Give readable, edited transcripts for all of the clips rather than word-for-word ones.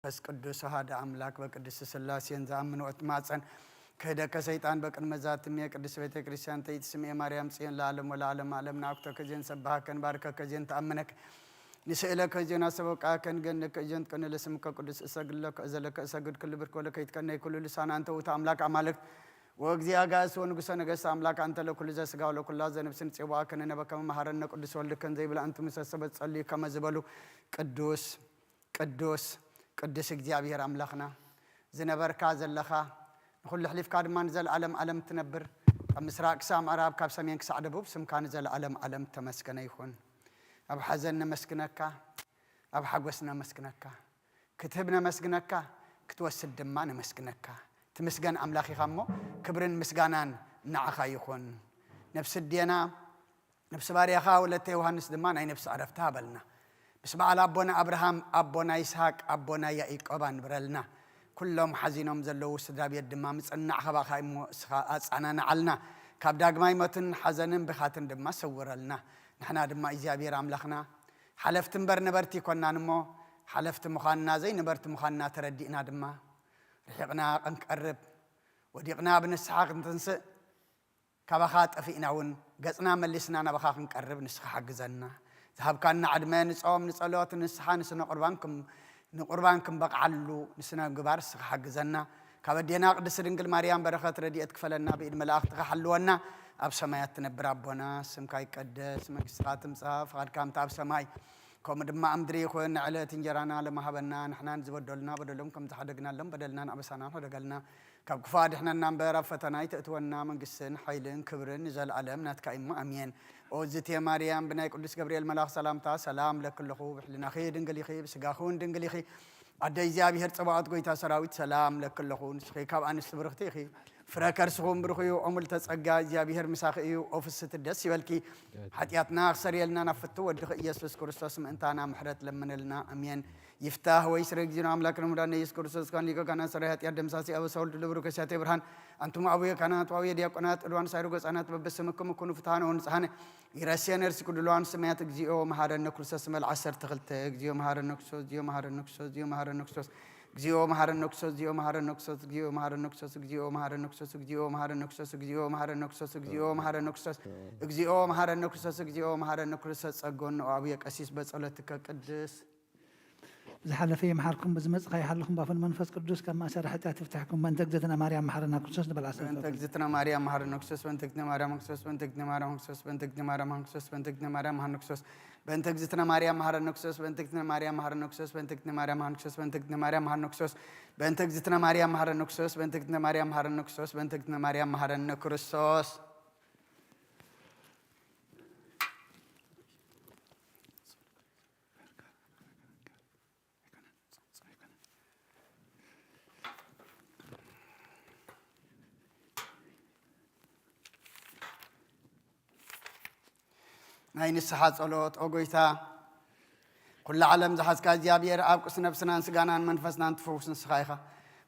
بس قدوس هذا أملاك بقدس سلاسي نزامن وقت ماصن كهدا كسيطان بقن مزات مية قدس بيت كريستيان تيت سمي مريم سين العالم والعالم عالم ناكتو كجن سبها كن بارك كجن تأمنك نسألك كجن أسبوك كن جنك كجن كن لسمك قدس أسجلك أزلك أسجد كل بركولك يتكن كل لسان أنت وتأملاك أمالك وأجزي أجاس ونقص نقص أملاك أنت لو كل جالس قالوا كل لازم نفسن سوا كن نبى كم مهارنا قدس ولك كن زي بلا أنتم مسبب تصلي كم زبالو قدوس قدوس قدس እግዚአብሔር አምላክና ዝነበርካ ዘለኻ ንኹሉ ሕሊፍካ ድማ ንዘል ዓለም ትነብር ኣብ ምስራቅ ክሳብ ምዕራብ ካብ ሰሜን ክሳብ ደቡብ ስምካ ንዘል ዓለም ተመስገነ ይኹን ኣብ ሓዘን ነመስግነካ ኣብ ሓጎስ ነመስግነካ ክትህብ ነመስግነካ ክትወስድ ድማ ነመስግነካ ትመስገን ኣምላኽ ኢኻ እሞ ክብርን ምስጋናን ንዓኻ ይኹን ነፍስ ዲና ነፍስ ባርያኻ ወለተ ዮሐንስ ድማ ናይ ነፍስ ዓረፍታ በልና بسم الله أبونا أبراهام أبونا إسحاق أبونا يعقوب برلنا كلهم حزينهم زلوا سدراب يدمام صنع خبا خايمو أنا نعلنا كابداغ ما يمتن حزنن بخاتن دما سورلنا نحنا دما إجابير أملاخنا حلفت نبرتي كنا نمو حلفت مخاننا زي نبرت مخاننا تردينا دما رحقنا نقرب وديقنا بن إسحاق نتنس كبخات أفيناون قصنا ملسنا نبخاخ نقرب نسخ حجزنا ذهب كان عدمان نصوم نصلوات نسحان نسنا قربانكم بقعلو نسنا جبار سخ حجزنا كبدينا قدس رنجل مريم بركات رديت كفلنا بإيد ملاك تخلونا أب سمايات تنبر ربنا سمكاي قدس مكسرات مصاف قد كام تاب سماي كم دم أمدري خوين على تنجرانا لما هبنا نحنا نزودلنا بدلهم كم تحدقنا لهم بدلنا أبسنا هدقلنا كاب كفاد إحنا ننبر فتنا يتأتونا من قسن حيلن كبرن نزل علم نتكايم أمين أوزت يا مريم بناي قدس جبريل ملاك سلامتا سلام لكل خو بحلنا خير دنقلي خي بسقاخون دنقلي خي أدي زابي هرت صباط قويتا سراويت سلام لكل خو نسخي كاب أنس برختي خي فراكر سخون برخيو عمل تسقى زابي هر مساخيو أوفس الدس يبلكي حتياتنا خسريلنا نفتو ودخ يسوع كريستوس من أنتنا محرت لمن لنا أمين يفتح ويسرق جنا أملاك رمضان يسوع كريستوس كان ليك كنا سرهت يدم ساسي أبو سول تلبرو كشاتي برهان أنتم أبويا كانت وأبويا ديا كانت روان سايروس أنا تبسمكم كونوا فتحان ونسحان يرسيان يرسكوا دلوان سمعت جيو مهارن كريستوس مال عشر تغلت جيو مهارن نكسوس جيو مهارن نكسوس جيو مهارن نكسوس جيو مهارن نكسوس جيو مهارن نكسوس جيو مهارن نكسوس جيو مهارن نكسوس جيو مهارن نكسوس جيو مهارن نكسوس جيو مهارن نكسوس جيو مهارن نكسوس جيو مهارن نكسوس أجون أبويا كأسيس بس على تكقدس زحل في محركم بزمز خي حلكم بافن منفس قدوس كما شرحت تفتحكم من تجدتنا مريم محرنا كرسوس بالعسل من تجدتنا مريم محرنا كرسوس من تجدنا مريم كرسوس من تجدنا مريم كرسوس من تجدنا مريم كرسوس من تجدنا مريم كرسوس من تجدنا مريم محرنا كرسوس من تجدنا مريم محرنا كرسوس من تجدنا مريم كرسوس من تجدنا مريم محرنا كرسوس من تجدنا مريم محرنا كرسوس من تجدنا مريم محرنا كرسوس من تجدنا مريم محرنا كرسوس ناين السحات صلوت أوجيتا كل عالم زحز كازيابير أبقى سنفسنا نسجانا منفسنا نتفوس نسخايخا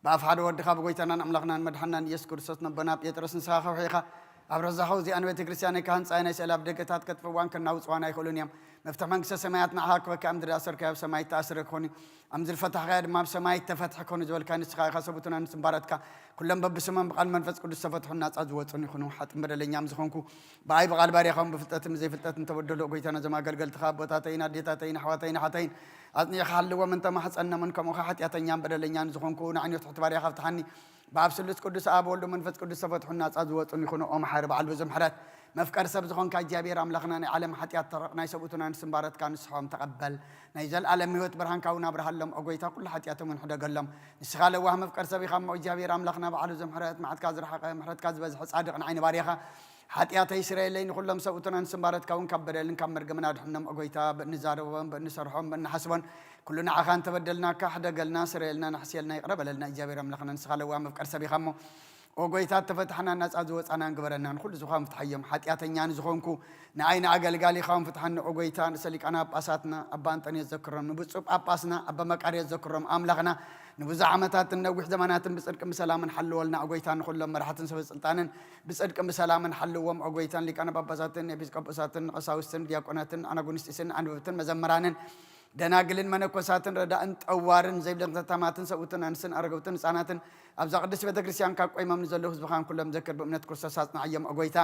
بأفعال ودخا بقيتنا نملقنا مدحنا يسكر سوسنا بناب يترس نسخاخا وحيخا أبرز حوزي أنا بتكريسياني كهان ساينا سلاب دكتات كتفوان كناوس وانا يخلون يوم مفتح منكس سماياتنا حاك وكأمدر أسر كيف سمايت تأسر كوني أمزل فتح غير ما بسمايت تفتح كوني زول كان نسخايخا سبوتنا نسمبارتك كلهم ببسمم بقال منفس كل السفتح الناس أزوات ونخنو حتى بدل يام زخونكو باي بقال باري خام بفتاتم زي فتات نتبدلوا قويتنا زما قلقل تخاب وتاتين ديتاتين حواتين حتين أذني خالو ومن تمحص أن منكم وخحت ياتين بدل يام زخونكو نعني تحت باري خاف تحني بابسلس قدس أب ولد منفس قدس سفتح الناس أزوات ونخنو أم حارب على الوزم حرات مفكر سبز خون كجابير أملاخنا علم حتى يتطرقنا يسبوتنا نسمبارت كان نسحهم تقبل نيزل علم يوت برهان كونا برهلهم أقويتا كل حتى يتمن حدا قلهم نسخال وهم مفكر سبي خم جابير أملاخنا بعلو زمحرات معد كازر حق محرات كاز بز صادق عين باريخة حتى يا إسرائيل لين كلهم سبوتنا نسمبارت كون كبر لين كمر جمنا دحنم أقويتا بنزارهم بنسرهم بنحسبون كلنا عخان تبدلنا كحدا قلنا إسرائيلنا نحسيلنا يقرب لنا جابير أملاخنا نسخال وهم مفكر سبي خمو وقويتات تفتحنا الناس أزوج أنا نقبرنا نخل زخام فتحيهم حتى أتنيان زخونكو نعين عقل قالي خام فتحنا وقويتان سلك أنا بأساتنا أبان تاني يذكرهم نبصب أباسنا أبا مكاري يذكرهم أملغنا نبوز عمتات النوح زمانات بسألكم سلام حلوا لنا وقويتان نخل لهم مرحة سوى سلطان بسألكم سلام حلوا وقويتان لك أنا باباساتن يبيسك أباساتن قساوستن دياقوناتن أنا قنستسن أنا ببتن مزمرانن ደናግልን መነኮሳትን ረዳእን ጠዋርን ዘይብለን ከተማትን ሰውትን አንስን አረጋውትን ህፃናትን አብዛ ቅዱስ ቤተክርስቲያን ካብ ቆይማም ንዘለሁ ህዝብኻን ኩሎም ዘክር በእምነት ክርስቶስ አጽናዕዮም አጎይታ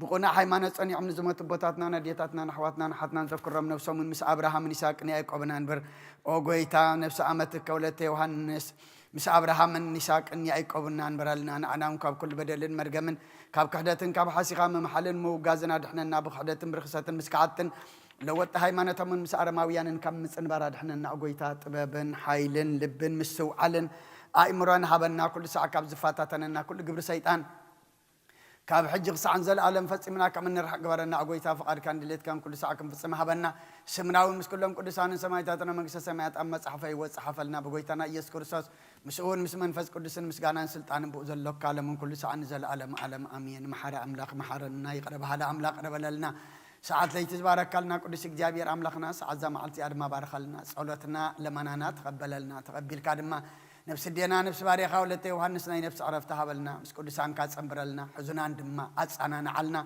ብቁና ሃይማኖት ጸኒዖም ንዝመቱ ቦታትና ነድየታትና ናሕዋትና ናሓትናን ዘክሮም ነፍሶምን ምስ አብርሃምን ይስሐቅን ያዕቆብን አንበር አጎይታ ነፍሰ ዓመት ከወለተ ዮሐንስ ምስ አብርሃምን ይስሐቅን ያዕቆብን አንበራልና አናም ካብ ኩል በደልን መርገምን ካብ ክህደትን ካብ ሓሲኻ መምሐልን መውጋዝን አድሕነና ብክህደትን ብርክሰትን ምስካዓትን ለወጥ ሃይማኖታውን ምስ አረማውያንን ካብ ምጽንባር አድሕነና አጎይታ ጥበብን ኃይልን ልብን ምስውዓልን አእምሮን ሃበና ኩሉ ሰዓ ካብ ዝፋታተነና ኩሉ ግብሪ ሰይጣን ካብ ሕጂ ክሳዕን ዘለዓለም ፈጺምና ከም እንርሐቅ ግበረና አጎይታ ፍቃድካ እንድሌትካን ኩሉ ሰዓ ክንፍጽም ሃበና ስምናውን ምስ ኩሎም ቅዱሳንን ሰማዕታትን መንግስተ ሰማያት ኣብ መጽሓፈ ሕይወት ጽሓፈልና ብጎይታና ኢየሱስ ክርስቶስ ምስኡን ምስ መንፈስ ቅዱስን ምስጋናን ስልጣንን ብኡ ዘሎካ ዓለምን ኩሉ ሰዓ ንዘለዓለም ዓለም አሜን። መሓሪ አምላኽ መሓረና ይቅረ በሃሊ አምላኽ ረበለልና ሰዓት ለይቲ ዝባረካልና ቅዱስ እግዚአብሔር አምላኽና ሰዓት ዛ መዓልቲ ድማ ባረኻልና ጸሎትና ለመናና ተቀበለልና ተቀቢልካ ድማ ነፍስ ዴና ነፍስ ባሪኻ ወለተ ዮሐንስ ናይ ነፍስ ዕረፍቲ ሃበልና ምስ ቅዱሳን ካጸምብረልና ሕዙናን ድማ አጻናናዓልና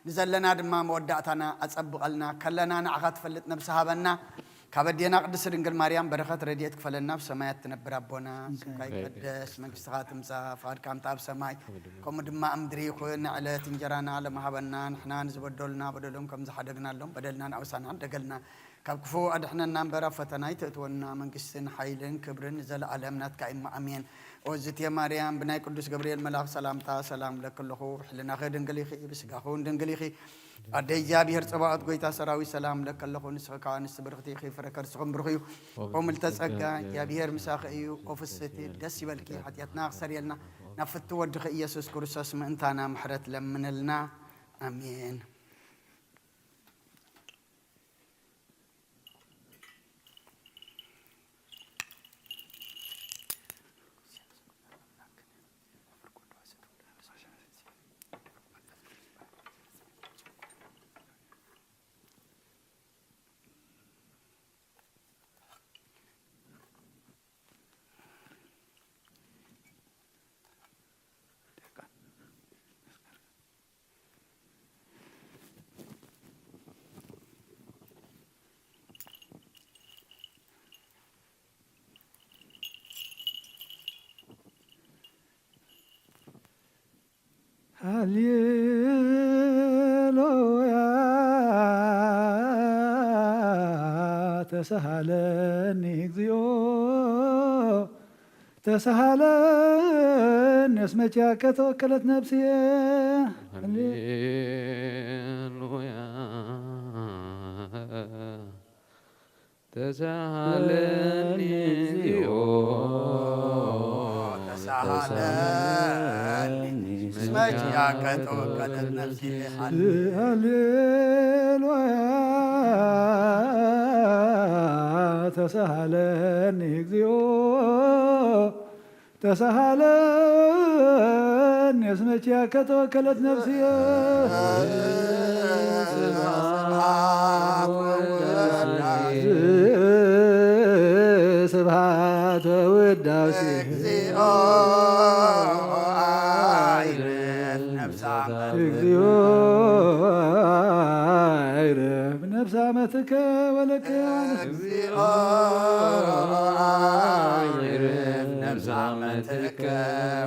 ንዘለና ድማ መወዳእታና አጸብቀልና ከለና ንዓኻ ትፈልጥ ነፍስ ሃበና ካበዴና ቅድስት ድንግል ማርያም በረኸት ረድኤት ክፈለና ብሰማያት ትነብር አቦና ስምካ ይቀደስ መንግስትኻ ትምጻእ ፈቃድካ ኣብ ሰማይ ከምኡ ድማ ኣብ ምድሪ ይኹን ንዕለት እንጀራና ለመሃበና ንሕና ንዝበደሉና በደሎም ከም ዝሓደግናሎም በደልና ንኣውሳና ደገልና ካብ ክፉ አድሕነና እምበር ኣብ ፈተና ይተእትወና መንግስትን ኃይልን ክብርን ዘለዓለም ናትካ ኢማ አሜን። ወዝትየ ማርያም ብናይ ቅዱስ ገብርኤል መልአክ ሰላምታ ሰላም ለክለኹ ሕልናኸ ድንግል ኢኺ ብስጋኹን ድንግል ኢኺ አደ እግዚአብሔር ጽባኦት ጎይታ ሰራዊት ሰላም ለከለኹ ንስኻ አንስት ብርኽቲ ኢኺ ፍረከ ርስኹም ብርኽ እዩ ቆምልተ ጸጋ እግዚአብሔር ምሳኺ እዩ ኦፍስቲ ደስ ይበልኪ ኃጢአትና ክሰርየልና ናብ ፍቲ ወድኺ ኢየሱስ ክርስቶስ ምእንታና ምሕረት ለምንልና አሜን። ሃሌሉያ ተሳሃለኒ እግዚኦ ተሳሃለኒ እስመ ኪያከ ተወከለት ነፍስየ ሃሌሉያ ተሳሃለኒ እግዚኦ ተሳሃለኒ እስመ ኪያከ ተወከለት ነፍስየ ሃሌሉያ ተሳሃለኒ እግዚኦ ተሳሃለኒ እስመ ኪያከ ተወከለት ነፍስየ ስብሐት ወውዳሴ እግዚኦ አይረፍ ነፍሰ ዓመትከ ወለከያን እግዚኦ አይረፍ ነፍሰ ዓመትከ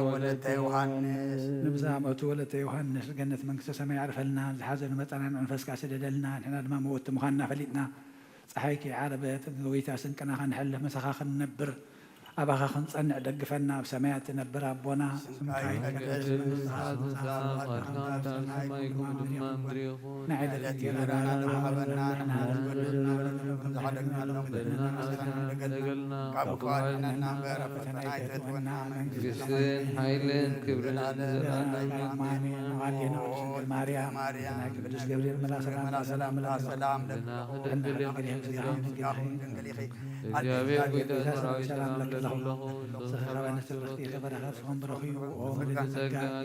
ወለተ ዮሐንስ ነብዛ ዓመቱ ወለተ ዮሐንስ ገነት መንግስተ ሰማይ ያዕርፈልና ዝሓዘን መጠናን መንፈስካ ስደደልና ንሕና ድማ መወት ምዃንና ፈሊጥና ፀሓይኪ ዓረበት ጎይታ ስንቅና ክንሕልፍ መሳኻ ክንነብር ኣባኻ ክንጸንዕ ደግፈና ኣብ ሰማያት ትነብር ኣቦና ኃይልን ክብርን ማርያም ቅዱስ ገብርኤል ሰላም እግዚአብሔር ጎይታ ሰራዊት ሰላም ለኩለኹ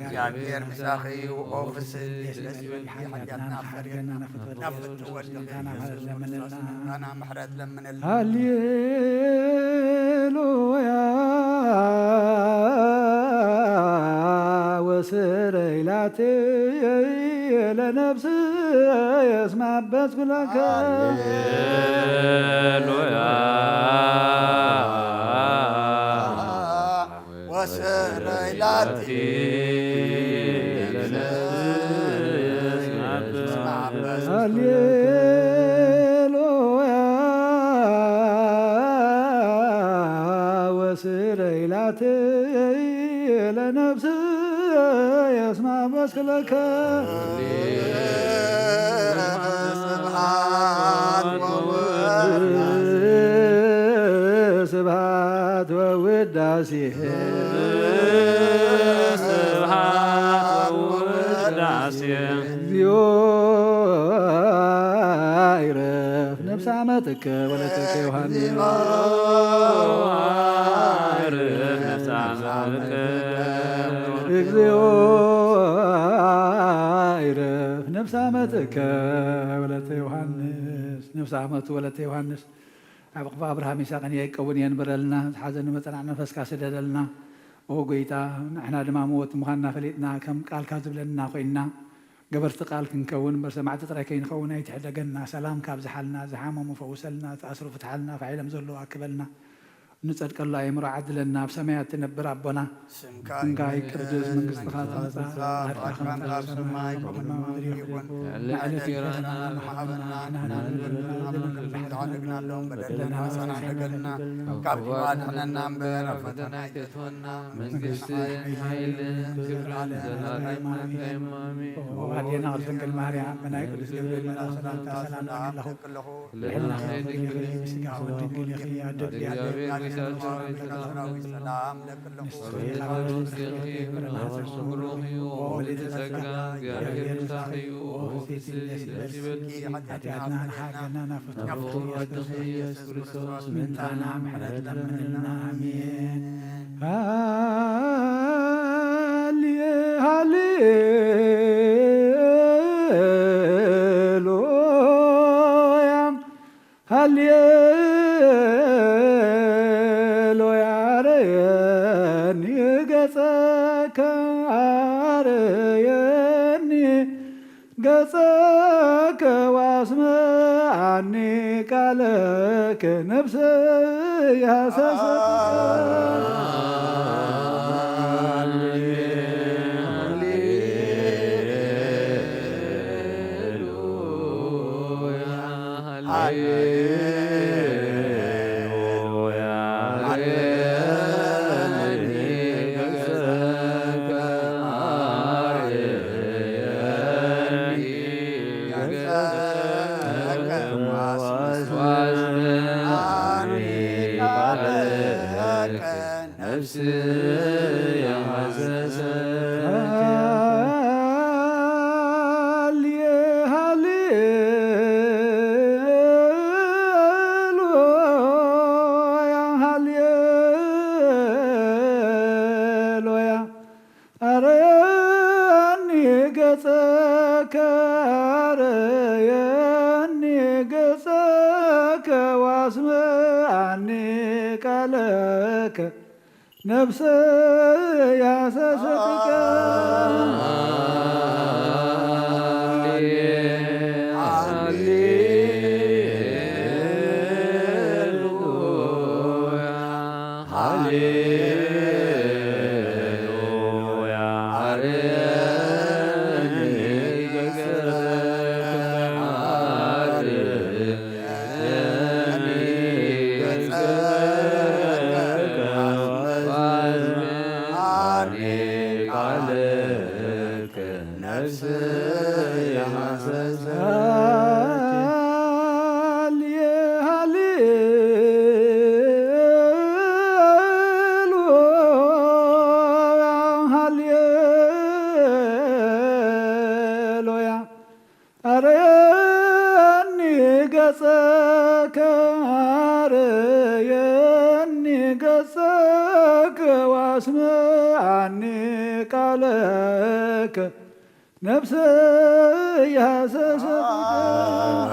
እግዚአብሔር ምሳኺ ኦ ፍስሕ ሓጢአትና ምሕረት ለምንልና ሃሌሉያ ወስረይላትየ ለነፍስ የስማበት ብለከ ሃሌሉያ ወስረይላቲ ሃሌሉያ ወስረይላቲ ለነፍስ የስማበት ብለከ ስብሐት ወውዳሴ ስብሐት ወውዳሴ እግዚኦ ይረፍ ነፍሰ አመትከ ወለተከ ዮሐንስ እግዚኦ ይረፍ ነፍሰ አመትከ ወለተ ዮሐንስ ነፍሰ አመቱ ወለተ ዮሐንስ ኣብ ቅፋ ኣብርሃም ይስሐቅን ያዕቆብን የንበረልና ዝሓዘኒ መፀናዕ መንፈስካ ስደደልና ኦ ጎይታ ንሕና ድማ ሞት ምዃንና ፈሊጥና ከም ቃልካ ዝብለና ኮይንና ገበርቲ ቃል ክንከውን በሰማዕቲ ጥራይ ከይንኸውን ኣይትሕደገና ሰላም ካብ ዝሓልና ዝሓመሙ ፈውሰልና ተኣስሩ ፍትሓልና ፋዒሎም ዘለዎ ኣክበልና ንፀድቀሉ ኣእምሮ ዓድለና ኣብ ሰማያት ትነብር ኣቦና ስምካ ይቅደስ መንግስትኻ ትምፃእ ካብ ሰማይ ከምኡ ምድሪ ይኹን ንዕለት እንጀራና ንሓበና ንሕናናለዎም በደለና ፀናሕገልና ካብ ድማ ድሕነና እምበር ኣብ ፈተና ኣይተእትወና መንግስትን ሓይልን ክብርን ዘለዓለሙ ኣሜን። ኣዴና ድንግል ማርያም ብናይ ቅዱስ ገብርኤል መልኣክ ሰላምታ ሰላም ኣለኹ ልዕልና ድንግል ስጋኹ ድንግል ይኺ ኣደድ ሰላም ለክለኹ ኃጢአትና ንሓገና ናፍቱ ኢየሱስ ክርስቶስ ምንጣና ምሕረት ለምንልና አሜን። ሃሌሉያ ሃሌሉያ አርየኒ ገጸከ አርየኒ ገጸከ ዋስመዓኒ ቃለከ ነፍሰ ነፍሰ ያሰሰትከ ነፍሰ ያሰሰትከ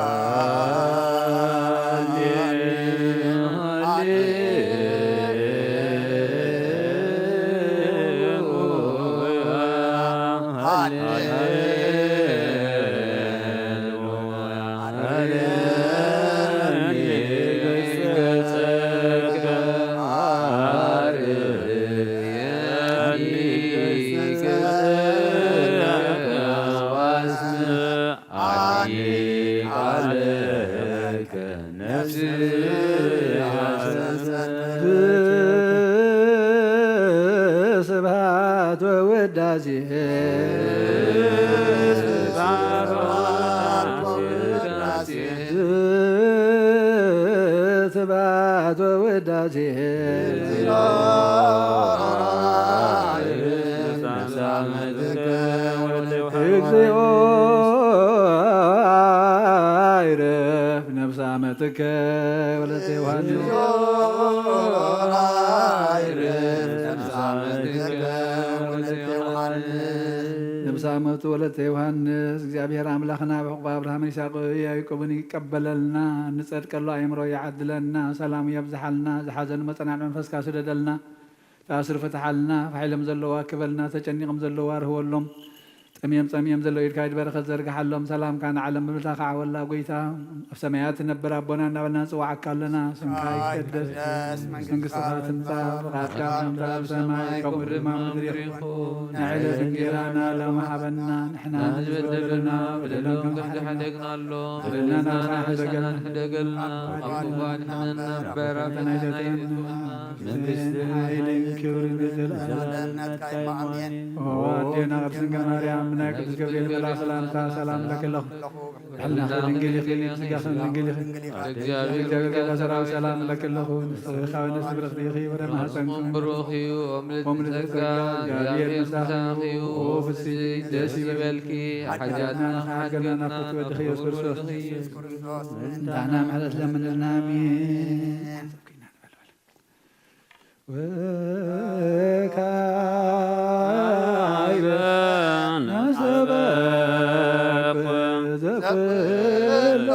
ውዳሴ ስብሐት ወውዳሴ እግዚኦ አይረፍ ነፍሰ አመትከ ወለተ ዮሐንስ ነብሰ ዓመቱ ወለተ ዮሐንስ እግዚአብሔር አምላኽና ብሕቁ አብርሃም ይስሐቅ ያዕቆብን ይቀበለልና ንጸድቀሉ አእምሮ ይዓድለና ሰላሙ የብዝሓልና ዝሓዘኑ መጸናዕ መንፈስካ ስደደልና ተኣስር ፍትሓልና ፋሒሎም ዘለዋ ክበልና ተጨኒቆም ዘለዋ ርህወሎም ጠምየም ፀምየም ዘሎ ኢድካ ኢድ በረኸት ዘርግሓሎም ሰላምካ ንዓለም ምብልታ ከዓ ወላ ጎይታ ኣብ ሰማያት ትነብር ኣቦና እናበልና ንፅዋዓካ ኣለና ስምካ ይቀደስ መንግስትኻ ትምፃእ ፍቓድካ ከምታ ኣብ ሰማይ ከምኡ ድማ ምድሪ ይኹን ንዕለት እንጀራና ሎሚ ሃበና ንሕና ዝበደለና በደልና ከምዝሓደግና ኣሎ በደልና ናብካ ሕደገልና ኣብ ክፉኣት ንነበረ መንግስቲ ሓይልን ክብርን ዘለኣለም ወኣዴና ኣብ ድንግል ማርያም ናይ ቅዱስ ገብርኤል መልአክ ሰላምታ ሰላም ለክለኹ ሕልናኸ ድንግል ይኽእል ስጋኸ ድንግል ይኽእል እግዚአብሔር ገዛ ሰራዊት ሰላም ለክለኹ ንስኻ ወነስ ብረኽቲ ይኺ ወደ ማህፀንኩም ብሩኽ እዩ ኦምልት ጸጋ እግዚአብሔር ምስላኽ እዩ ፍስሕት ደስ ይበልኪ ሓጃትና ንሓገርና ፍቱ ወድኺ ኢየሱስ ክርስቶስ ንታሕና ምሕረት ለምንልና አሜን ወካይበ ነሰበብ ዘክሎ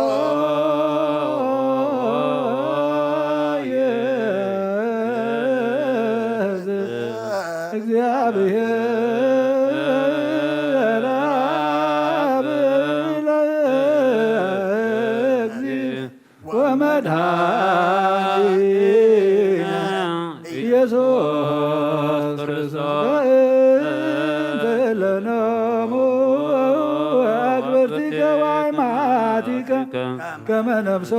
እግዚአብሔር አብ ለእግዚእ ወመድኃኒነ ኢየሱስ ክርስቶስ ለነሙ አክብርቲከ ወአይማቲከ ከመ ነፍሶ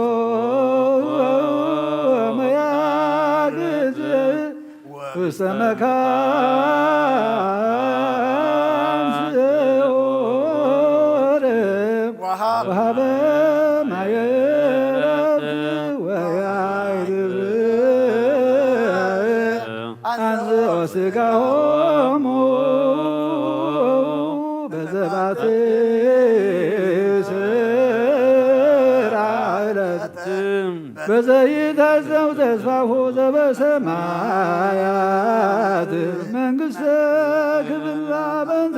መያግዝ ውስተ መካን ስዑር ወሀበ ማየ አንዝኦ ሥጋሆሙ በዘባቴ ስርዓት በዘይታዘው ተስፋሁ ዘበሰማያት መንግሥተ ክብራ በንተ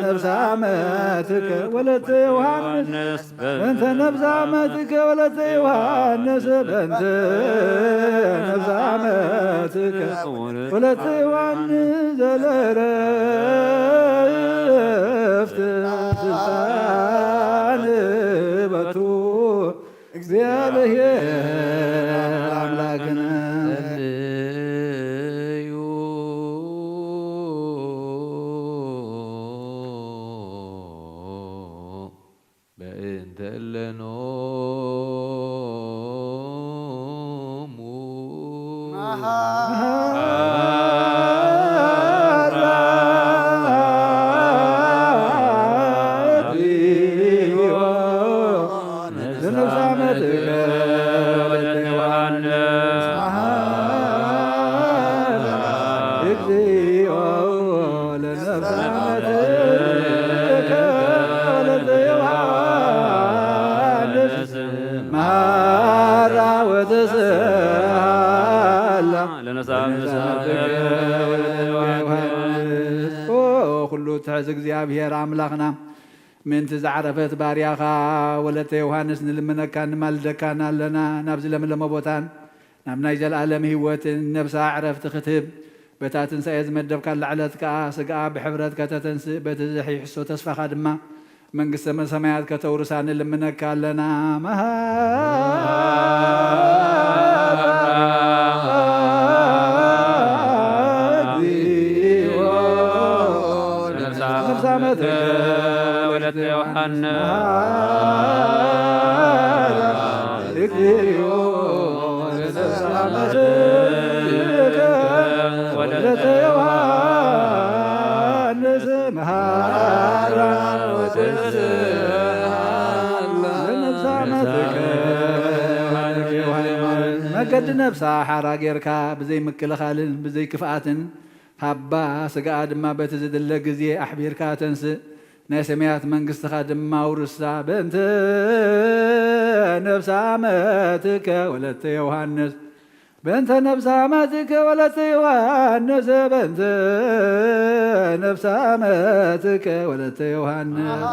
ነብሰ ዓመትከ ወለተ ዮሐንስ በንተ ነብሰ ዓመትከ ወለተ ዮሐንስ በንተ ነብሰ ዓመትከ ወለተ ዮሐንስ ዘለረፍት ስልጣን በቱ እግዚአብሔር አምላክነ ጸልዩ በእንተ እለኖሙ ኩሉ ትሕዝ እግዚአብሔር አምላኽና ምንቲ ዝዓረፈት ባርያኻ ወለተ ዮሐንስ ንልምነካ ንማልደካና ኣለና ናብዚ ለምለመ ቦታን ናብ ናይ ዘለኣለም ህይወትን ነብሳ ዕረፍቲ ክትህብ በታ ትንሣኤ ዝመደብካ ላዕለት ከዓ ስጋኣ ብሕብረት ከተተንስእ በቲ ዘሕይሕሶ ተስፋኻ ድማ መንግሥተ ሰማያት ከተውርሳ ንልምነካ ኣለና ወለተ ዮሐንስ ወለተ ዮሐንስ መንገዲ ነብሳ ሓራ ጌርካ ብዘይ ምክልኻልን ብዘይ ክፍኣትን ሃባ ስጋኣ ድማ በቲ ዝድለ ግዜ ኣሕቢርካ ተንስእ ናይ ሰማያት መንግስትኻ ድማ ውርሳ በእንተ ነብሳ መትከ ወለተ ዮሃንስ በእንተ ነብሳ መትከ ወለተ ዮሃንስ በእንተ ነብሳ መትከ ወለተ ዮሃንስ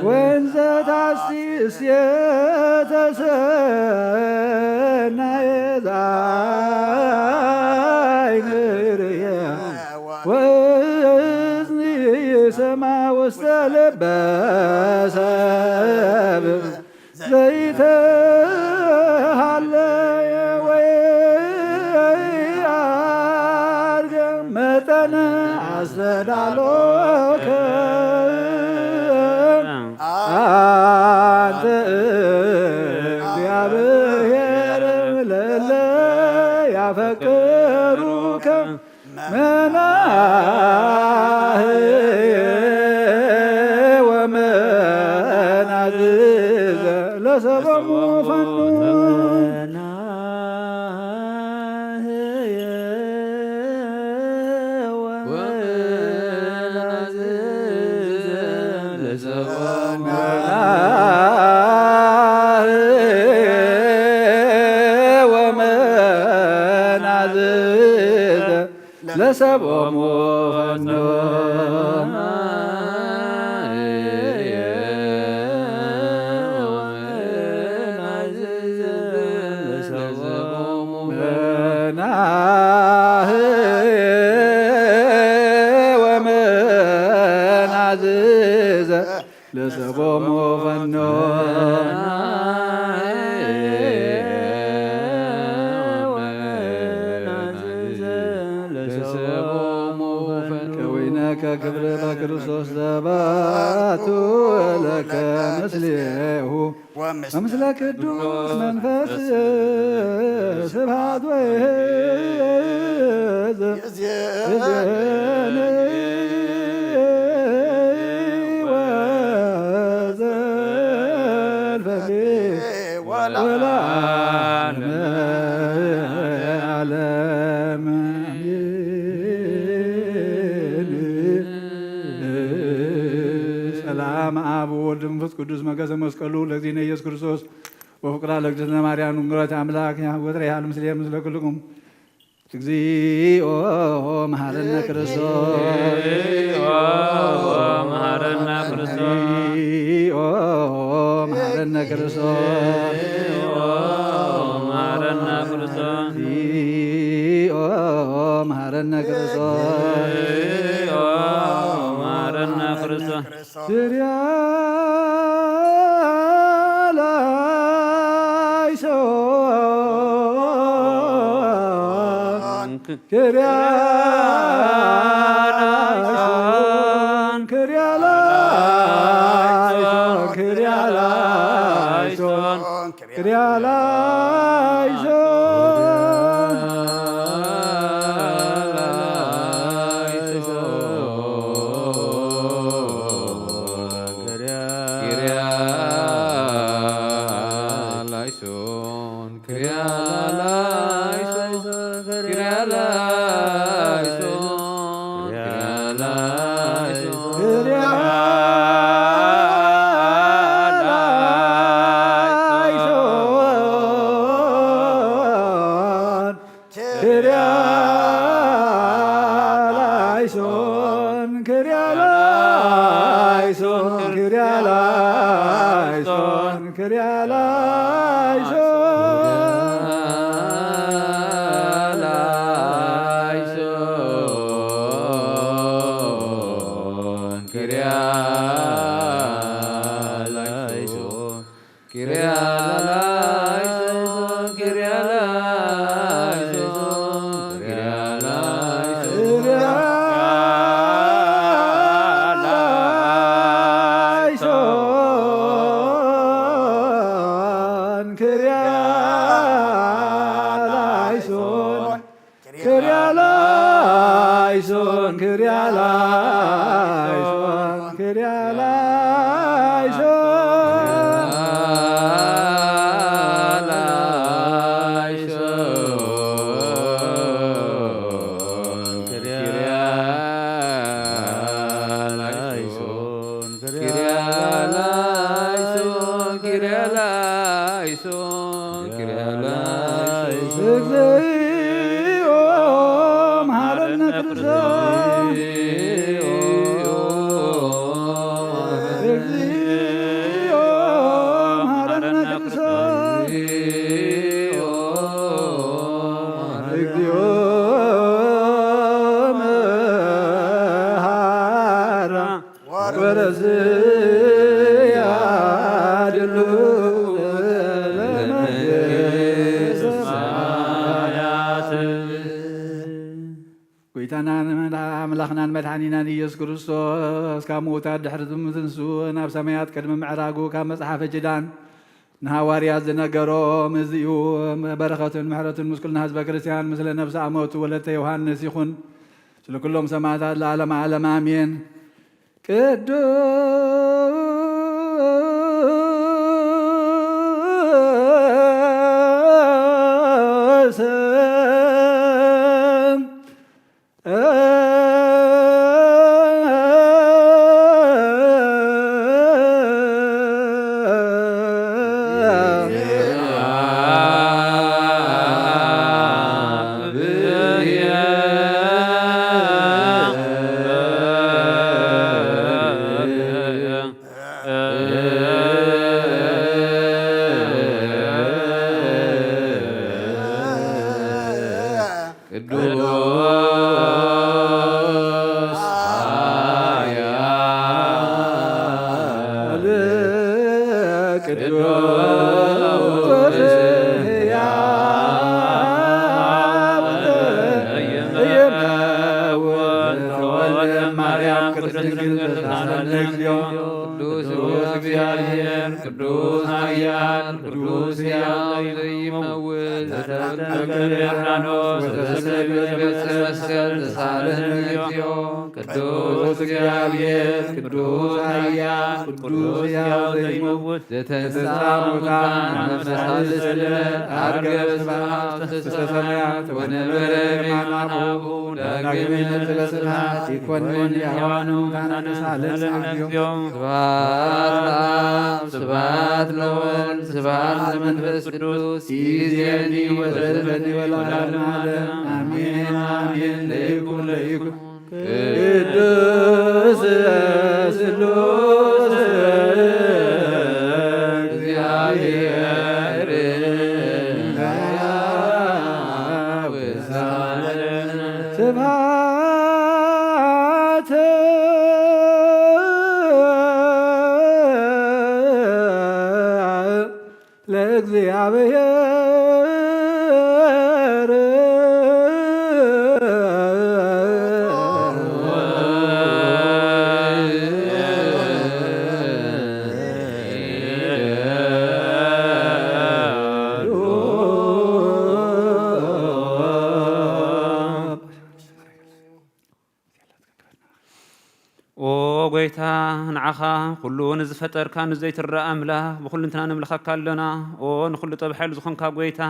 ወንዘ ታሲስ የተሰናየ ዛይንርየ ወእዝኒ የሰማ ውስተ ልበ ሰብ ዘይተሃለየ ወይአርገ መጠነ አስተዳሎከ አንተ እግዚአብሔር ለለ ያፈቅሩከ መናህየ ወመናዝዘ ለሰበሙ ፈኑ ለሰቦሙ ፈኖ ወመናዝዘ ለሰቦሙ ፈኖ ከክብር በክርስቶስ ዘባቱ ለከ ምስሌሁ ወምስለ ቅዱስ መንፈስ ስብሐት ወይእዜኒ ወዘልፈኒ ወለዓለመ ዓለም ሰላም አብ ወወልድ ወመንፈስ ቅዱስ መገዘ መስቀሉ ለእግዚእነ ኢየሱስ ክርስቶስ ወፍቅራ ለእግዝእትነ ማርያም ወምሕረት አምላክ ወትረ ያህል ምስሌ ምስለ ኩልክሙ እግዚኦ መሐረነ ክርስቶስ መሐረነ ክርስቶስ እግዚኦ መሐረነ ክርስቶስ መሐረነ ክርስቶስ እግዚኦ መሐረነ ክርስቶስ መሐረነ ክርስቶስ ስርያ ላይሶን ክርያላይሶን ክርያላይሶን ክርያላይሶን ክርያላይሶን Kyria ላይሶን ክሪያ ላይሶን ክሪያ ላይሶን ክሪያ أملاخنا مدحانينا إيسوس كريستوس كموتى دحر تمتنسو ناب سمايات كلمة معراقو كمصحف جدان نهاواريا زنقرو مزيو بركة محرة مسكلنا حزب كريستيان مثل نفس أموت ولدت يوحنس يخون سلو كلهم سماعات العالم عالم آمين ስብሐት ለወልድ ስብሐት ለመንፈስ ቅዱስ ይእዜኒ ወዘልፈኒ ወለዓለመ ዓለም አሜን አሜን። ለይኩን ለይኩን ቅዱስ ስሉስ እግዚአብሔር ስብሐት ለእግዚአብሔር ጎይታ ንዓኻ ኩሉ ንዝፈጠርካ ንዘይትረአ ኣምላኽ ብኩልንትና ንምልኸካ ኣለና ንኩሉ ጠብሓይሉ ዝኾንካ ጎይታ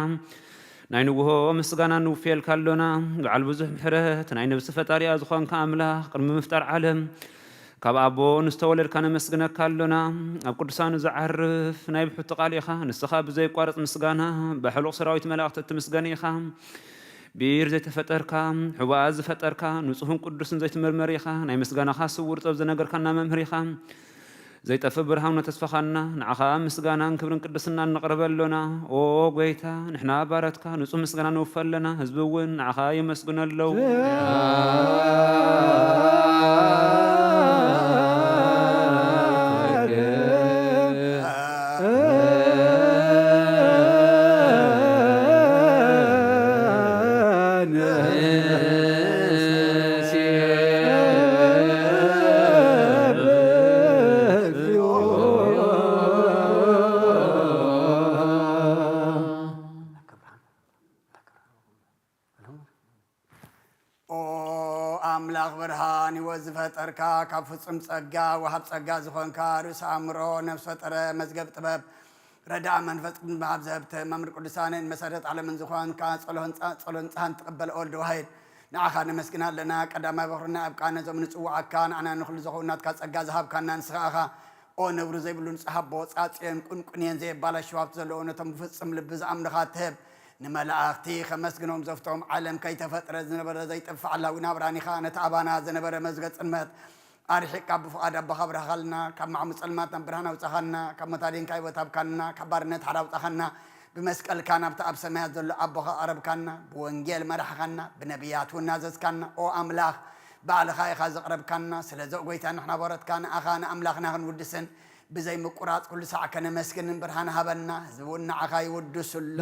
ናይ ንጉሆ ምስጋና ንውፍየልካ ኣለና በዓል ብዙሕ ምሕረት ናይ ነብሲ ፈጣሪያ ዝኾንካ ኣምላኽ ቅድሚ ምፍጣር ዓለም ካብ ኣቦ ንዝተወለድካ ነመስግነካ ኣለና ኣብ ቅዱሳኑ ዝዓርፍ ናይ ብሕቲ ቃል ኢኻ ንስኻ ብዘይቋረፅ ምስጋና ብሕሉቕ ሰራዊት መላእኽቲ እትምስገን ኢኻ بير زي تفتركا حواز فتركا نصهم قدس زي تمرمريخا ناي مسغانا خاص ورطب زنقر كنا ممهريخا زي تفبرها ونتسفخنا نعخا مسغانا كبرن قدسنا نقرب لنا او غويتا نحنا بارتكا نصهم مسغانا نوفل لنا هزبون نعخا يمسغنا اللو ኦ አምላኽ ብርሃን ሕይወት ዝፈጠርካ ካብ ፍጹም ጸጋ ወሃብ ጸጋ ዝኾንካ ርእሲ ኣእምሮ ነፍሲ ፈጠረ መዝገብ ጥበብ ረዳእ መንፈስ ቅዱስ መሃብ ዘህብተ መምህር ቅዱሳንን መሰረት ዓለምን ዝኾንካ ጸሎን ጻህን ትቕበል ወልዲ ዋሂድ ንዓኻ ነመስግን ኣለና። ቀዳማይ በኽርና ኣብቃነ ዞም ንጽዋዓካ ንዓና ንኹሉ ዝኾናትካ ጸጋ ዝሃብካና ንስኻ ኢኻ። ኦ ነብሩ ዘይብሉ ንጽሓቦ ጻጽየን ቁንቁንየን ዘየባላሽ ሽዋብቲ ዘለዎ ነቶም ብፍጽም ልቢ ዝኣምልኻ ትህብ ንመላእኽቲ ከመስግኖም ዘፍቶም ዓለም ከይተፈጥረ ዝነበረ ዘይጥፋዕ ኣላዊ ናብራኒኻ ነቲ ኣባና ዝነበረ መዝገ ጽልመት ኣርሒቕካ ብፍቓድ ኣባኻ ብርሃኻልና ካብ ማዕሙ ጸልማት ናብ ብርሃን ኣውፃኻና ካብ ሞታዴንካ ሕይወት ሃብካና ካብ ባርነት ሓር ኣውፃኻና ብመስቀልካ ናብቲ ኣብ ሰማያት ዘሎ ኣቦኻ ቀረብካና ብወንጌል መራሕኻና ብነቢያት እውን ናዘዝካና ኦ ኣምላኽ ባዕልኻ ኢኻ ዘቕረብካና ስለዚ ጐይታ ንሕና በረትካ ንኣኻ ንኣምላኽና ክንውድስን ብዘይ ምቁራፅ ኩሉ ሰዕ ከነመስግንን ብርሃን ሃበና ህዝቢ እውን ንዓኻ ይውድሱሎ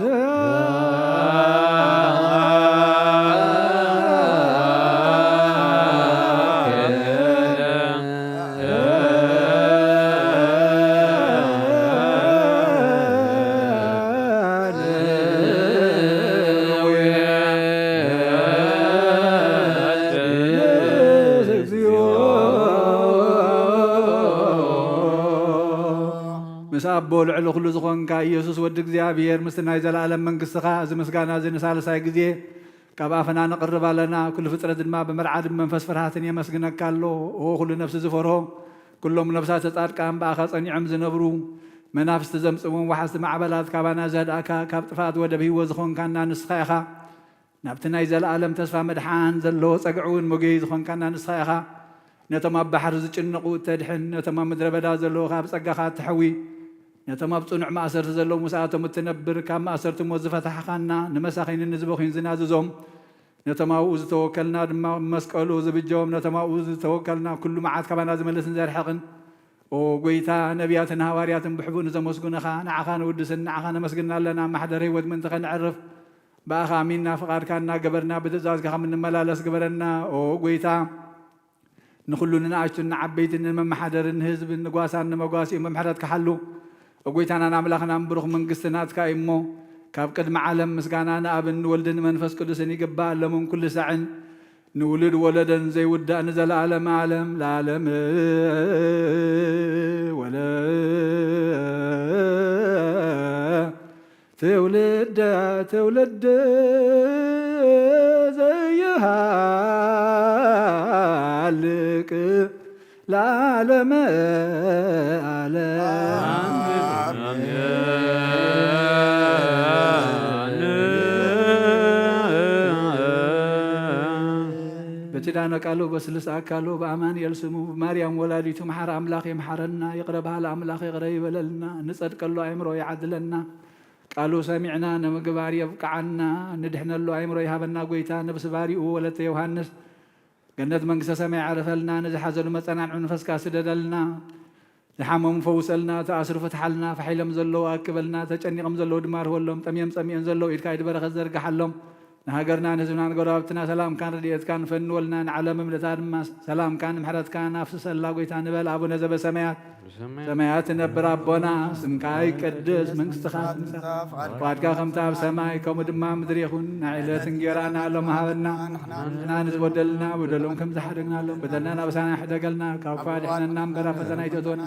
አቦ ልዕሊ ኩሉ ዝኾንካ ኢየሱስ ወዲ እግዚአብሔር ምስቲ ናይ ዘለኣለም መንግስትኻ እዚ ምስጋና እዚ ንሳልሳይ ግዜ ካብ ኣፈና ነቕርብ ኣለና። ኩሉ ፍጥረት ድማ ብመርዓድ መንፈስ ፍርሃትን የመስግነካ ኣሎ። ኦ ኩሉ ነፍሲ ዝፈርሆ ኩሎም ነፍሳት ጻድቃን በኣኻ ጸኒዖም ዝነብሩ መናፍስቲ ዘምጽዎም ወሓዝቲ ማዕበላት ካባና ዘህድኣካ ካብ ጥፋት ወደብ ህይወት ዝኾንካና ንስኻ ኢኻ። ናብቲ ናይ ዘለኣለም ተስፋ መድሓን ዘለዎ ጸግዒ እውን ሞገይ ዝኾንካና ንስኻ ኢኻ። ነቶም ኣብ ባሕሪ ዝጭንቑ እተድሕን ነቶም ኣብ ምድረ በዳ ዘለዎ ካብ ጸጋኻ እትሐዊ ነቶም ኣብ ጽኑዕ ማእሰርቲ ዘለዉ ምስኣቶም እትነብር ካብ ማእሰርቲ ሞት ዝፈታሕኻና ንመሳኺንን ንዝበኺን ዝናዝዞም ነቶም ኣብኡ ዝተወከልና ድማ መስቀሉ ዝብጀዎም ነቶም ኣብኡ ዝተወከልና ኩሉ መዓት ካባና ዝመልስን ዘርሕቕን ኦ ጐይታ ነቢያትን ሃዋርያትን ብሕቡእ ንዘመስጉንኻ ንዓኻ ንውድስን ንዓኻ ነመስግና ኣለና። ማሕደር ህይወት ምንቲ ኸንዕርፍ በኣኻ ኣሚንና ፍቓድካ እናገበርና ብትእዛዝካ ከምንመላለስ ግበረና። ኦ ጐይታ ንኹሉ ንንኣሽቱን ንዓበይትን ንመማሓደርን ንህዝብን ንጓሳን ንመጓሲኡ መምሕረት ክሓሉ ጐይታና ናምላኽና ብሩኽ መንግስቲ ናትካ እሞ ካብ ቅድሚ ዓለም ምስጋና ንኣብን ንወልድን መንፈስ ቅዱስን ይግባእ ኣለሙን ኩሉ ሳዕን ንውልድ ወለደን ዘይውዳእ ንዘለኣለም ዓለም ለዓለም ወለ ትውልድ ዘይሃልቅ ለዓለም ዓለም በትዳነ ቃሉ በስልስ አካሉ በአማኑኤል ስሙ በማርያም ወላዲቱ መሐረ አምላኽ የመሐረና ይቅረ በሃለ አምላኽ ይቅረ ይበለልና ንጸድቀሉ አእምሮ ይዓድለና ቃሉ ሰሚዕና ንምግባር የብቅዓና ንድሕነሉ አእምሮ ይሃበና ጐይታ ነብሲ ባሪኡ ወለተ ዮሃንስ ገነት መንግስተ ሰማይ ዓረፈልና ንዝሓዘሉ መጸናንዑ ንፈስካ ስደደልና ዝሓመሙ ፈውሰልና ተኣስሩ ፍትሓልና ፈሒሎም ዘለዉ ኣክበልና ተጨኒቖም ዘለዉ ድማ ርህወሎም ጠምዮም ጸሚኦም ዘለዉ ኢድካ ኢድ በረኸት ዘርግሓሎም ንሃገርና ንህዝብና ንጎረባብትና ሰላምካን ረድኤትካን ፈንወልና ንዓለም ምልእታ ድማ ሰላምካን ምሕረትካ ናፍስሰላ ጐይታ ንበል ኣቡነ ዘበሰማያት ሰማያት ትነብር ኣቦና ስምካ ይቀድስ መንግስትኻ ትምጻእ ፍቓድካ ከምቲ ኣብ ሰማይ ከምኡ ድማ ምድሪ ይኹን ናይ ዕለት እንጀራና ሎም ሃበና ንሕና ንዝበደልና በደሎም ከም ዝሓደግናሎም በደልና ናበሳና ይሕደገልና ካብ እኳ ድሕነና እምበራ ፈተና ኣይተትወና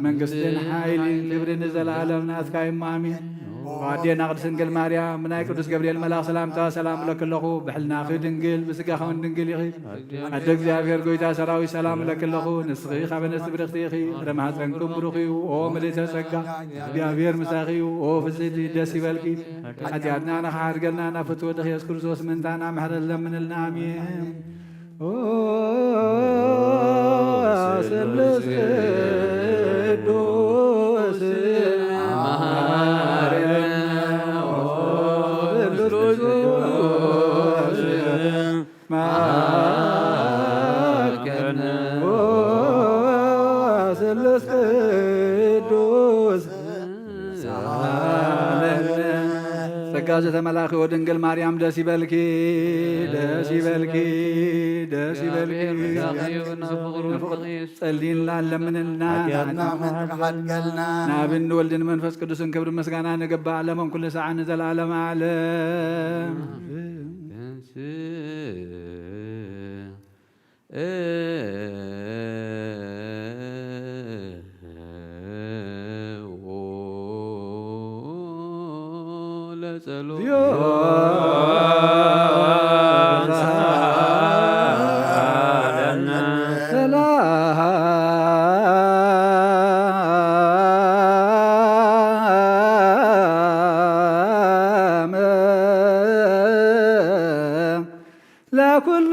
መንግስትን ሓይልን ክብርን ንዘለኣለም ናትካ እሞ ኣሚን። ወኣዴና ቅድስት ድንግል ማርያም ብናይ ቅዱስ ገብርኤል መልኣኽ ሰላምታ ሰላም ለክለኹ ብሕልናኺ ድንግል ብስጋኸውን ድንግል ኢኺ ኣደ እግዚኣብሔር ጐይታ ሰራዊት ሰላም ለክለኹ ንስኺ ካብ ኣንስቲ ብርኽቲ ኢኺ ፍረ ማኅፀንኩም ብሩኽ እዩ ኦ ምልእተ ጸጋ እግዚኣብሔር ምሳኺ እዩ ኦ ፍጽምቲ ደስ ይበልኪ ሓጢኣትና ንኸሓድገልና ናብ ፍትወ ኢየሱስ ክርስቶስ ምንታና ምሕረት ለምንልና ኣሜን። ስሉስ ቅዱስ ስሉስ ቅዱስ ጸጋ ዘተመላኺ ወድንግል ማርያም ደስ ይበልኪ ደስ ይበልኪ ደስ ይበልኪ ጸሊይና ለምንልና ናብን ወልድን መንፈስ ቅዱስን ክብሪ ምስጋና ንገባእ ዓለሞም ኩሉ ሰዓን ዘለዓለም ዓለም ለኩልከሙ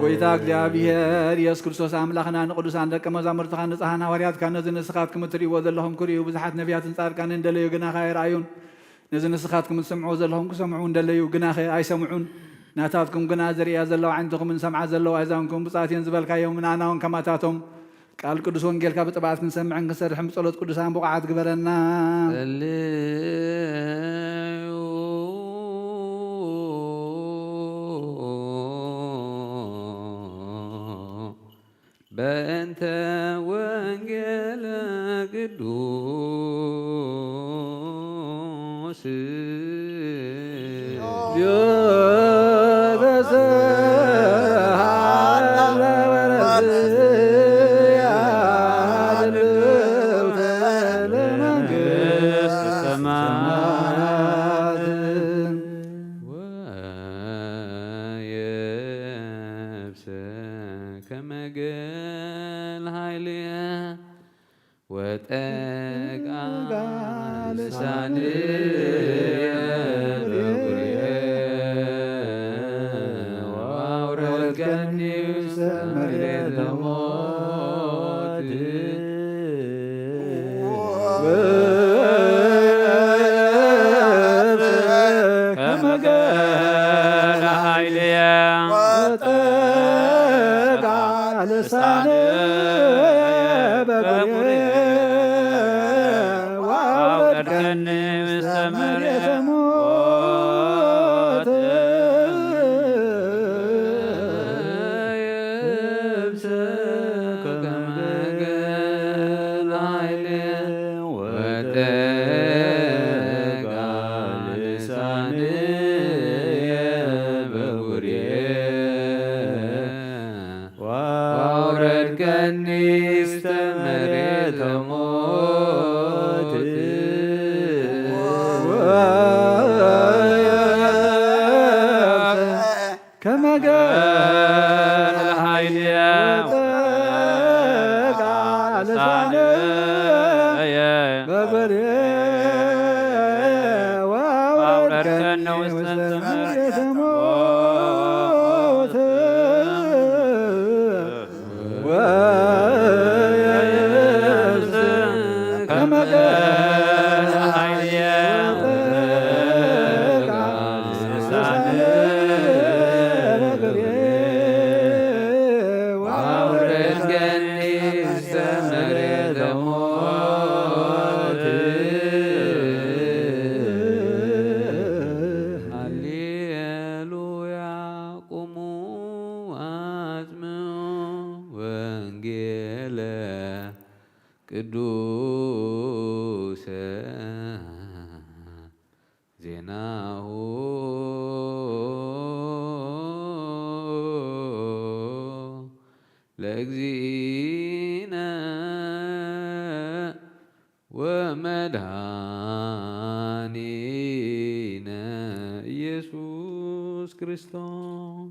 ጎይታ እግዚአብሔር ኢየሱስ ክርስቶስ አምላኽና ንቅዱሳን ደቀ መዛሙርትኻ ንጻሕና ሐዋርያትካ ነዚ ንስኻትኩም እትርእይዎ ዘለኹም ክርእዩ ብዙሓት ነቢያትን ጻድቃንን እንደለዩ ግናኸ ኣይረኣዩን ነዚ ንስኻትኩም እትሰምዕዎ ዘለኹም ክሰምዑ እንደለዩ ግናኸ ኣይሰምዑን ናታትኩም ግና ዝርእያ ዘለዋ ዓይንትኹምን ሰምዓ ዘለዋ ኣእዛንኩም ብፅኣት እየን ዝበልካዮም ንኣና እውን ከማታቶም ቃል ቅዱስ ወንጌልካ ብጥብዓት ክንሰምዕን ክንሰርሕን ብጸሎት ቅዱሳን ብቑዓት ግበረና በእንተ ወንጌለ ቅዱስ ቅዱስ ዜናሁ ለእግዚእነ ወመድኃኒነ ኢየሱስ ክርስቶስ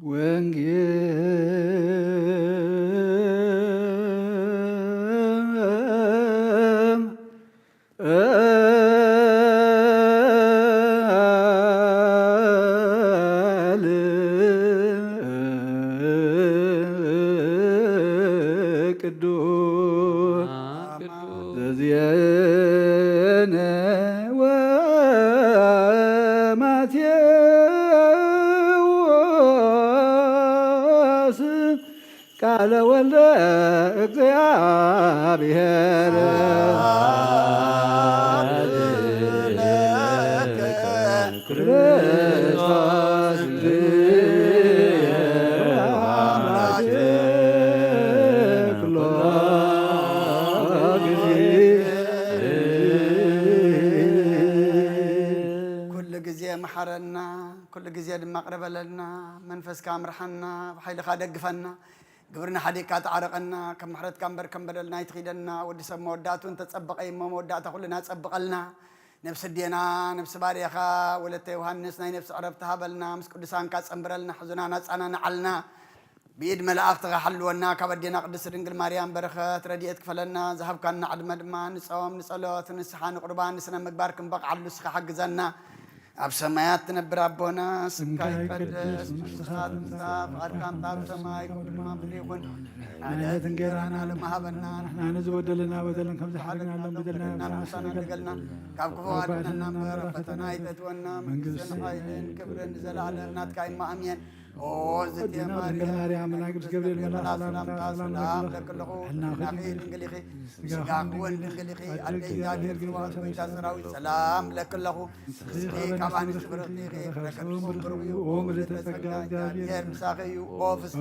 ቃለ ወልደ እግዚአብሔር ክርስቶስ ኩሉ ግዜ መሐረና ኩሉ ግዜ ድማ ቅረበለልና መንፈስካ ምርሐና ብሓይልካ ደግፈና ግብርና ሓዲካ ተዓረቀና ከም ምሕረትካ እምበር ከም በደልና ይትኺደና ወዲ ሰብ መወዳእቱ እንተፀበቀ እሞ መወዳእታ ኩልና ፀብቀልና ነብሲ ዴና ነብሲ ባርያኻ ወለተ ዮሃንስ ናይ ነብሲ ዕረብ ተሃበልና ምስ ቅዱሳንካ ፀንብረልና ሕዙና ናፃና ንዓልና بيد ملاك تغحلونا كبدينا قدس دنجل مريم بركات رديت كفلنا ذهب كان عدم دما نصوم نصلوات نسحان قربان نسنا مقباركم بق على سخ حق زنا اب سمايات تنبر ابونا سكاي قدس مستخات مستاف اركان طاب سماي كل ما بليغن على تنقرانا لما هبنا نحن نزود لنا بدلا كم زحلنا لهم بدلنا نقلنا كاب كفواتنا نمر فتنا يتتونا من قصنا هايلين كبرن زلالة ناتكاين ما امين او زت يا مريم من اقبس قبل الملاك سلام لك له نخيل انقليخي سقاقون انقليخي الجابير في سراوي سلام لك له كمان سبرتيخي ركبوا وملتسقا جابير مساقيو اوفس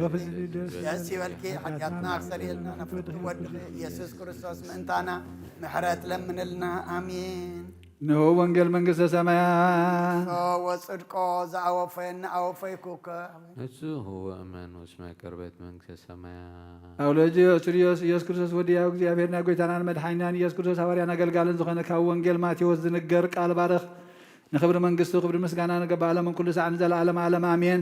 ياسي والكي حياتنا اكثر لنا نفرد ودخي يسوع كريستوس منتانا محرات لمن لنا امين نو وانجيل منجس السماء وصدقو زعوفين اوفيكوك نسو هو امان واسمع كربت منجس السماء أولادي أشريوس يسوع كريستوس وديا وجابير ناقويتنا مدحينان يسوع كريستوس هواريانا قلقالن زخنا كاو وانجيل ماتيوس زنقر قال بارخ نخبر منجستو خبر مسكانا نقب عالم كل ساعة نزل عالم عالم آمين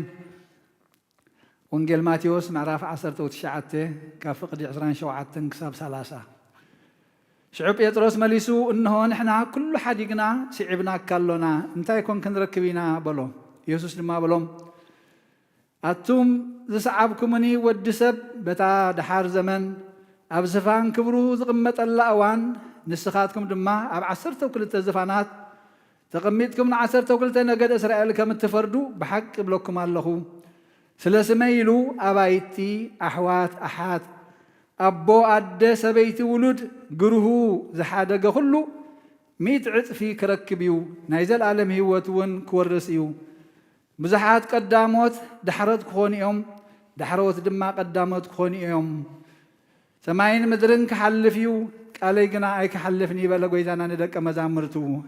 وانجيل ماتيوس معراف 19 كافقد 20 شوعة كساب 3 شعب يطرس مليسو إنه نحن كل حديقنا سعبنا كلنا انت يكون كنركبينا بلو يسوس لما بلوم أتوم زسعبكمني ودسب بتا دحار زمن أبزفان كبرو زقمت اللأوان نسخاتكم دما أب 10 وكل الزفانات تقميتكم 10 وكل نقد إسرائيل كم تفردو بحق بلوكم الله سلسميلو أبايتي أحوات أحات أبو أدى سبيت ولد جره زحادق كله 100 عطفي كركبيو نايزل عالم هيوتون كورسيو بزحات قداموت دحرت كوني يوم دحروت دما قداموت كوني يوم سماين مدرن كحلفيو قال يقنا اي كحلفني بلا قويتانا ندق مزامرتو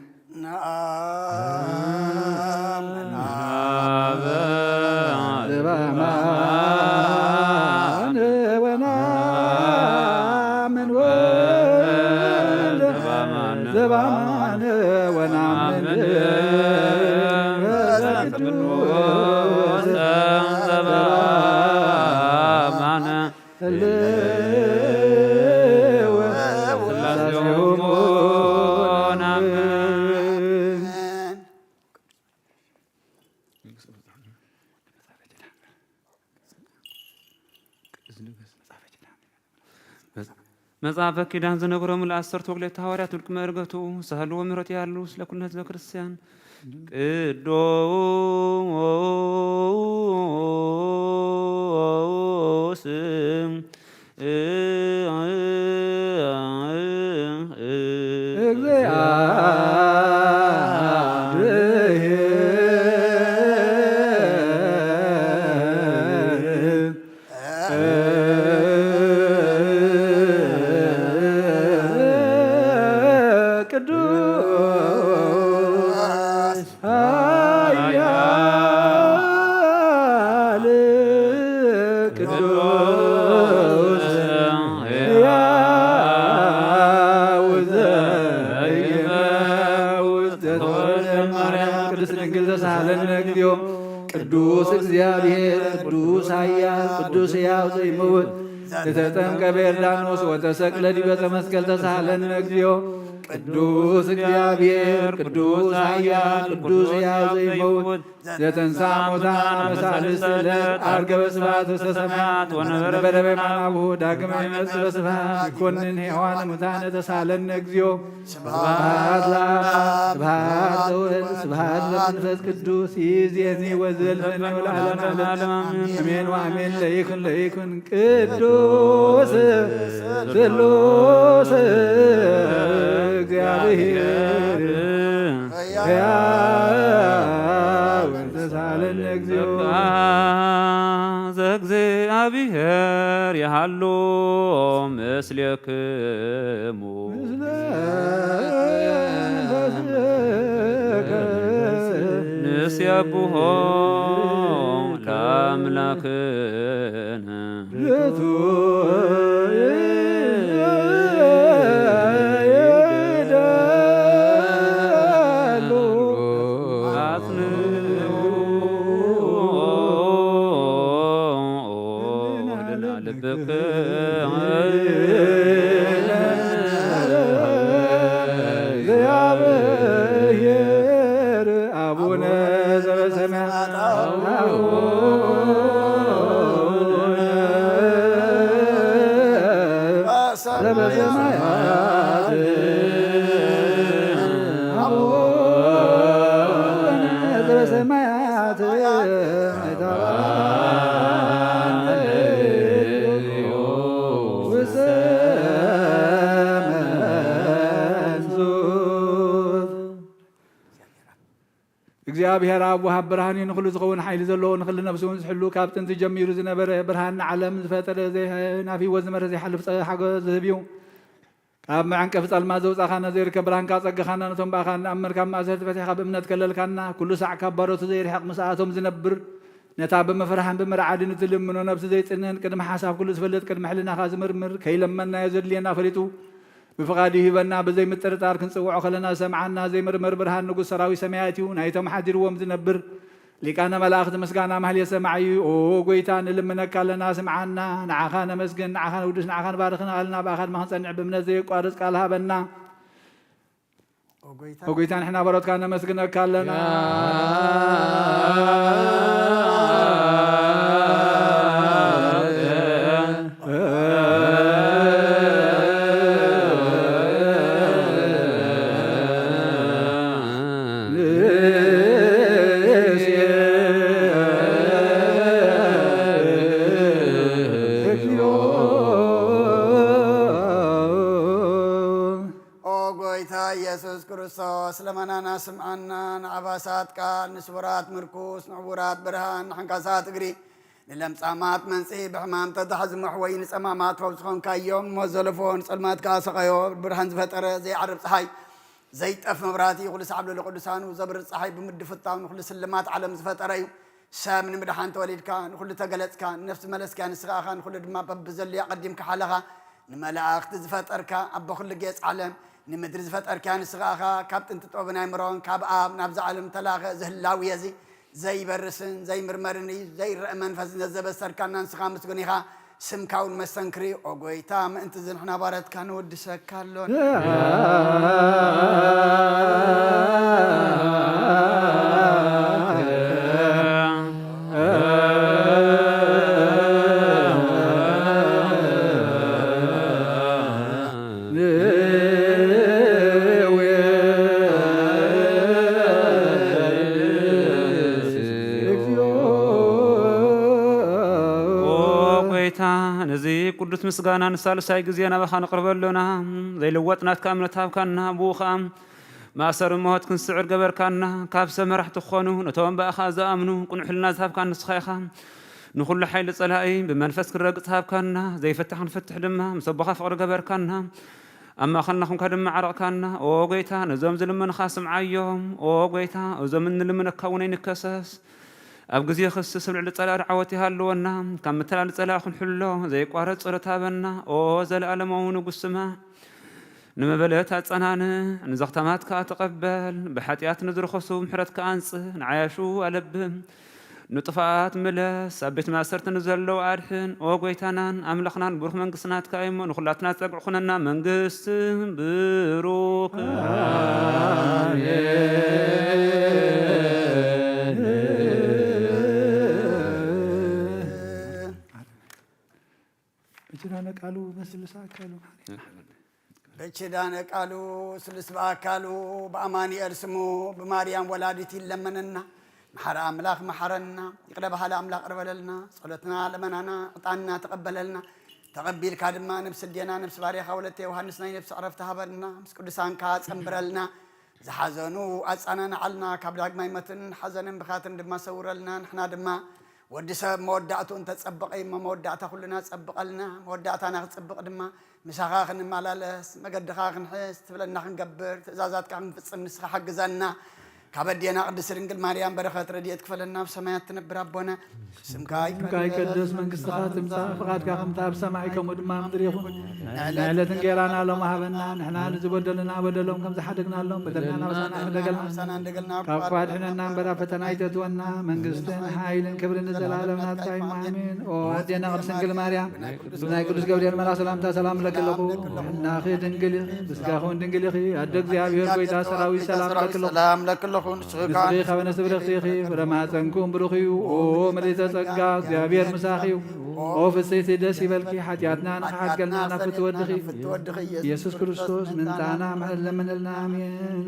زبان ونعمل مصافة كيدان زنقرهم الأسر توقلت هواريات الكمرقتو سهلوا ومرت يالوس لكل نزل كريستيان قدوس ቅዱስ እግዚአብሔር ቅዱስ ኃያል ቅዱስ ሕያው ዘይመውት ተጠምቀ በዮርዳኖስ ወተሰቅለ ዲበ መስቀል ተሳሃለነ እግዚኦ ቅዱስ እግዚአብሔር ቅዱስ ኃያል ቅዱስ ሕያው ዘይመውት ዘተንሥአ እሙታን በሳልስት ዕለት ዐርገ በስብሐት ውስተ ሰማያት ወነበረ በየማናሁ ዳግመ ይመጽእ በስብሐት ይኰንን ሕያዋነ ሙታነ ተሳሃለነ እግዚኦ ስብሐት ለአብ ስብሐት ለወልድ ስብሐት ለመንፈስ ቅዱስ ይእዜኒ ወዘልፈኒ ወለዓለመ አሜን ወአሜን ለይኩን ቅዱስ ስሉስ እግዚአብሔር ሕያው ተሳሃለነ እግዚኦ ዘእግዚአብሔር ያሃሎ ምስሌክሙ ንሴብሖ ለአምላክነ እግዚአብሔር አቡነ ዘበሰማያት እግዚአብሔር አብ ወሃብ ብርሃን ንኹሉ ዝኸውን ሓይሊ ዘለዎ ንኹሉ ነፍሲ እውን ዝሕሉ ካብ ጥንቲ ጀሚሩ ዝነበረ ብርሃን ዓለም ዝፈጠረ ናፊዎ ዝመረ ዘይሓልፍ ሓጎስ ዝህብ እዩ ካብ መዓንቀፍ ጸልማት ዘውፃእኻና ዘይርከብ ብርሃንካ ፀጋኻና ነቶም ባእኻ ንኣመንካ ማእሰርቲ ፈቲሕካ ብእምነት ከለልካና ኩሉ ሳዕ ካብ ባሮቱ ዘይርሕቕ ምስኣቶም ዝነብር ነታ ብምፍራሕን ብምርዓድን እትልምኖ ነብሲ ዘይፅንን ቅድሚ ሓሳብ ኩሉ ዝፈልጥ ቅድሚ ሕልናኻ ዝምርምር ከይለመናዮ ዘድልየና ፈሊጡ ብፍቓዱ ይህበና ብዘይ ምጥርጣር ክንፅውዖ ከለና ሰምዓና ዘይምርምር ብርሃን ንጉስ ሰራዊት ሰማያት እዩ ናይቶም ሓዲርዎም ዝነብር ሊቃነ መላእኽቲ ምስጋና ማህልየ ሰማዕ እዩ ኦ ጎይታ ንልምነካ ኣለና ስምዓና ንዓኻ ነመስግን ንዓኻ ንውድስ ንዓኻ ንባርኽን ኣለና ብኣኻ ድማ ክንፀንዕ ብእምነት ዘየቋርፅ ቃል ሃበና ኦ ጎይታ ንሕና በሮትካ ነመስግነካ ኣለና ኢየሱስ ክርስቶስ ለመናና ስምዓና ንዓባሳት ቃል ንስቡራት ምርኩስ ንዕቡራት ብርሃን ንሓንካሳት እግሪ ንለምፃማት መንጽሒ ብሕማም ተታሕዝምሕ ወይ ንፀማማት ፈውስ ዝኾንካዮም ሞዘለፎ ንፀልማትካ ሰቐዮ ብርሃን ዝፈጠረ ዘይዓርብ ፀሓይ ዘይጠፍ መብራህቲ ኩሉ ሰዓብ ለለ ቅዱሳኑ ዘብርህ ፀሓይ ብምድፍታው ንኩሉ ስልማት ዓለም ዝፈጠረ እዩ ሰብ ንምድሓን ተወሊድካ ንኩሉ ተገለፅካ ነፍሲ መለስካ ንስኻኻ ንኩሉ ድማ በብዘልያ ቀዲምካ ሓለኻ ንመላእኽቲ ዝፈጠርካ ኣቦ ኩሉ ጌፅ ዓለም ንምድሪ ዝፈጠርካ ንስኻኻ ካብ ጥንቲ ጥበብን ኣእምሮን ካብ ኣብ ናብዚ ዓለም ተላኸ ዝህላዊ እዚ ዘይበርስን ዘይምርመርን እዩ ዘይርአ መንፈስ ዘበሰርካና ንስኻ ምስጉን ኢኻ ስምካ እውን መስተንክሪ ኦ ጎይታ ምእንቲ ዝንሕና ባረትካ ንወድሰካ ኣሎን ቅዱስ ምስጋና ንሳልሳይ ግዜ ናባኻ ንቕርበሉና ዘይልወጥናትካ እምነት ሃብካና ብኡኻ ማእሰር ሞት ክንስዕር ገበርካና ካብ ሰብ መራሕቲ ክኾኑ ነቶም በኣኻ ዝኣምኑ ቁኑዕ ሕልና ዝሃብካ ንስኻ ኢኻ ንኹሉ ሓይሊ ፀላኢ ብመንፈስ ክንረግፅ ሃብካና ዘይፈትሕ ክንፍትሕ ድማ ምስ ኣቦኻ ፍቕሪ ገበርካና ኣብ ማእኸልና ኹንካ ድማ ዓረቕካና ኦ ጎይታ ነዞም ዝልምንኻ ስምዓዮም ኦ ጎይታ እዞም እንልምነካ እውን ኣይንከሰስ ኣብ ግዜ ክስስ ልዕሊ ፀላኢ ዓወት ይሃለወና ካብ ምትላሊ ፀላኢ ክንሕሎ ዘይቋረፅ ፀሎት ሃበና ኦ ዘለኣለማዊ ንጉስ ስማዕ ንመበለት ኣፀናንዕ ንዘኽተማትካ ተቐበል ብሓጢኣት ንዝረኸሱ ምሕረትካ ኣንጽህ ንዓያሹ ኣለብህ ንጥፋኣት ምለስ ኣብ ቤት ማእሰርቲ ንዘለዉ ኣድሕን ኦ ጎይታናን ኣምላኽናን ብሩኽ መንግስትናትካ እሞ ንኹላትና ፀግዕ ኩነና መንግስት ብሩክ በኪዳነ ቃሉ በስልሳ አካሉ በኪዳነ ቃሉ ስልስ በአካሉ በአማኑኤል ስሙ በማርያም ወላዲት ይለመነና መሐረ አምላክ መሐረና ይቅረ ባህለ አምላክ ቀርበለልና ጸሎትና ለመናና ዕጣንና ተቀበለልና ተቀቢልካ ድማ ነብስ ዴና ነብስ ባሪኻ ወለተ ዮሐንስ ናይ ነብስ ዕረፍቲ ሃበልና ምስ ቅዱሳንካ ጸምብረልና ዝሓዘኑ ኣጻናና ዓልና ካብ ዳግማይ መትን ሓዘንን ብኻትን ድማ ሰውረልና ንሕና ድማ ወዲ ሰብ መወዳእቱ እንተጸብቀ መወዳእታ ኩልና ጸብቀልና መወዳእታና ክጽብቅ ድማ ምሳኻ ክንመላለስ መገድኻ ክንሕስ ትብለና ክንገብር ትእዛዛትካ ክንፍጽም ንስኻ ሓግዘና كبدينا قدس رنجل مريم بركات رديت كفلنا في سمايات تنبر ربنا سمكاي قدس من قصة خاتم فقاد كاخم تاب سماعكم ودما مدريخون نعلة نقيرانا لهم هبنا نحنا نزبدلنا بدلهم كم زحدقنا لهم بدلنا وسنا كفاد حنا نبرا فتنايتت ونا من قصتين حايلن كبر نزل عالمنا الطايم امين وادينا قدس رنجل مريم بناي قدس قبريل ملا سلام لك لكو ناخي دنجل بسكاخون دنجل خي ادق زيابير كويتا سراوي سلام لك لكو نسخي خبنا سبرختي برما تنكم بروخيو او مريت ጸጋ እግዚአብሔር መሳኺው ኦ ፍሴት ደስ ይበልኪ ኃጢአትና ንሓገልና ናፍትወድኺ ኢየሱስ ክርስቶስ ምንጣና ምሕል ለምንልና አሜን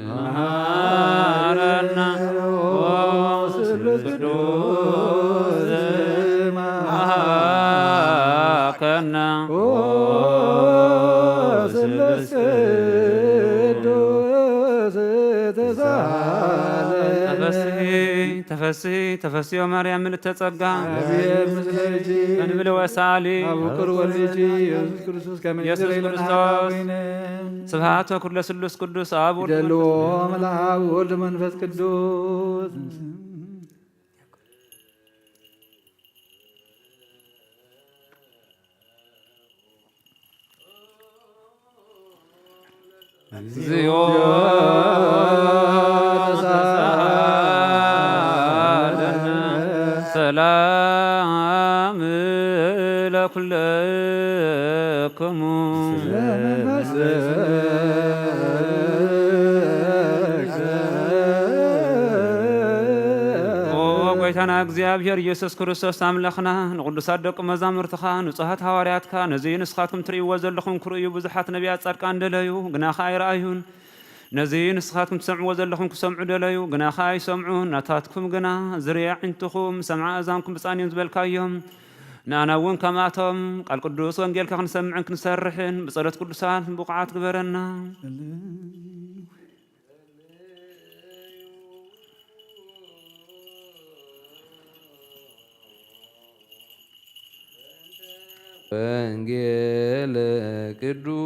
መሃረና ስሉስ ቅዱስ መሃከና ስሉስ ተፈስሒ ማርያም ምልዕተ ጸጋ እንብል ወሳሊ ኢየሱስ ክርስቶስ ስብሐት ወኩሉ ለስሉስ ቅዱስ አብ ወልድ መንፈስ ቅዱስ እግዚኦ ሰላም ለኩልክሙ ጎይታና እግዚአብሔር ኢየሱስ ክርስቶስ አምላኽና ንቅዱሳት ደቂ መዛሙርትኻ ንጹሓት ሃዋርያትካ ነዚ ንስኻትኩም ትርእይዎ ዘለኹም ክርእዩ ብዙሓት ነቢያት ጻድቃን ደለዩ ግናኻ ኣይረኣዩን ነዚ ንስኻትኩም ትሰምዕዎ ዘለኹም ክሰምዑ ደለዩ ግናኻ ኣይሰምዑን ናታትኩም ግና ዝርያ ዕንትኹም ሰምዓ እዛንኩም ብፃንዮም ዝበልካዮም ንኣና እውን ከምኣቶም ቃል ቅዱስ ወንጌልካ ክንሰምዕን ክንሰርሕን ብጸሎት ቅዱሳት ብቑዓት ግበረና ወንጌል ቅዱስ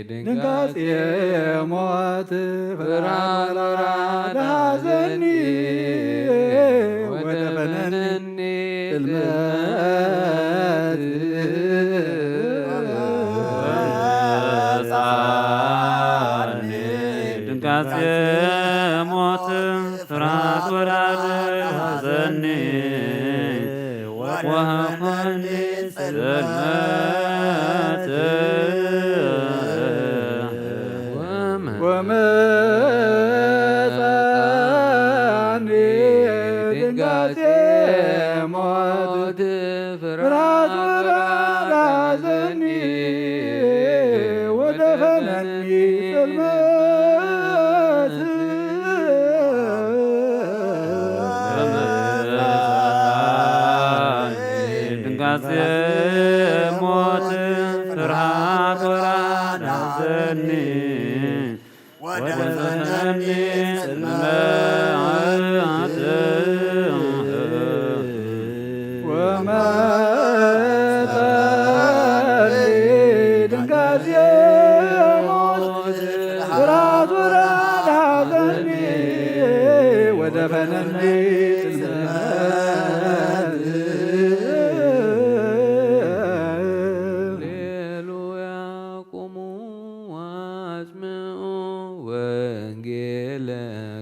ድንጋጤ ሞት ፍርሃት ሐዘን ወደ ፈነኒ ጽልመት ድንጋጤ ሞት ፍርሃት ወራደ ሐዘን ወፈነኒ ጽልመት ወመጻኒ ድንጋጤ ሞት ፍርሃት ወራደ ሐዘን ወደ ፈነኒ ጽልመት ድንጋጤ ሞት ፍርሃት ወራደ ሐዘን ወደ ፈነኒ ጽልመት ወመጻኒ ድንጋጤ ሞት ፍርሃት ወራደ ሐዘን ወደ ፈነኒ ሃሌሉያ ቁሙ አጽምዑ ወንጌለ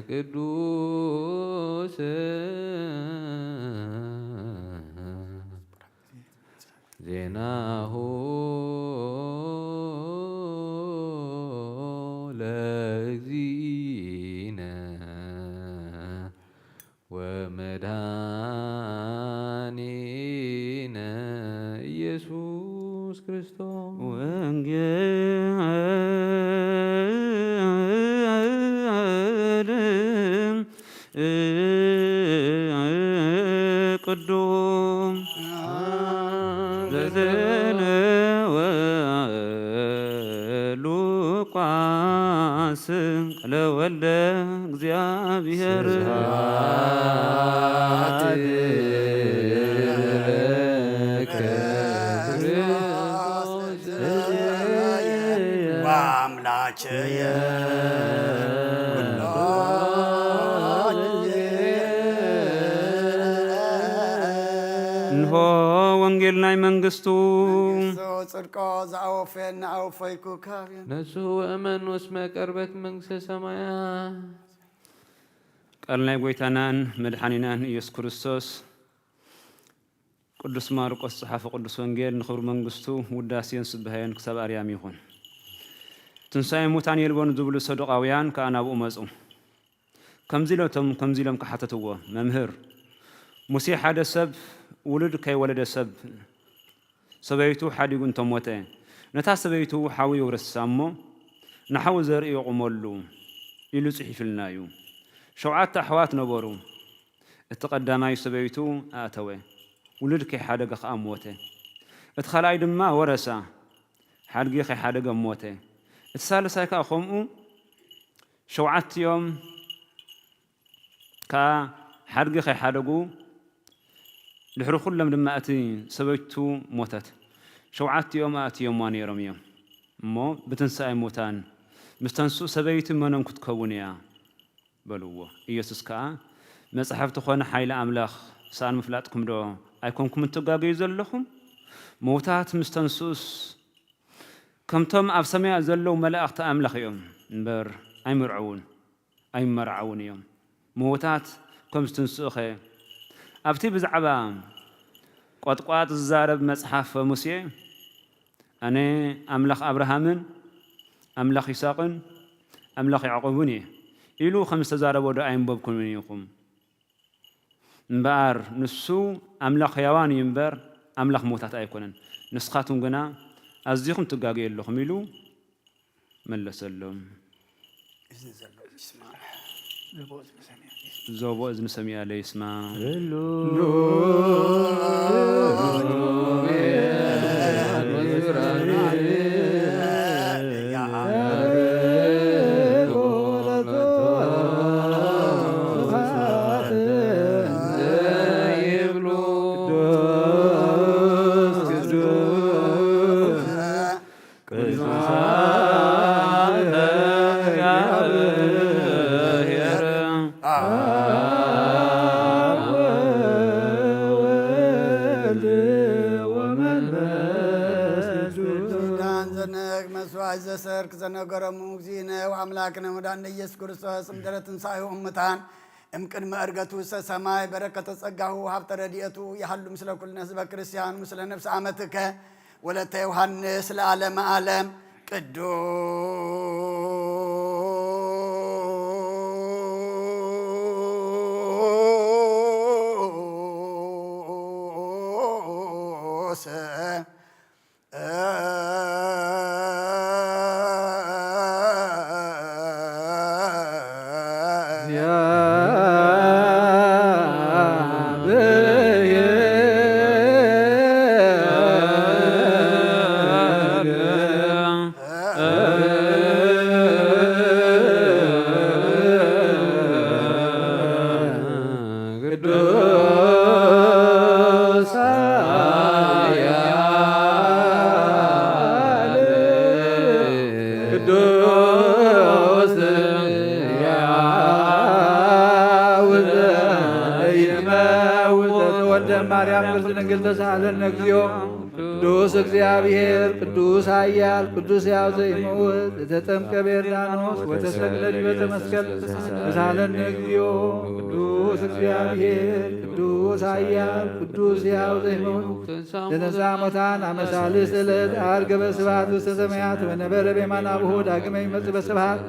ቅዱስ ዜናሁ ለእግዚእነ ወመድኃኒነ ኢየሱስ ክርስቶስ ወንጌል ቅዱም ዘዘነወ ሉቃስ ለወልደ እግዚአብሔር አምላችየ እንሆ ወንጌል ናይ መንግስቱ ጽድቆ ዘአወፈና አውፈይኩ ካብየ ነሱ ወእመን ወስመ ቀርበት መንግሥተ ሰማያት ቃል ናይ ጎይታናን መድኃኒናን ኢየሱስ ክርስቶስ ቅዱስ ማርቆስ ጽሓፈ ቅዱስ ወንጌል ንኽብሪ መንግስቱ ውዳሴን ስብሃየን ክሳብ ኣርያም ይኹን። ትንሣኤ ሙታን የልቦን ዝብሉ ሰዱቃውያን ከዓ ናብኡ መፁ። ከምዚ ኢሎም ከሓተትዎ መምህር ሙሴ ሓደ ሰብ ውሉድ ከይወለደ ሰብ ሰበይቱ ሓዲጉ እንተሞተ ነታ ሰበይቱ ሓዊ ይውርሳ እሞ ንሓዊ ዘርኢ ይቑመሉ ኢሉ ጽሒፍልና እዩ። 7 ኣሕዋት ነበሩ። እቲ ቀዳማይ ሰበይቱ ኣእተወ ውሉድ ከይሓደገ ከዓ ሞተ። እቲ ካልኣይ ድማ ወረሳ ሓድጊ ከይሓደገ ሞተ። እቲ ሳልሳይ ከዓ ከምኡ 7 ከዓ ሓድጊ ከይሓደጉ ድሕሪ ኩሎም ድማ እቲ ሰበይቱ ሞተት። 7 ኣእትዮምዋ ነይሮም እዮም እሞ ብትንሣኤ ሙታን ምስ ተንስኡ ሰበይቲ መኖም ክትከውን እያ በልዎ። ኢየሱስ ከዓ መጽሓፍቲ ኾነ ሓይሊ ኣምላኽ ሳን ምፍላጥኩም ዶ ኣይኮንኩም እትጋገዩ ዘለኹም? ሞታት ምስ ተንስኡስ ከምቶም ኣብ ሰማያ ዘለዉ መላእኽቲ ኣምላኽ እዮም እምበር ኣይመርዓውን እዮም። ሞታት ከም ዝትንስኡ ኸ ኣብቲ ብዛዕባ ቆጥቋጥ ዝዛረብ መጽሓፍ ሙሴ ኣነ ኣምላኽ ኣብርሃምን ኣምላኽ ይስሐቅን ኣምላኽ ያዕቆብን እየ ኢሉ ከም ዝተዛረቦ ዶ ኣይንበብኩምን ኢኹም? እምበኣር ንሱ ኣምላኽ ሕያዋን እዩ እምበር ኣምላኽ ሞታት ኣይኮነን። ንስኻትኩም ግና ኣዝኹም ትጋገዩ ኣለኹም ኢሉ መለሰሎም። ዞቦ እዝኒ ሰሚዐ ለይስማ ዘሰርክ ዘነገረሙ እግዚእነ ወአምላክነ ወዳነ ኢየሱስ ክርስቶስ እምድኅረ ትንሣኤሁ እሙታን እምቅድመ ዕርገቱ ውስተ ሰማይ በረከተ ጸጋሁ ሀብተ ረድኤቱ ያህሉ ምስለ ኩልነ ህዝበ ክርስቲያን ምስለ ነፍሰ ዓመትከ ወለተ ዮሐንስ ለዓለመ ዓለም ቅዱስ ማርያም ድንግል ተሳሃለነ እግዚኦ ቅዱስ እግዚአብሔር ቅዱስ ኃያል ቅዱስ ሕያው ዘይመውት ዘተጠምቀ በዮርዳኖስ ወተሰቅለ ዲበ መስቀል ተሳሃለነ እግዚኦ ቅዱስ እግዚአብሔር ቅዱስ ኃያል ቅዱስ ሕያው ዘይመውት ዘተንሥአ እሙታን አመ ሣልስት ዕለት ዐርገ በስብሐት ውስተ ሰማያት ወነበረ በየማነ አቡሁ ዳግመ ይመጽእ በስብሐት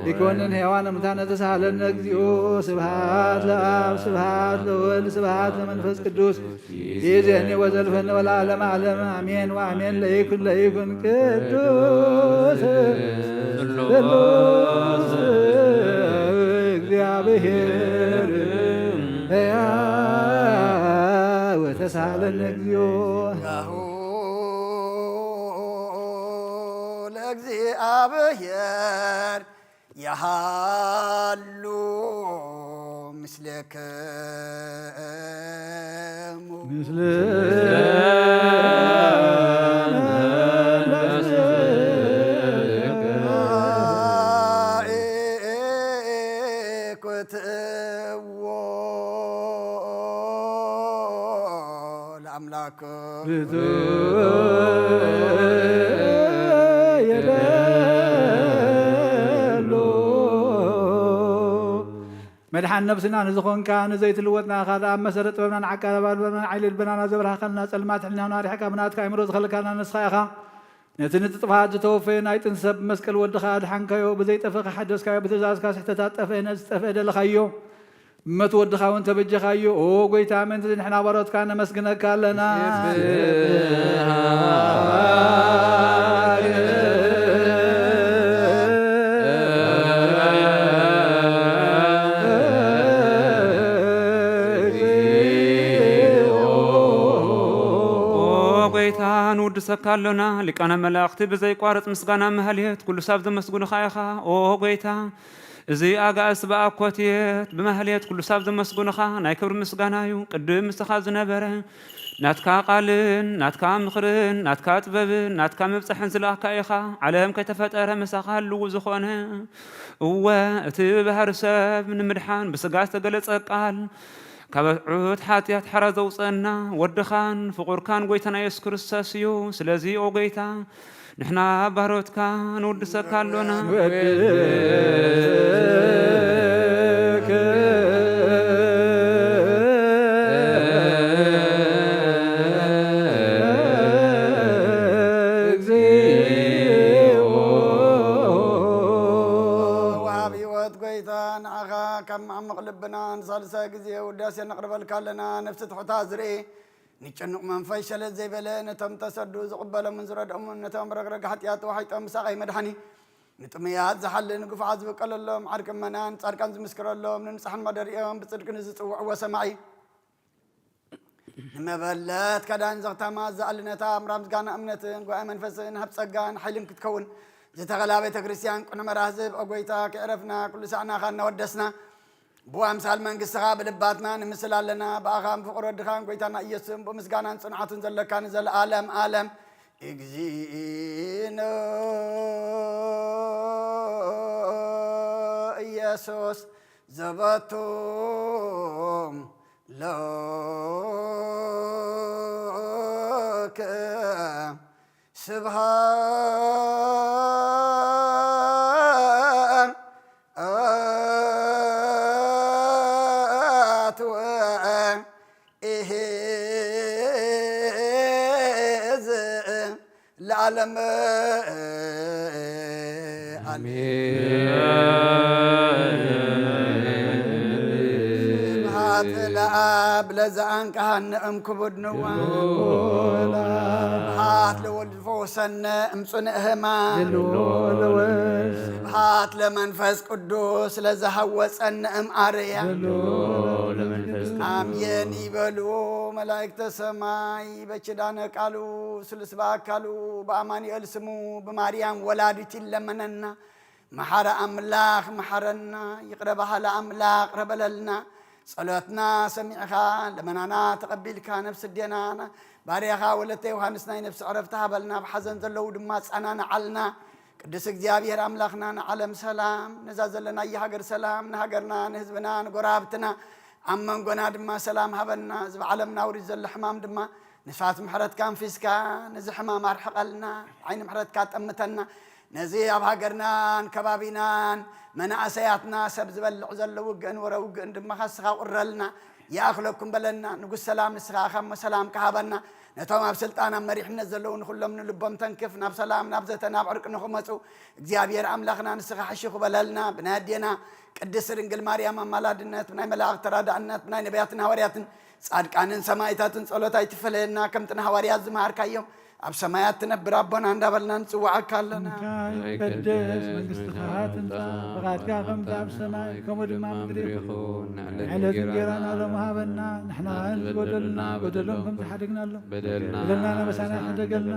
ሊኮንን ሕያዋነ ሙታነ ተሳሃለነ እግዚኦ ስብሐት ለአብ ስብሐት ለወልድ ስብሐት ለመንፈስ ቅዱስ ይእዜኒ ወዘልፈኒ ወለዓለመ ዓለም አሜን ወአሜን። ለይኩን ቅዱስ ቅዱስ እግዚአብሔር ተሳለን እግዚኦ ለእግዚአብሔር ያሃሉ ምስለከሙ ምስለ ኩትዎ ለአምላክ መድሓን ነብስና ንዝኾንካ ንዘይትልወጥና ካል ኣብ መሰረት ጥበብናን ዓቃባል በብናን ዓይሊ ልበናና ዘብርሃኸልና ጸልማት ሕሊናና ሪሕካ ብናትካ ኣእምሮ ዝኸልካልና ንስኻ ኢኻ ነቲ ንጥጥፋት ዝተወፈየ ናይ ጥንቲ ሰብ መስቀል ወድኻ ኣድሓንካዮ ብዘይጠፈኻ ሓደስካዮ ብትእዛዝካ ስሕተታት ጠፍአ ነዚ ዝጠፍአ ደለኻዮ እመት ወድኻ እውን ተበጀኻዮ ኦ ጎይታ ምንቲ ንሕና ባሮትካ ነመስግነካ ኣለና ንውድሰካ ኣሎና ሊቃነ መላእኽቲ ብዘይቋረፅ ምስጋና መሃልየት ኩሉ ሰብ ዘመስግኑኻ ኢኻ ኦ ጎይታ እዚ ኣጋእስ ብኣኮትየት ብመሃልየት ኩሉ ሰብ ዘመስግኑኻ ናይ ክብሪ ምስጋና እዩ ቅድም ምስኻ ዝነበረ ናትካ ቃልን ናትካ ምኽርን ናትካ ጥበብን ናትካ መብፅሕን ዝለኣካ ኢኻ ዓለም ከይተፈጠረ መሳኻ ሃልው ዝኾነ እወ እቲ ብባህሪ ሰብ ንምድሓን ብስጋ ዝተገለጸ ቃል ካብ ዑት ሓጢኣት ሓራ ዘውፅአና ወድኻን ፍቑርካን ጎይታና ኢየሱስ ክርስቶስ እዩ ስለዚ ኦ ጎይታ ንሕና ባሮትካ ንውድሰካ ኣሎና كم عمق لبنا نصلي ساجزي وداسي نقرب لنا نفس تحتها زري نتشنق من فيشل زي بلا نتم تصدو زقبل من زرد نتم رقرق حتيات وحيت أمساقي مدحني نتميات زحل نقف عزب قال اللهم عرك منان صاركان زمسكر اللهم نمسح المدريهم بصدق نزت وسمعي مبلات كدان زغتا ما زعلنا تام رمز كان أمنتن قوى منفسن هبصقان حلم كتكون زتغلا بيت كريستيان كنا مرازب أقويتا كعرفنا كل ساعنا خلنا ودسنا بو أمثال من قصها بلباتنا نمثل لنا بأخام فقر الدخان قويتانا يسم بمسقانا صنعات زلكان زل عالم عالم إجزينا يسوس زبطهم لك سبحان العالم آمين هات الأب لزعن كهن كبد نوان هات لولد فوسن أمصنهما هات لمنفس قدوس لزهوس أن أريا آمين يبلو ملائكة السماء بشدانا قالوا سلسبا قالوا بأماني ألسمو بماريام ولادتي لمننا محر أملاخ محرنا يقربها لأملاخ ربللنا صلاتنا سمعها لمنانا تقبلك نفس الدينانا باريخا ولتي وهانسنا نفس عرفتها بلنا بحزن زلو دمات أنانا علنا قدس እግዚአብሔር አምላክና ዓለም ሰላም ነዛዘለና ይሃገር ሰላም ነሃገርና ነህዝብና ነጎራብትና አመንጎና ድማ ሰላም ሀበና ዝብ ዓለምና ወሪድ ዘለ ሕማም ድማ ንፋት ምሕረት ካን ፊስካ ነዚ ሕማም አርሕቀልና ዓይኒ ምሕረት ካ ጠምተና ነዚ ኣብ ሃገርናን ከባቢናን መናእሰያትና ሰብ ዝበልዕ ዘሎ ውግእን ወረ ውግእን ድማ ካስኻ ቁረልና ያእኽለኩም በለና ንጉስ ሰላም ንስኻ ኸም ሰላም ካሃበና ነቶም ኣብ ስልጣን ኣብ መሪሕነት ዘለውን ኩሎም ንልቦም ተንክፍ ናብ ሰላም ናብ ዘተ ናብ ዕርቅ ንኽመፁ እግዚአብሔር አምላኽና ንስኻ ሕሽኹ በለልና ብናዴና ቅድስት ድንግል ማርያም አማላድነት ብናይ መላእኽት ተራዳእነት ብናይ ነቢያትን ሃዋርያትን ጻድቃንን ሰማዕታትን ጸሎታ ይትፈለየና ከምጥና ሃዋርያት ዝመሃርካዮም ኣብ ሰማያት ትነብር ኣቦና እንዳበልና ንፅዋዓካ ኣለና ይቀደስ መንግሥትኻ ትምጻእ ፈቃድካ ከምቲ ኣብ ሰማይ ከምኡ ድማ ምድሪ ይኹን ዕለት እንጀራና ሎሚ ሃበና ንሕና ዝጎደሉና ጎደሎም ከም ዝሓደግናሎም በደልና ነበሳና ከደገልና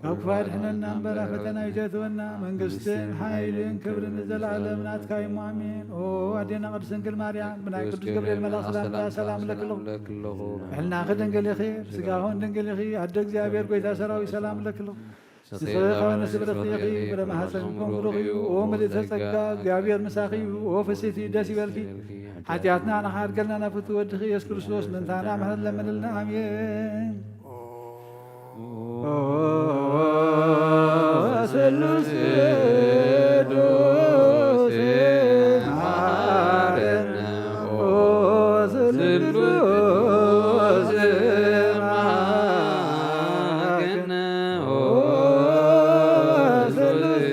ካብ ክፉ ኣድሕነና እምበራ ፈተና ይተትወና መንግስትን ሓይልን ክብርን ዘለዓለም ናትካ እዩ ኣሜን። ኦ ኣዴና ቅድስት ድንግል ማርያም ብናይ ቅዱስ ገብርኤል መልኣክ ሰላምታ ሰላም ለክለኹ ሕልናኺ ድንግል ኢኺ ስጋኹን ድንግል ኢኺ ኣደ እግዚአብሔር ጎይታ ሰራዊት ሰላም ለክለኹ ንስኻነ ስብረት ኢኺ ብረማሕፀንኩም ብሩኽ እዩ ኦ ምልእተ ጸጋ እግዚአብሔር ምሳኺ እዩ ኦ ፍስቲ ደስ ይበልኪ ሓጢኣትና ንኻድገልና ናፍቲ ወድኺ ኢየሱስ ክርስቶስ ምንታና ምሕረት ለምንልና ኣሜን። ስሉስ ቅዱስ መሐረነ ስሉስ መሐረነ ስሉስ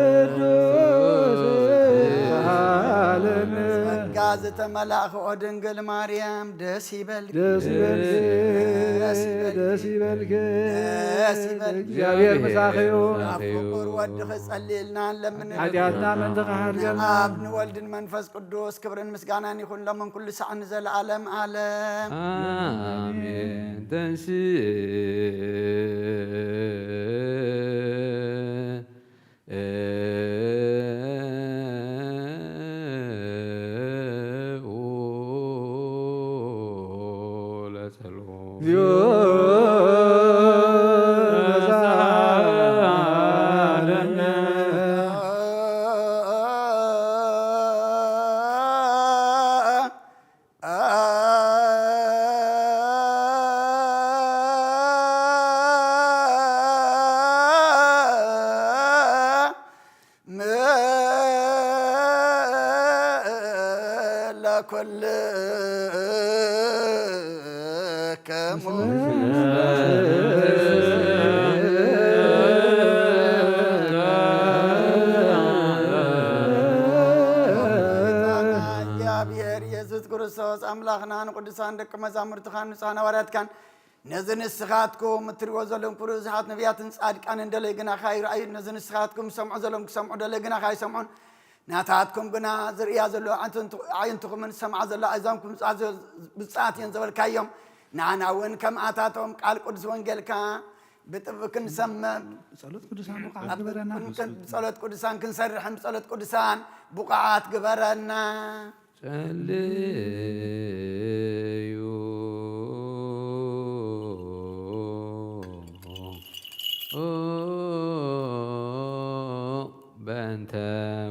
ቅዱስ ጸጋ ዝተመላእኽኦ ድንግል ማርያም ደስ ይበልኪ ደስ ይበልኪ እግዚአብሔር ምሳኺ እዩ ፍቁር ወድኺ ጸሊልና ለምን ሓጢኣትና መንትኻ ሓድገልና ኣብ ንወልድን መንፈስ ቅዱስ ክብርን ምስጋናን ይኹን ሎምን ኩሉ ሰዕ ንዘለዓለም ዓለም አሜን። ተንስ ክርስቶስ ኣምላኽና ንቅዱሳን ደቂ መዛሙርትኻን ንጹሓን ሐዋርያትካን ነዚ ንስኻትኩም እትሪእዎ ዘለኹም ብዙሓት ነቢያትን ጻድቃን እንደለይ ግናኻ ይረኣዩ ነዚ ንስኻትኩም ሰምዑ ዘለኹም ክሰምዑ ደለይ ግናኻ ይሰምዑን ናታትኩም ግና ዝርእያ ዘሎ ኣዕይንትኹምን ሰምዓ ዘሎ ኣእዛንኩም ብፅዓት እየን ዘበልካዮም ንዓና እውን ከምኣታቶም ቃል ቅዱስ ወንጌልካ ብጥብቅ ክንሰምዕ ጸሎት ቅዱሳን ቡቕዓት ግበረና ጸሎት ቅዱሳን ክንሰርሕን ብጸሎት ቅዱሳን ቡቕዓት ግበረና ጸልዩ በእንተ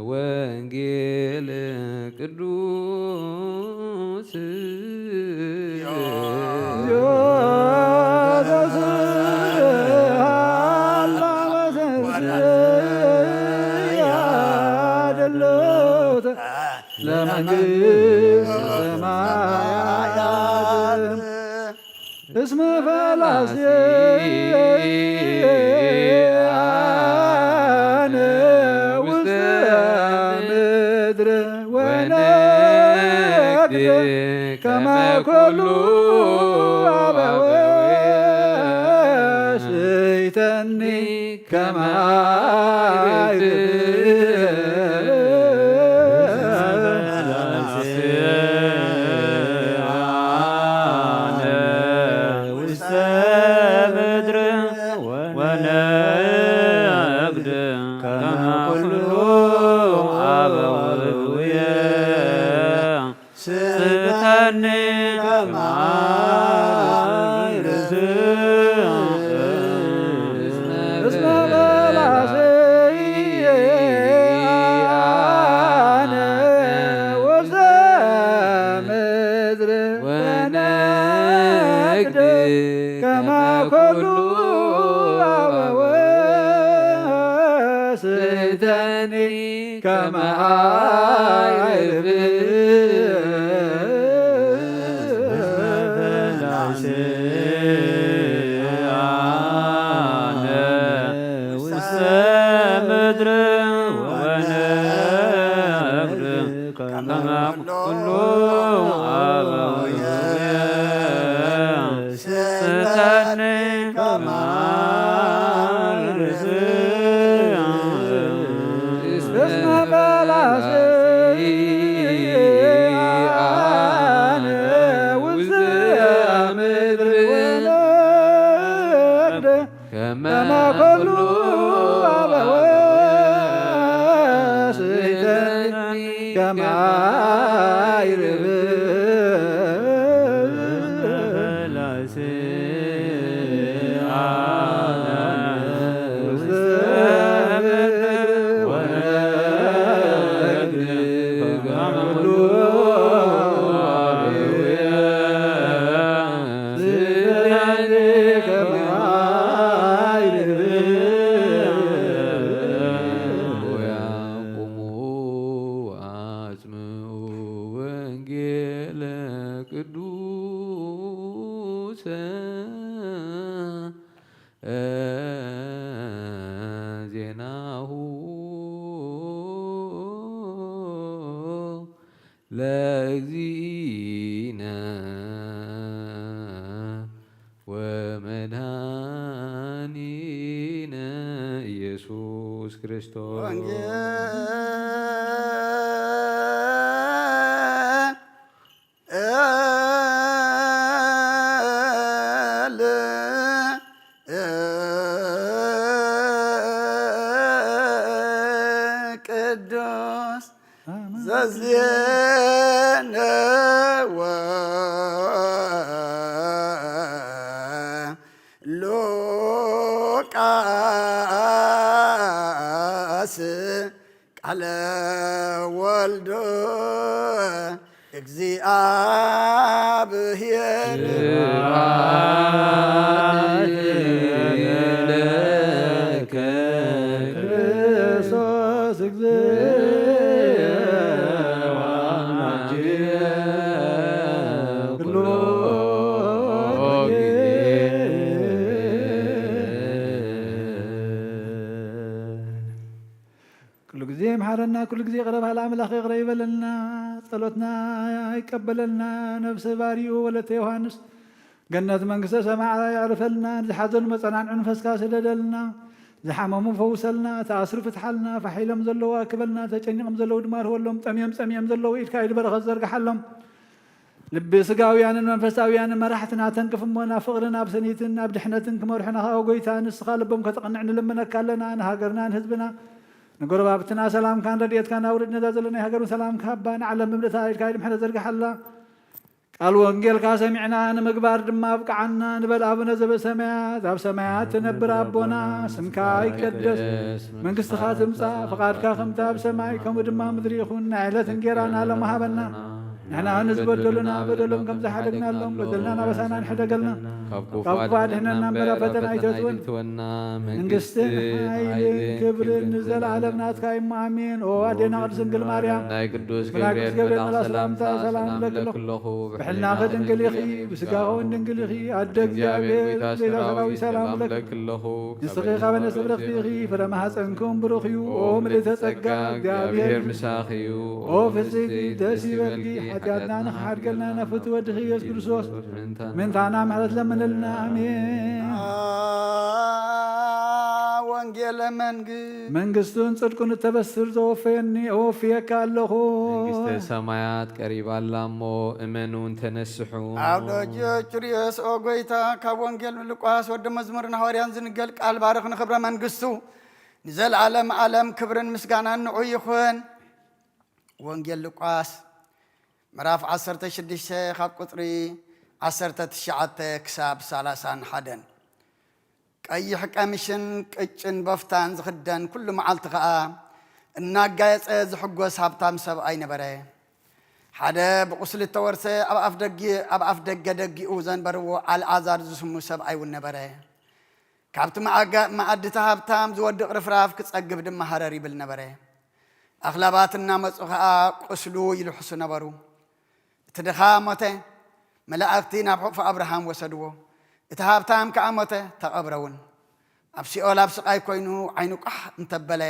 ወንጌል ቅዱስ ለመንግሥተ ሰማያት እስመ ፈላስያነ ውስተ ምድር ወነግድ ከመ ኩሉ አበወስይተኒ ከመ Come on. ወኩሉ አበወስይተኒ ከማይርብ ዜናሁ ለእግዚእነ ወመድኃኒነ ኢየሱስ ክርስቶስ ቅዱስ ዘዜነወ ሉቃስ ቃለ ወልዶ እግዚአብሔር መሐረና ኩሉ ጊዜ ቅረብ ለአምላኽ ይቅረ ይበለልና ጸሎትና ይቀበለልና ነፍሲ ባሪኡ ወለተ ዮሐንስ ገነት መንግስተ ሰማይ ያዕርፈልና ዝሓዘኑ መፀናንዑ ንፈስካ ስደደልና ዝሓመሙ ፈውሰልና ተኣስሩ ፍትሓልና ፋሒሎም ዘለዉ ኣክበልና ተጨኒቆም ዘለዉ ድማ ርህወሎም ፀሚዮም ዘለዉ ኢድካ ኢድ በረኸት ዘርግሓሎም ልቢ ስጋውያንን መንፈሳውያንን መራሕትና ተንቅፍ እሞ ናብ ፍቕርን ናብ ሰኒትን ናብ ድሕነትን ክመርሑና ካብ ጎይታ ንስኻ ልቦም ከተቕንዕ ንልመነካ ኣለና ንሃገርና ንህዝብና ንጎረባብትና ሰላምካ ንረድኤትካ ናውርድ ነዛ ዘለና ሃገሩን ሰላምካ ሃባ ንዓለም ብምልእታ ኢድካ ኢድ ምሕረት ዘርግሓላ ቃል ወንጌልካ ሰሚዕና ንምግባር ድማ ኣብቅዓና ንበል ኣቡነ ዘበሰማያት ኣብ ሰማያት ትነብር ኣቦና ስምካ ይቀደስ መንግስትኻ ትምፃእ ፈቃድካ ከምታ ኣብ ሰማይ ከምኡ ድማ ምድሪ ይኹን ናይ ዕለት እንጀራና ሎም ሃበና ንሕና ንዝበደሉና በደሎም ከም ዝሓደግናሎም በደልና ናበሳና ንሕደገልና ካብ ክፉ ኣድሕነና እምበረ ፈተና ኣይተትወን መንግስትን ሓይልን ክብርን ንዘለዓለም ናትካ እሞ ኣሜን ኦ ኣዴና ቅድስት ድንግል ማርያም ናይ ቅዱስ ገብርኤል ሰላምታ ሰላም ለክለኹ ብሕልናኸ ድንግል ኢኺ ብስጋኸውን ድንግል ኢኺ ኣደ እግዚአብሔር ሌላ ሰራዊት ሰላም ለክለኹ ንስኺ ኻበ ነሰብ ረኽቢ ኢኺ ፍረ ማሕፀንኩም ብሩኽ እዩ ኦ ምልዕተ ጸጋ እግዚአብሔር ምሳኺ እዩ ኦ ፍጽምቲ ደስ ይበልኪ ኃጢአትና ንኽሓድገልና ነፍቲ ወድኺ ኢየሱስ ክርስቶስ ምንታና ምሕረት ለምንልና አሜን። ወንጌለ መንግስቱን ጽድቁን እተበስር ዘወፈየኒ እወፍየካ ኣለኹ መንግስተ ሰማያት ቀሪባላ እሞ እመኑን ተነስሑ ኣብ ደጆች ርዮስ ኦ ጎይታ ካብ ወንጌል ሉቃስ ወዲ መዝሙርን ሐዋርያን ዝንገል ቃል ባርኽ ንኽብረ መንግስቱ ንዘለዓለም ዓለም ክብርን ምስጋናን ንዑ ይኹን። ወንጌል ሉቃስ ምዕራፍ 16 ካብ ቁጥሪ 19 ክሳብ 31 ቀይሕ ቀሚሽን ቅጭን በፍታን ዝኽደን ኩሉ መዓልቲ ከዓ እናጋየፀ ዝሕጎስ ሃብታም ሰብኣይ ነበረ። ሓደ ብቁስሊ ተወርሰ ኣብ ኣፍ ደገ ደጊኡ ዘንበርዎ ኣልዓዛር ዝስሙ ሰብኣይ እውን ነበረ። ካብቲ መዓድቲ ሃብታም ዝወድቕ ርፍራፍ ክጸግብ ድማ ሃረር ይብል ነበረ። ኣኽላባት እናመፁ ከዓ ቁስሉ ይልሕሱ ነበሩ። እቲ ድኻ ሞተ፣ መላእክቲ ናብ ሕቑፉ ኣብርሃም ወሰድዎ። እቲ ሃብታም ከዓ ሞተ፣ ተቐብረውን። ኣብ ሲኦል ኣብ ስቓይ ኮይኑ ዓይኑ ቃሕ እንተበለ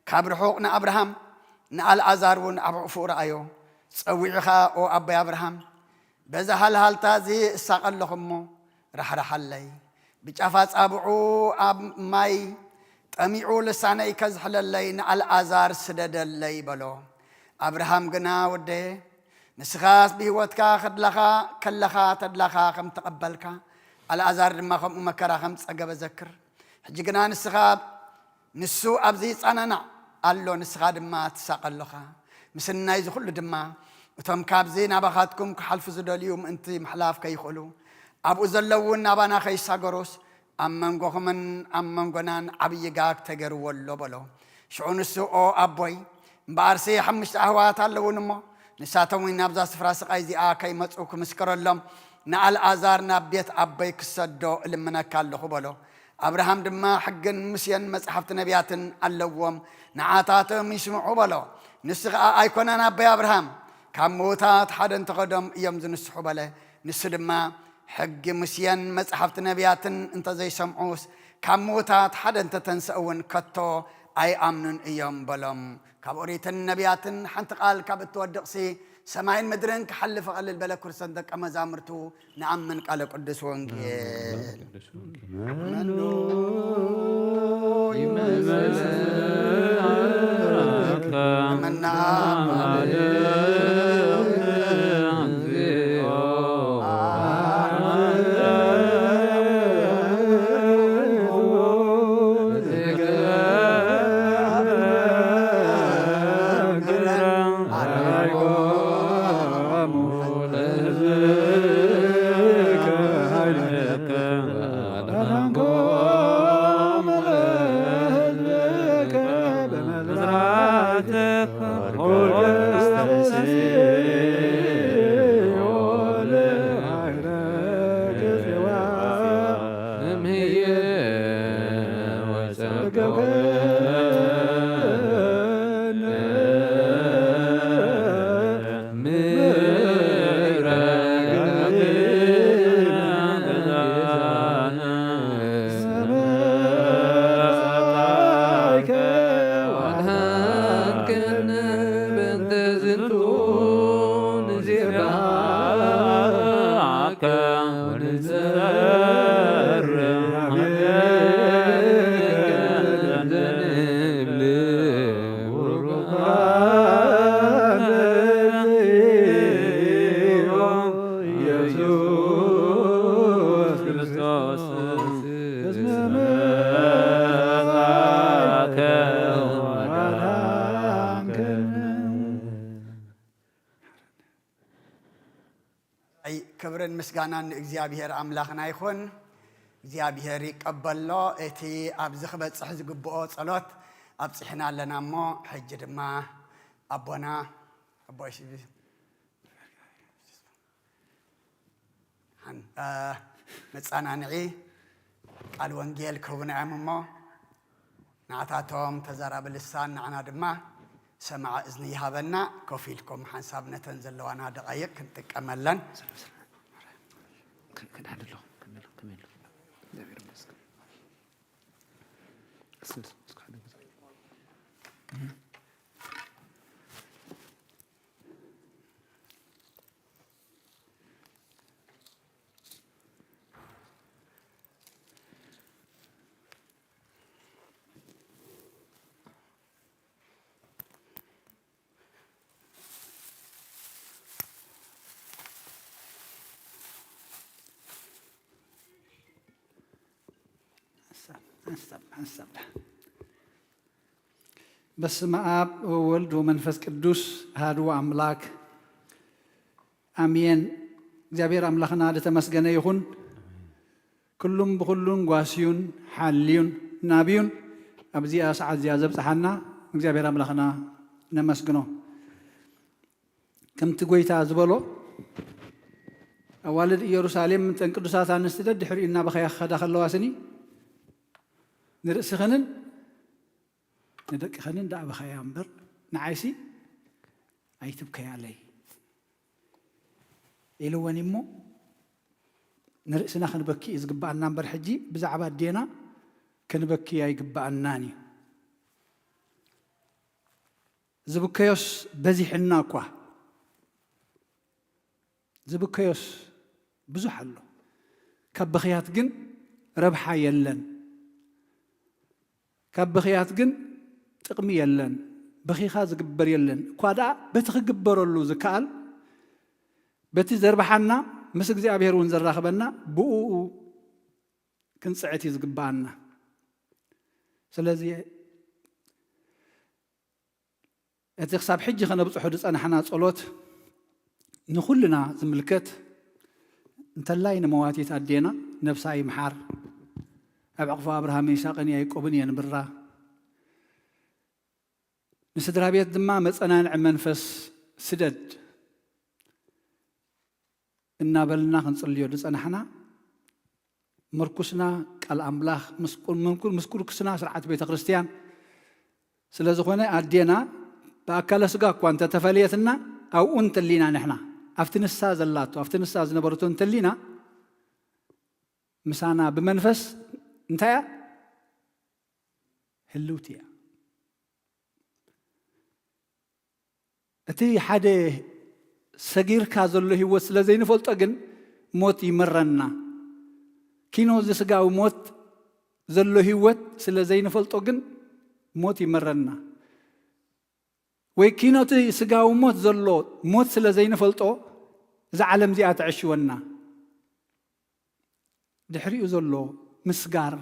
ካብ ርሑቕ ንኣብርሃም ንኣልዓዛር እውን ኣብ ሕቑፉ ረኣዮ። ፀዊዑ ከዓ ኦ ኣባይ ኣብርሃም በዛ ሃልሃልታ እዚ እሳቐለኹ እሞ ራሕራሓለይ ብጫፋ ጻብዑ ኣብ ማይ ጠሚዑ ልሳነይ ከዝሕለለይ ንኣልዓዛር ስደደለይ በሎ። ኣብርሃም ግና ወደየ ንስኻስ ብህይወትካ ከለኻ ተድላኻ ከም ተቐበልካ ኣልዓዛር ድማ ከምኡ መከራ ከም ፀገበ ዘክር ሕጅግና ንስኻ ንሱ ኣብዘይ ፃናና ኣሎ ንስኻ ድማ ትሳቐለኻ ምስናይ ዝኹሉ ድማ እቶም ካብዚ ናባኻትኩም ክሓልፉ ዝደልዩ ምእንቲ ምሕላፍ ከይኽእሉ ኣብኡ ዘለውን ናባና ከይሳገሩስ ኣብ መንጎኹምን ኣብ መንጎናን ዓብዪ ጋግ ተገይርዎ ኣሎ በሎ ሽዑ ንሱ ኦ ኣቦይ እምበኣርሲ 5 ኣህዋት ኣለውን እሞ ንሳቶም እውን ናብዛ ስፍራ ስቃይ እዚኣ ከይመፁ ክምስክረሎም ንኣልዓዛር ናብ ቤት ኣበይ ክሰዶ እልምነካ ኣለኹ በሎ ኣብርሃም ድማ ሕግን ሙሴን መጽሓፍቲ ነቢያትን ኣለዎም ንዓታቶም ይስምዑ በሎ ንሱ ከዓ ኣይኮነን ኣበይ ኣብርሃም ካብ ምዉታት ሓደ እንተኸዶም እዮም ዝንስሑ በለ ንሱ ድማ ሕጊ ሙሴን መጽሓፍቲ ነቢያትን እንተዘይሰምዑስ ካብ ምዉታት ሓደ እንተተንስእውን ከቶ ኣይኣምኑን እዮም በሎም ካብ ኦሪትን ነቢያትን ሓንቲ ቃል ካብ እትወድቕሲ ሰማይን ምድርን ክሓልፍ ቐልል በለ ክርስቶስ ደቀ መዛሙርቱ ንኣምን ቃለ ቅዱስ ወንጌል መኑ ይመሰለከ መና ክብርን ምስጋናን እግዚአብሔር አምላኽና ይኹን እግዚአብሔር ይቀበሎ እቲ ኣብ ዝኽበጽሕ ዝግብኦ ጸሎት ኣብጽሕና ኣለና እሞ ሕጂ ድማ ኣቦና ኣቦሽ መጻናንዒ ቃል ወንጌል ክቡንዕም እሞ ናታቶም ተዛራቢ ልሳን ንዓና ድማ ሰማዕ እዝኒ ይሃበና ኮፍ ኢልኩም ሓንሳብ ነተን ዘለዋና ደቃይቅ ክንጥቀመለን كنعدلو كملوا دابير مسك حسب بسم آب وولد ومنفس قدوس هادو أملاك آمين جابير أملاكنا لتمسجنا يخون كلهم بكلهم قاسيون حاليون نابيون أبزي أسعد زيازب سحنا جابير أملاكنا نمسجنا كم تقوي تعزبلو أولد يروساليم تنقدسات عن استدد حرينا بخيا خدا خلواسني نرأس خنن ندق خنن دع بخيا أمبر نعيسي أيتب كي علي إلو ونمو نرأسنا خنبكي إذا قبعنا أمبر حجي بزعبات دينا كنبكي أي قبعناني زبكيوس بزي حناكوا زبكيوس بزو حلو كبخيات جن ربحا يلن كبخيات جن تقمي يلن بخيخا زقبر يلن كوادا بتخقبروا له زكال بتي زربحنا مسك زي أبيهر ونزر راخبنا بو كنسعتي زقبانا ስለዚህ እቲ ክሳብ ሕጂ ኸነብፅሑ ዝፀናሕና ጸሎት ንኹልና ዝምልከት እንተላይ ንመዋቲት ኣዴና ነብሳ ይምሓር ኣብ ዕቕፎ ኣብርሃም ይስሐቅን ያዕቆብን የንብራ ንስድራ ቤት ድማ መፀናንዒ መንፈስ ስደድ እናበልና ክንጽልዮ ዝፀናሕና ምርኩስና ቃል ኣምላኽ ምስኩርክስና ስርዓት ቤተ ክርስቲያን ስለ ዝኾነ ኣዴና በኣካለ ስጋ እኳ እንተተፈልየትና ኣብኡ እንተሊና ንሕና ኣብቲ ንሳ ዘላቶ ኣብቲ ንሳ ዝነበረቶ እንተሊና ምሳና ብመንፈስ እንታይ እያ ህልውቲ እያ እቲ ሓደ ሰጊርካ ዘሎ ህይወት ስለ ዘይንፈልጦ ግን ሞት ይመረና ኪኖ ዝስጋዊ ሞት ዘሎ ህይወት ስለ ዘይንፈልጦ ግን ሞት ይመረና ወይ ኪኖቲ ስጋዊ ሞት ዘሎ ሞት ስለ ዘይንፈልጦ እዚ ዓለም እዚኣ ትዕሽወና ድሕሪኡ ዘሎ ምስጋር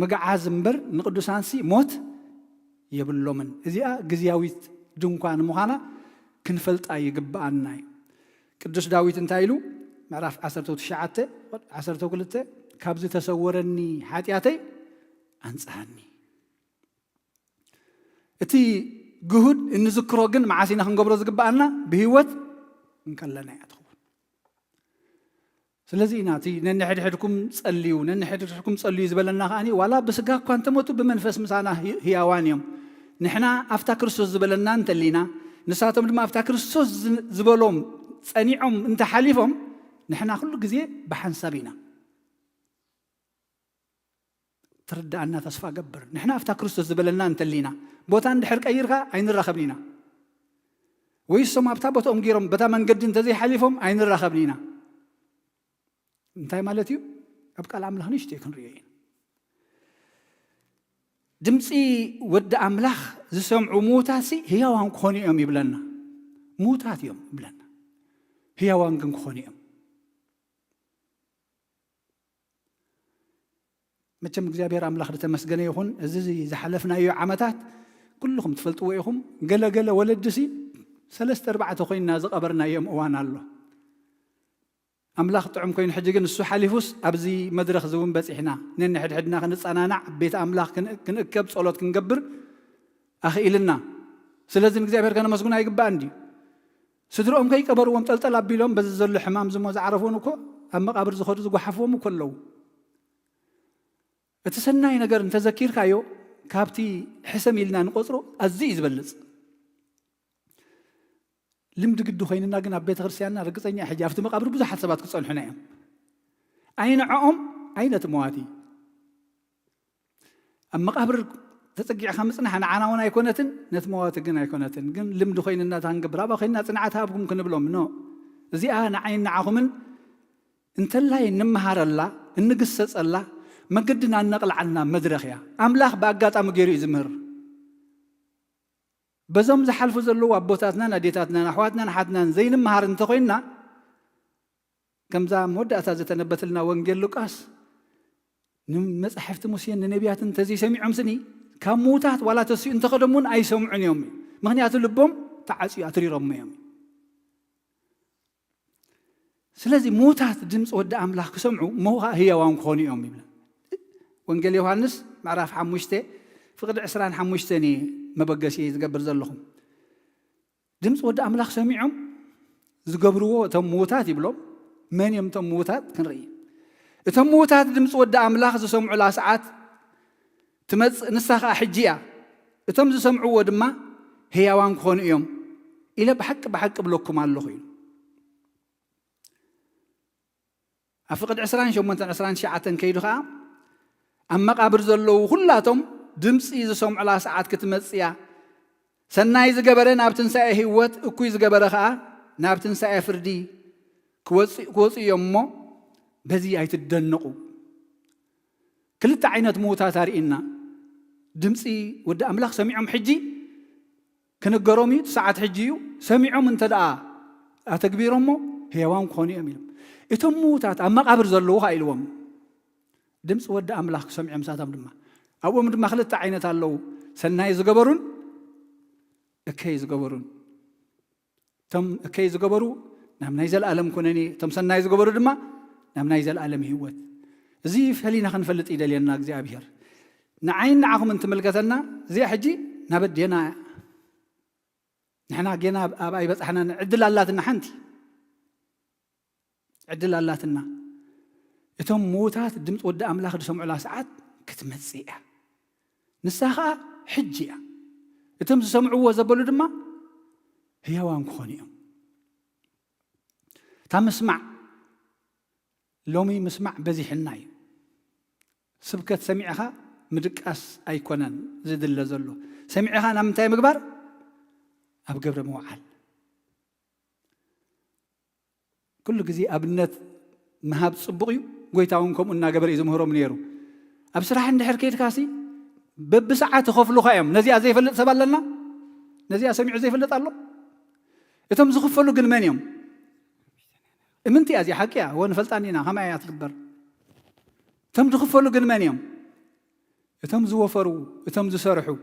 መጋዓዝ እምበር ንቅዱሳንሲ ሞት የብሎምን እዚኣ ግዝያዊት ድንኳን ምዃና ክንፈልጣ ይግባአና ቅዱስ ዳዊት እንታይ ኢሉ ምዕራፍ 19 ካብዚ ተሰወረኒ ሓጢአተይ አንጻሃኒ እቲ ግሁድ እንዝክሮ ግን መዓሲና ክንገብሮ ዝግባአና ብህይወት እንከለና እያ ትኸውን ስለዚ ኢና እቲ ነንሕድሕድኩም ጸልዩ ዝበለና ከዓኒ ዋላ ብስጋ እኳ እንተሞቱ ብመንፈስ ምሳና ህያዋን እዮም ንሕና ኣፍታ ክርስቶስ ዝበለና እንተሊና ንሳቶም ድማ ኣፍታ ክርስቶስ ዝበሎም ጸኒዖም እንተሓሊፎም ንሕና ኩሉ ግዜ ብሓንሳብ ኢና ትርዳእና ተስፋ ገብር ንሕና ኣፍታ ክርስቶስ ዝበለና እንተሊና ቦታ እንድሕር ቀይርካ ኣይንራኸብኒ ኢና ወይ እሶም ኣብታ ቦታኦም ገይሮም በታ መንገዲ እንተዘይሓሊፎም ኣይንራኸብኒ ኢና እንታይ ማለት እዩ ኣብ ቃል ኣምላኽ ንእሽተይ ክንሪኦ ኢና ድምፂ ወዲ ኣምላኽ ዝሰምዑ ሙታት ህያዋን ክኾኑ እዮም ይብለና ሙታት እዮም ይብለና ህያዋን ግን ክኾኑ እዮም መቸም እግዚአብሔር ኣምላኽ ተመስገነ ይኹን እዚ ዝሓለፍናዮ ዓመታት ኩልኩም ትፈልጥዎ ኢኹም ገለገለ ወለድሲ 3-4 ኮይንና ዝቐበርናዮም እዋን ኣሎ ኣምላኽ ጥዑም ኮይኑ ሕጂ ግን እሱ ሓሊፉስ ኣብዚ መድረኽ ዝውን በፂሕና ነንሕድሕድና ክንፀናናዕ ቤት ኣምላኽ ክንእከብ ጸሎት ክንገብር ኣኽኢልና ስለዚ እግዚኣብሔር ከነመስግኖ ኣይግባእን ድዩ ስድሮኦም ከይቀበርዎም ጠልጠል ኣቢሎም በዚ ዘሎ ሕማም ዝሞ ዝዓረፉን እኮ ኣብ መቃብር ዝኸዱ ዝጓሓፍዎም እኮ ኣለዉ እቲ ሰናይ ነገር እንተዘኪርካዮ ካብቲ ሕሰም ኢልና ንቆፅሮ ኣዝዩ እዩ ዝበልፅ ልምዲ ግዲ ኮይንና ግን ኣብ ቤተ ክርስቲያንና ርግፀኛ ሕጂ ኣብቲ መቃብር ብዙሓት ሰባት ክፀንሑና እዮም ኣይንዕኦም ዓይነት መዋቲ ኣብ መቃብር ተፀጊዕካ ምፅናሕ ንዓና እውን ኣይኮነትን ነቲ መዋቲ ግን ኣይኮነትን ግን ልምዲ ኮይንና ታንገብር ኣብኣ ኮይንና ፅንዓት ሃብኩም ክንብሎም ኖ እዚኣ ንዓይን ንዓኹምን እንተላይ እንመሃረላ እንግሰፀላ መገድና እነቕልዓልና መድረኽ እያ ኣምላኽ ብኣጋጣሚ ገይሩ እዩ ዝምህር በዞም ዝሓልፉ ዘለዉ ኣቦታትናን ኣዴታትናን ኣሕዋትናን ሓትናን ዘይንመሃር እንተኮይንና ከምዛ መወዳእታ ዘተነበተልና ወንጌል ሉቃስ ንመጻሕፍቲ ሙሴን ንነቢያትን እንተዘይሰሚዖም ስኒ ካብ ሙታት ዋላ ተስኡ እንተኸደሙን ኣይሰምዑን እዮም ምክንያቱ ልቦም ተዓፅዩ ኣትሪሮም እዮም ስለዚ ሙታት ድምፂ ወዲ ኣምላኽ ክሰምዑ መውሃ ህያዋን ክኾኑ እዮም ይብለ ወንጌል ዮሃንስ ምዕራፍ 5 ፍቅዲ 25 መበገሲ ዝገብር ዘለኹም ድምፂ ወዲ ኣምላኽ ሰሚዖም ዝገብርዎ እቶም ሙታት ይብሎም መን እዮም እቶም ሙታት ክንርኢ እቶም ሙታት ድምፂ ወዲ ኣምላኽ ዝሰምዑላ ሰዓት ትመፅእ ንሳ ከዓ ሕጂ እያ እቶም ዝሰምዕዎ ድማ ህያዋን ክኾኑ እዮም ኢለ ብሓቂ ብለኩም ኣለኹ ኢሉ ኣብ ፍቅዲ 28-29 ከይዱ ከዓ ኣብ መቃብር ዘለዉ ኩላቶም ድምፂ ዝሰምዑላ ሰዓት ክትመፅእ እያ ሰናይ ዝገበረ ናብ ትንሳኤ ህይወት እኩይ ዝገበረ ከዓ ናብ ትንሳኤ ፍርዲ ክወፅኡ እዮም እሞ በዚ ኣይትደነቁ ክልተ ዓይነት ሙታት ኣርእና ድምፂ ወዲ ኣምላኽ ሰሚዖም ሕጂ ክንገሮም እዩ ሰዓት ሕጂ እዩ ሰሚዖም እንተ ደኣ ኣተግቢሮሞ ህያዋን ክኾኑ እዮም ኢሎም እቶም ሙታት ኣብ መቃብር ዘለዉ ኢልዎም ድምፂ ወዲ ኣምላኽ ክሰሚዖም ሳቶም ድማ أبو مد مخلط عينة الله سناي زجبرون أكيد زجبرون تم أكيد زجبرو نعم نايزل العالم كونني تم سناي زجبرو دما نعم نايزل العالم هيوت زي فهلينا خنفلت إيدا لينا زي أبيهر نعين نعهم أنت ملقتنا زي حجي نبدينا نحنا جينا أباي بس إحنا عدل اللاتنا حنتي عدل اللاتنا إتهم موتات دمت ود أملاخ دسمع على ساعات كتمزيئة نساخة حجية إتهم سمعوا وزبلوا دما هي وان كونيهم تام اسمع لومي مسمع بزي حناي سبكت سمعها مدقاس أيكونن زد اللي زلو سمعها نمتاي مقبر أب قبر موعال كل جزي أبنت مهاب صبغيو قويتاونكم إننا قبر إزمهرو منيرو أبصراحة عند حركة كاسي بساعات خوف له خيام نزي أزيف اللي سبالنا نزي أسمع زيف اللي طالو يتم زخف له قل من يوم منتي أزي حكيا هو نفلتانينا هم آيات كبر تم زخف له قل من يوم يتم زوفرو يتم زسرحو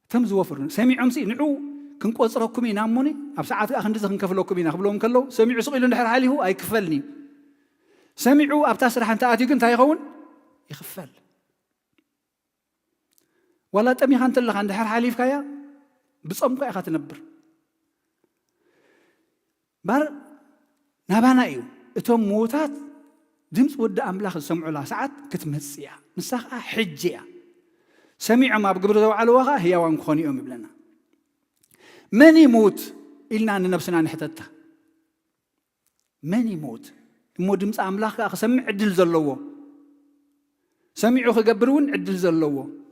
تم زوفرو سمع عمسي نعو كنقول صركم يناموني أبساعات أخندز خنكفلوكم ينخبلهم كله سمعوا صقيلون نحر عليه أي كفلني سمعوا أبتاسر حتى أتيكن تايغون يخفل ولا تمي خانت الله عند حر حليف كيا بصمك يا خات نبر بار نبانا إيو إتهم موتات دمس ود أملاخ سمعوا لا ساعات كتمسيا نساخة حجية سمع ما بقبر ذو على وغا هي وان خوني أمي بلنا من يموت إلنا أن نفسنا نحتتها من يموت مو دمس أملاخ أخ سمع عدل زلوه سمعوا خقبرون عدل زلوه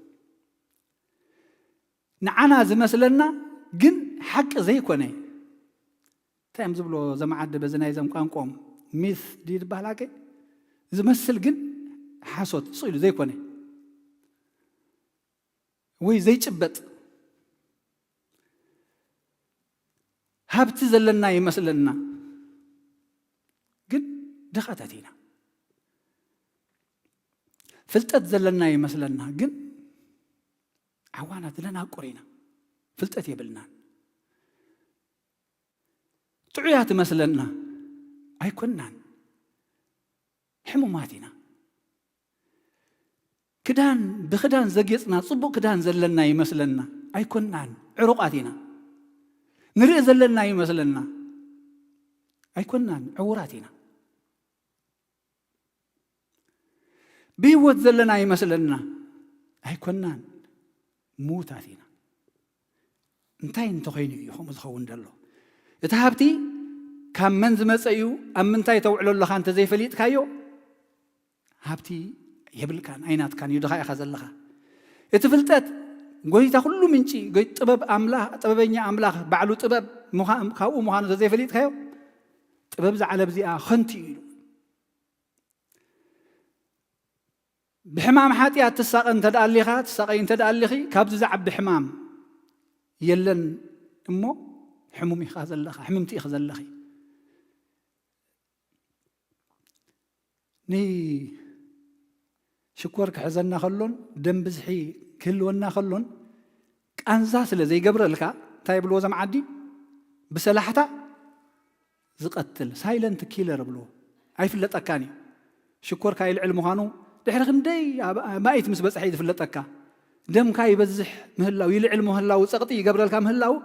نعنا زي مثلنا جن حق زي كوني تايم زبلو زمعد بزناي زم قام مث دير بحلاكي زي مثل جن حاسوت صيلو زي كوني وي زي تشبت هبت زلنا يمثلنا قد دخاتاتينا فلتت زلنا يمثلنا قد عوانات لنا قرينا فلتت يبلنا تعيات مثلنا أي كنان حموماتنا كدان بخدان زقيتنا صبو كدان زلنا يمثلنا أي كنان عروقاتنا نرئ زلنا يمثلنا أي كنان عوراتنا بيوت زلنا يمثلنا أي كنان موتاتنا انتاي انتخيني يخوم زخون دلو اتهابتي كم من زمسيو أم انتاي توعلو الله خانت زي فليت كايو هابتي يبل كان أينات كان يدخاي أخذ الله اتفلتت قويتا كله منشي قويت طبب أملاح طببيني أملاح بعلو طبب خاو مهانو زي فليت كايو طبب زعل بزيئة خنتي بحمام حاتيات تساقن تداليخا تساقين تداليخي كابز زعب بحمام يلن امو حمومي خازل لخا حممتي خازل لخي ني شكورك حزنا خلون دم بزحي كلونا خلون كأنزاس لزي قبر لك تايب الوزم عدي بسلاحتا زقتل سايلنت كيلر بلو اي فلت اكاني شكورك هاي العلم هانو دحر خندي ما يتمس بس حيد فلت اكا دم كاي بزح مهلاو يلعلم مهلاو سقطي قبر لك مهلاو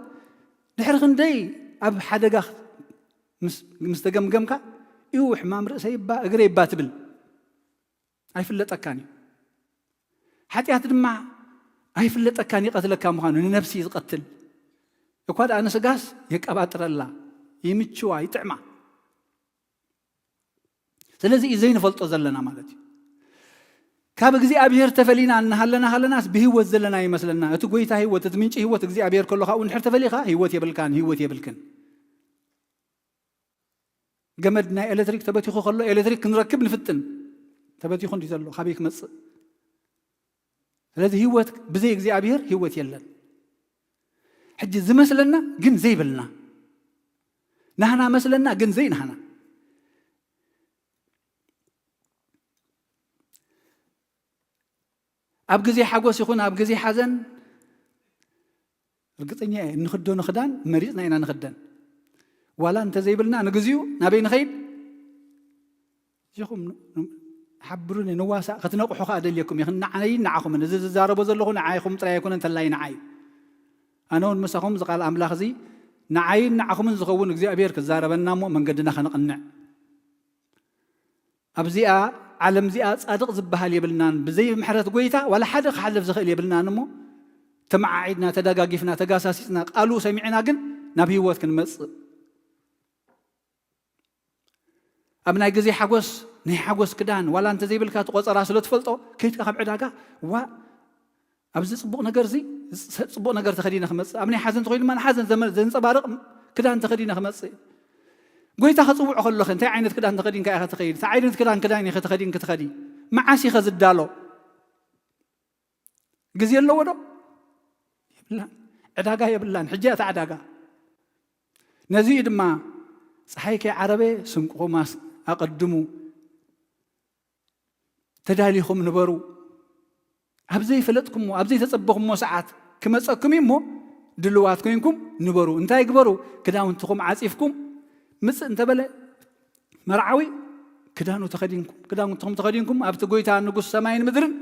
دحر خندي اب حدقه مستقمقمكا يوح مام رأسي با اقري باتبل اي فلت اكاني حتى دمع اي فلت اكاني قتلك مخانو نفسي يقتل يقعد انا سقاس يقباطر الله يمچوا يطعما ስለዚህ ይዘይን ፈልጦ ዘለና ማለት ካብ እግዚአብሔር ተፈሊና እንሃለናስ በህይወት ዘለና ይመስለና እቲ ጎይታ ህይወት እቲ ምንጭ ህይወት እግዚአብሔር ከለኻ እንድሕር ተፈሊኻ ህይወት የብልክን ገመድ ናይ ኤሌክትሪክ ተበቲኹ ከሎ ኤሌክትሪክ ክንረክብ ንፍጥን ተበቲኹ እንዲ ዘሎ ካበይ ክመጽእ ስለዚህ ህይወት ብዘይ እግዚአብሔር ህይወት የለን ሕጂ ዝመስለና ግን ዘይብልና ናህና መስለና ግን ዘይ ናህና ኣብ ግዜ ሓጎስ ይኹን ኣብ ግዜ ሓዘን እርግጠኛ ንኽዶ ንኽዳን መሪፅና ኢና ንኽደን ዋላ እንተዘይብልና ንግዚኡ ናበይ ንኸይድ እዚኹም ሓብሩኒ ንዋሳእ ክትነቕሑ ኸ ኣደልየኩም ይኽን ንዓይ ንዓኹም እዚ ዝዛረቦ ዘለኹ ንዓይኹም ጥራይ ኣይኮነን እንተላይ ንዓይ ኣነ እውን ምሳኹም ዝቓል ኣምላኽ እዚ ንዓይን ንዓኹምን ዝኸውን እግዚኣብሔር ክዛረበና እሞ መንገድና ኸንቕንዕ ኣብዚኣ ዓለም እዚኣ ጻድቕ ዝበሃል የብልናን ብዘይ ምሕረት ጎይታ ዋላ ሓደ ክሓልፍ ዝኽእል የብልናን እሞ ተመዓዒድና ተደጋጊፍና ተጋሳሲስና ቃሉ ሰሚዕና ግን ናብ ህይወት ክንመጽእ ኣብ ናይ ግዜ ሓጎስ ናይ ሓጎስ ክዳን ዋላ እንተዘይብልካ ትቆፀራ ስለ ትፈልጦ ከይድካ ካብ ዕዳጋ ዋ ኣብዚ ጽቡቕ ነገር እዚ ጽቡቕ ነገር ተኸዲነ ክመጽእ ኣብ ናይ ሓዘን ተኾይኑ ድማ ንሓዘን ዘንፀባርቕ ክዳን ተኸዲነ ክመጽእ ጎይታ ክጽውዖ ከለኸ እንታይ ዓይነት ክዳን ተኸዲንካ ኢኻ ትኸይድ እንታይ ዓይነት ክዳን ኢኻ ተኸዲን ክትኸዲ መዓስ ኢኻ ዝዳሎ ግዜ ኣለዎ ዶ የብላን ዕዳጋ የብላን ሕጂ እታ ዕዳጋ ነዚኡ ድማ ፀሓይ ከይዓረበ ስንቅኹም ኣቐድሙ ተዳሊኹም ንበሩ ኣብዘይ ፈለጥኩምሞ ኣብዘይ ተጸበኹምሞ ሰዓት ክመጸኩም እሞ ድልዋት ኮይንኩም ንበሩ እንታይ ግበሩ ክዳውንትኹም ዓጺፍኩም ምጽእ እንተበለ መርዓዊ ክዳውንትኹም ተኸዲንኩም ኣብቲ ጎይታ ንጉስ ሰማይን ምድርን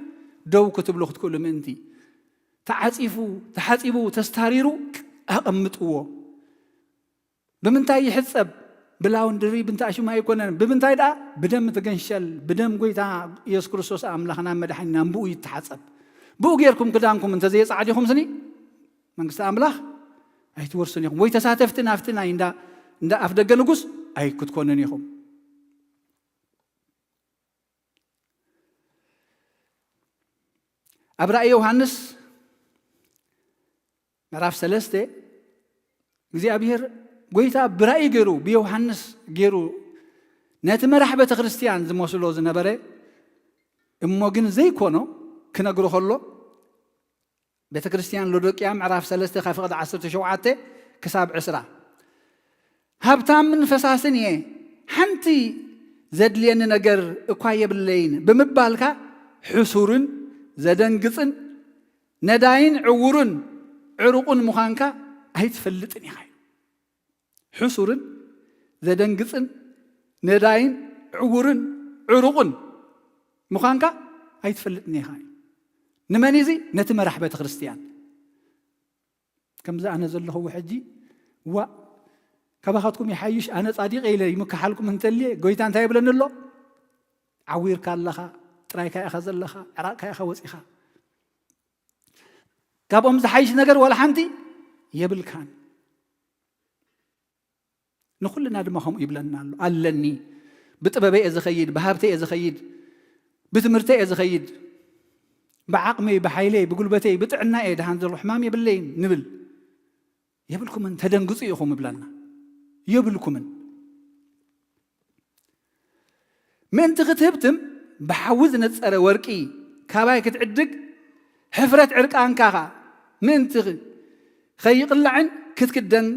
ደው ክትብሉ ክትክእሉ ምእንቲ ተዓጺፉ ተሓጺቡ ተስታሪሩ ኣቐምጥዎ ብምንታይ ይሕጸብ ብላውንድሪ ብንታሽማ ኣይኮነን ብምንታይ ደኣ ብደም ትገንሸል ብደም ጎይታ ኢየሱስ ክርስቶስ ኣምላኽና መድሓኒና ብኡ ይተሓጸብ ብኡ ጌርኩም ክዳንኩም እንተዘየጻዕዲኹም ስኒ መንግስቲ ኣምላኽ ኣይትወርሱን ኢኹም ወይ ተሳተፍቲ ናፍቲ ናይ እንዳ ኣፍ ደገ ንጉስ ኣይክትኮኑን ኢኹም ኣብ ራእየ ዮሃንስ ምዕራፍ 3 እግዚኣብሔር ጎይታ ብራእይ ገይሩ ብዮሃንስ ገይሩ ነቲ መራሕ ቤተ ክርስቲያን ዝመስሎ ዝነበረ እሞ ግን ዘይኮኖ ክነግሮ ከሎ ቤተ ክርስቲያን ሎዶቅያ ምዕራፍ 3 ካብ ፍቕዲ 17 ክሳብ 20 ሃብታምን ፈሳስን እየ ሓንቲ ዘድልየኒ ነገር እኳ የብለይን ብምባልካ ሕሱርን ዘደንግፅን ነዳይን ዕውርን ዕሩቁን ምዃንካ ኣይትፈልጥን ኢኻ ሕሱርን ዘደንግፅን ነዳይን ዕውርን ዕሩቁን ምዃንካ ኣይትፈልጥን ኢኻ ንመን እዚ ነቲ መራሕ ቤተ ክርስቲያን ከምዛ ኣነ ዘለኹ ሕጂ ዋ ካባኻትኩም ይሓይሽ ኣነ ጻዲቕ ኢለ ይምክሓልኩም እንተልየ ጎይታ እንታይ ይብለኒ ኣሎ ዓዊርካ ኣለኻ ጥራይካ ኢኻ ዘለኻ ዕራቕካ ኢኻ ወፂኻ ካብኦም ዝሓይሽ ነገር ወላ ሓንቲ የብልካን ንኩልና ድማ ከምኡ ይብለና ኣሎ ኣለኒ ብጥበበይ እየ ዝኸይድ ብሃብተይ እየ ዝኸይድ ብትምህርተይ እየ ዝኸይድ ብዓቕመይ ብሓይለይ ብጉልበተይ ብጥዕና እየ ድሃን ዘሎ ሕማም የብለይን ንብል የብልኩምን ተደንግፁ ኢኹም ይብለና የብልኩምን ምእንቲ ክትህብትም ብሓዊ ዝነፀረ ወርቂ ካባይ ክትዕድግ ሕፍረት ዕርቃንካኻ ምእንቲ ኸይቕላዕን ክትክደን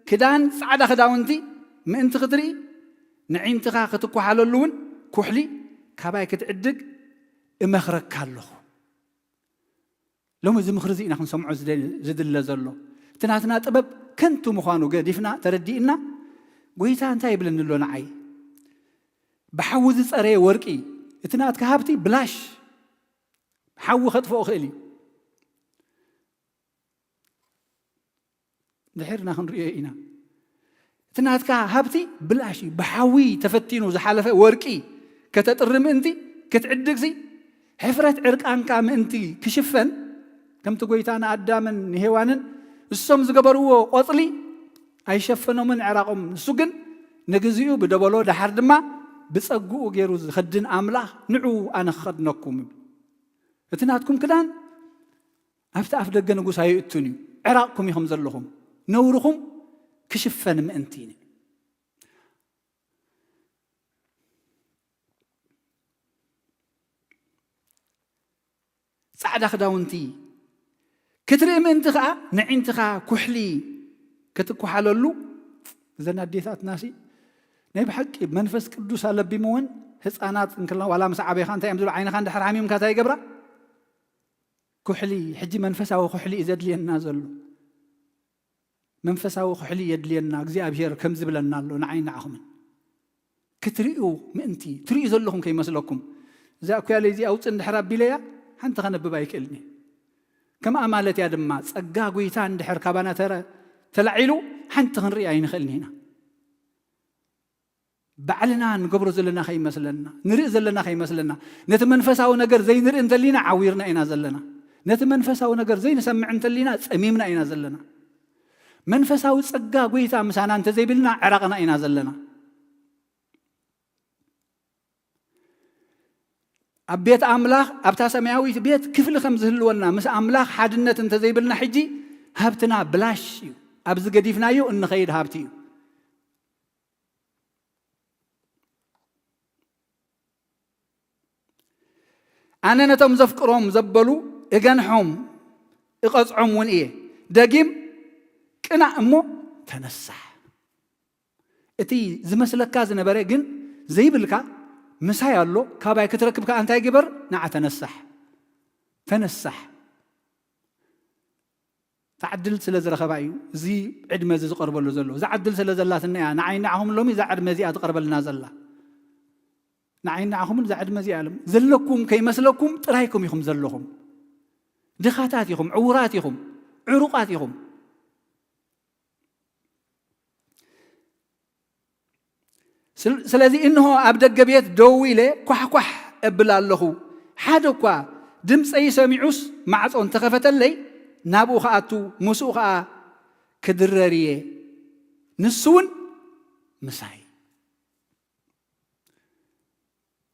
ክዳን ጻዕዳ ክዳውንቲ ምእንቲ ክትርኢ ንዒንትኻ ክትኳሓለሉ እውን ኩሕሊ ካባይ ክትዕድግ እመኽረካ ኣለኹ ሎሚ እዚ ምኽሪ እዚ ኢና ክንሰምዖ ዝድለ ዘሎ እቲ ናትና ጥበብ ከንቱ ምዃኑ ገዲፍና ተረዲእና ጎይታ እንታይ ይብለኒ ኣሎ ንዓይ ብሓዊ ዝፀረየ ወርቂ እቲ ናትካ ሃብቲ ብላሽ ሓዊ ከጥፍኦ ክእል እዩ ድሕርና ክንሪኦ ኢና እቲ ናትካ ሃብቲ ብላሽ ብሓዊ ተፈቲኑ ዝሓለፈ ወርቂ ከተጥሪ ምእንቲ ክትዕድግሲ ሕፍረት ዕርቃንካ ምእንቲ ክሽፈን ከምቲ ጎይታ ንኣዳምን ንሄዋንን እሶም ዝገበርዎ ቆፅሊ ኣይሸፈኖምን ዕራቆም ንሱ ግን ንግዚኡ ብደበሎ ዳሓር ድማ ብፀጉኡ ገይሩ ዝኸድን ኣምላኽ ንዑ ኣነ ክኸድነኩም እቲ ናትኩም ክዳን ኣብቲ ኣፍ ደገ ንጉስ ኣይእቱን እዩ ዕራቕኩም ኢኹም ዘለኹም ነውርኹም ክሽፈን ምእንቲ ጻዕዳ ክዳውንቲ ክትርኢ ምእንቲ ከዓ ንዒንትኻ ኩሕሊ ክትኳሓለሉ እዘን ኣዴታት ናሲ ናይ ብሓቂ መንፈስ ቅዱስ ኣለቢምውን ህፃናት እንክልና ዋላ ምስ ዓበይኻ እንታይ እዮም ዝብሉ ዓይንኻ እንድሕር ሓሚምካ እንታይ ይገብራ كحلي حجي منفساو كحلي يزدلينا زلو منفساو كحلي يدلينا እግዚአብሔር ከም ዝብለና ኣሎ ንዓይና አኹም ክትሪኡ ምእንቲ ትሪኡ ዘለኹም ከይመስለኩም እዛ እኳለ እዚ አውፅ እንድሕር አቢለያ ሓንቲ ከነብብ አይክእልኒ ከም አማለት ያ ድማ ጸጋ ጎይታ እንድሕር ካባና ተላዒሉ ሓንቲ ክንሪእ አይንኽእልኒ ኢና ባዕልና ንገብሮ ዘለና ከይመስለና ንሪእ ዘለና ከይመስለና ነቲ መንፈሳዊ ነገር ዘይንሪእ እንተሊና ዓዊርና ኢና ዘለና ነቲ መንፈሳዊ ነገር ዘይንሰምዕ እንተሊና ጸሚምና ኢና ዘለና መንፈሳዊ ጸጋ ጎይታ ምሳና እንተ ዘይብልና ዕራቅና ኢና ዘለና አቤት አምላኽ አብታ ሰማያዊት ቤት ክፍል ከም ዝህልወና ምስ አምላኽ ሓድነት እንተ ዘይብልና ሕጂ ሃብትና ብላሽ እዩ ኣብዚ ገዲፍናዮ እንኸይድ ሃብቲ እዩ ኣነ ነቶም ዘፍቅሮም ዘበሉ እገንሖም እቐጽዖም እውን እየ ደጊም ቅና እሞ ተነሳሕ እቲ ዝመስለካ ዝነበረ ግን ዘይብልካ ምሳይ ኣሎ ካባይ ክትረክብካ እንታይ ግበር ንዓ ተነሳሕ تعدل سلا زرخبا እዩ እዚ ዕድመ ዝቀርበሉ ዘሎ ዝዓድል ስለ ዘላትና ያ ንዓይና አሁን ሎሚ ዝዓድመ እዚኣ ትቀርበልና ዘላ ንዓይና አሁን ዝዓድመ እዚኣ አለም ዘለኩም ከይመስለኩም ጥራይኩም ይኹም ዘለኹም ድኻታት ይኹም ዕውራት ይኹም ዕሩቃት ይኹም ስለዚህ እንሆ ኣብ ደገ ቤት ደው ኢለ ኳሕኳሕ እብል ኣለኹ ሓደ እኳ ድምፀይ ሰሚዑስ ማዕፆን ተኸፈተለይ ናብኡ ከኣቱ ምስኡ ከዓ ክድረርየ ንሱውን ምሳይ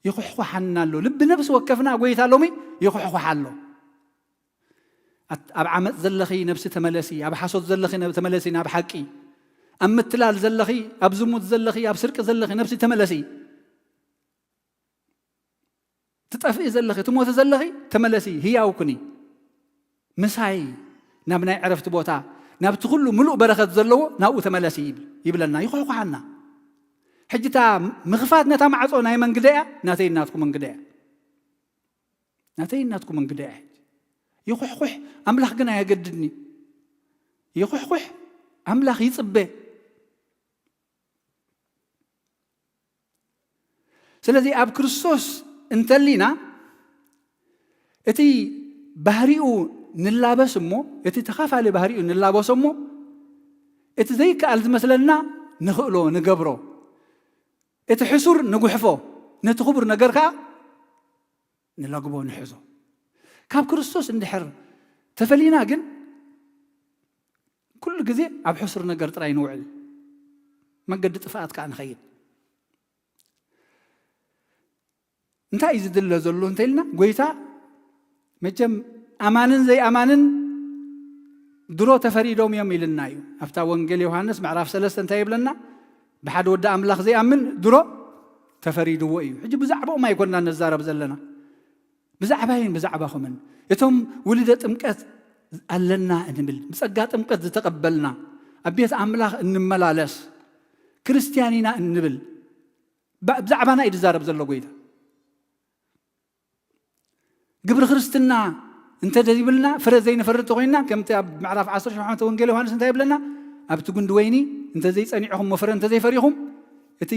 ይኹሕኹሓና ኣሎ ልቢ ነብሲ ወከፍና ጎይታ ሎሚ ይኹሕኹሓ ኣሎ ኣብ ዓመፅ ዘለኺ ነብሲ ተመለሲ ኣብ ሓሶት ዘለኺ ተመለሲ ናብ ሓቂ ኣብ ምትላል ዘለኺ ኣብ ዝሙት ዘለኺ ኣብ ስርቂ ዘለኺ ነብሲ ተመለሲ ትጠፍኢ ዘለኺ ትሞት ዘለኺ ተመለሲ ህያው ኩኒ ምሳይ ናብ ናይ ዕረፍቲ ቦታ ናብቲ ኩሉ ምሉእ በረኸት ዘለዎ ናብኡ ተመለሲ ይብለና ይኹሕኹሓና ሕጅታ ምኽፋት ነታ ማዕጾ ናይ መንግደ እያ ናተይ እናትኩም መንግደ እያ ይኹሕኹሕ ኣምላኽ ግን ኣየገድድኒ ይኹሕኹሕ ኣምላኽ ይጽበ ስለዚ ኣብ ክርስቶስ እንተሊና እቲ ባህሪኡ ንላበስ እሞ እቲ ተኻፋሊ ባህሪኡ ንላበስ እሞ እቲ ዘይከኣል ዝመስለና ንኽእሎ ንገብሮ እቲ ሕሱር ንጉሕፎ ነቲ ክቡር ነገር ከዓ ንለግቦ ንሕዞ ካብ ክርስቶስ እንድሕር ተፈሊና ግን ኩሉ ግዜ ኣብ ሕሱር ነገር ጥራይ ንውዕል መንገዲ ጥፍኣት ከዓ ንኸይድ እንታይ እዩ ዝድለ ዘሎ እንተኢልና ጎይታ መቸም ኣማንን ዘይኣማንን ድሮ ተፈሪዶም እዮም ኢልና እዩ ኣብታ ወንጌል ዮሐንስ ምዕራፍ 3 እንታይ ይብለና ብሓደ ወዲ ኣምላኽ ዘይኣምን ድሮ ተፈሪድዎ እዩ ሕጂ ብዛዕባኦም ኣይኮንና ነዛረብ ዘለና ብዛዕባይን ብዛዕባኹምን እቶም ውልደ ጥምቀት ኣለና እንብል ብጸጋ ጥምቀት ዝተቀበልና ኣብ ቤት ኣምላኽ እንመላለስ ክርስቲያኒና እንብል ብዛዕባና እዩ ዝዛረብ ዘሎ ጎይታ ግብሪ ክርስትና እንተ ደይብልና ፍረ ዘይንፈርጥ ኮይና ከምቲ ኣብ ምዕራፍ 17 ወንጌል ዮሐንስ እንታይ ይብለና ኣብቲ ጉንዲ ወይኒ እንተ ዘይጸኒዕኹም ፍረ እንተ ዘይፈሪኹም እቲ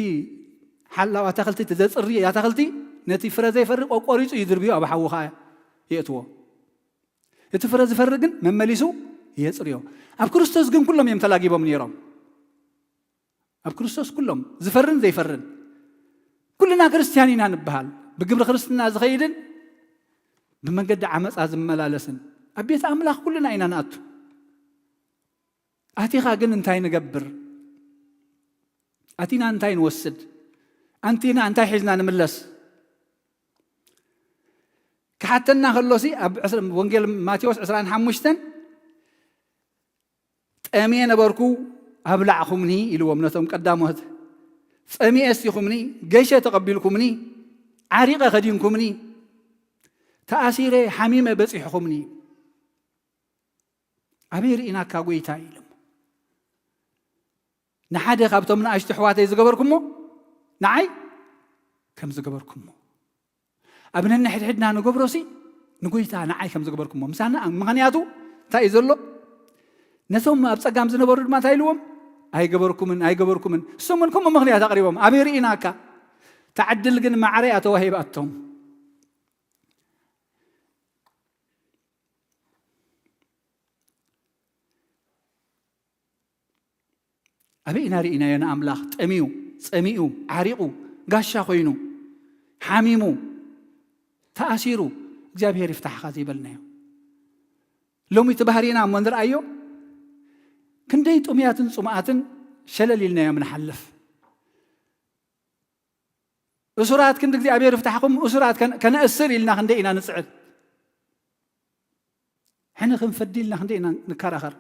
ሓላው ኣታኽልቲ ተዘጽሪ ኣታኽልቲ ነቲ ፍረ ዘይፈርቕ ቆሪጹ ይድርብዮ ኣብ ሓዊ ከዓ የእትዎ እቲ ፍረ ዝፈርቕ ግን መመሊሱ የጽርዮ ኣብ ክርስቶስ ግን ኩሎም እዮም ተላጊቦም ነይሮም ኣብ ክርስቶስ ኩሎም ዝፈርን ዘይፈርን ኩልና ክርስቲያን ኢና ንበሃል ብግብሪ ክርስትና ዝኸይድን بمنجد عمس عزم ملالسن أبيت أملاك كلنا إنا نأتو أتي خاجن انتاي نجبر أتينا انتاي نوسد أنتينا انتاي حزنا نملس كحتى خلصي أب عسر وانجيل ماتيوس عسران حمشتن أمين أباركو أبلعكمني إلو ومنتهم قدامه أمي أستيكمني جيشة تقبلكمني عريقة خدينكمني تأثير حميمة بصيحكمني أمير إنا كاويتا إلهم نحادي خابتم من أشتحواتي زقبركمو نعي كم زقبركمو أبنا نحد حدنا نقبرسي ንጎይታ ንዓይ ከም ዝገበርኩሞ ምሳና ምኽንያቱ እንታይ እዩ ዘሎ ነቶም ኣብ ፀጋም ዝነበሩ ድማ እንታይ ኢልዎም ኣይገበርኩምን እሶምን ከምኡ ምኽንያት ኣቕሪቦም ኣበይ ርኢናካ ተዓድል ግን ማዕረ ኣተዋሂባቶም أبينا رئينا يا أملاخ تأميو عريقو قاشا خوينو حاميمو تأسيرو جابير يفتح خازي بلنا لو متبهرينا من رأيو كنديت أميات صمعات شلل لنا يا من حلف أسرات كندك دي أبير يفتحكم أسرات كان أسر لنا خندينا نسعد حنا خنفدي لنا خندينا نكرخر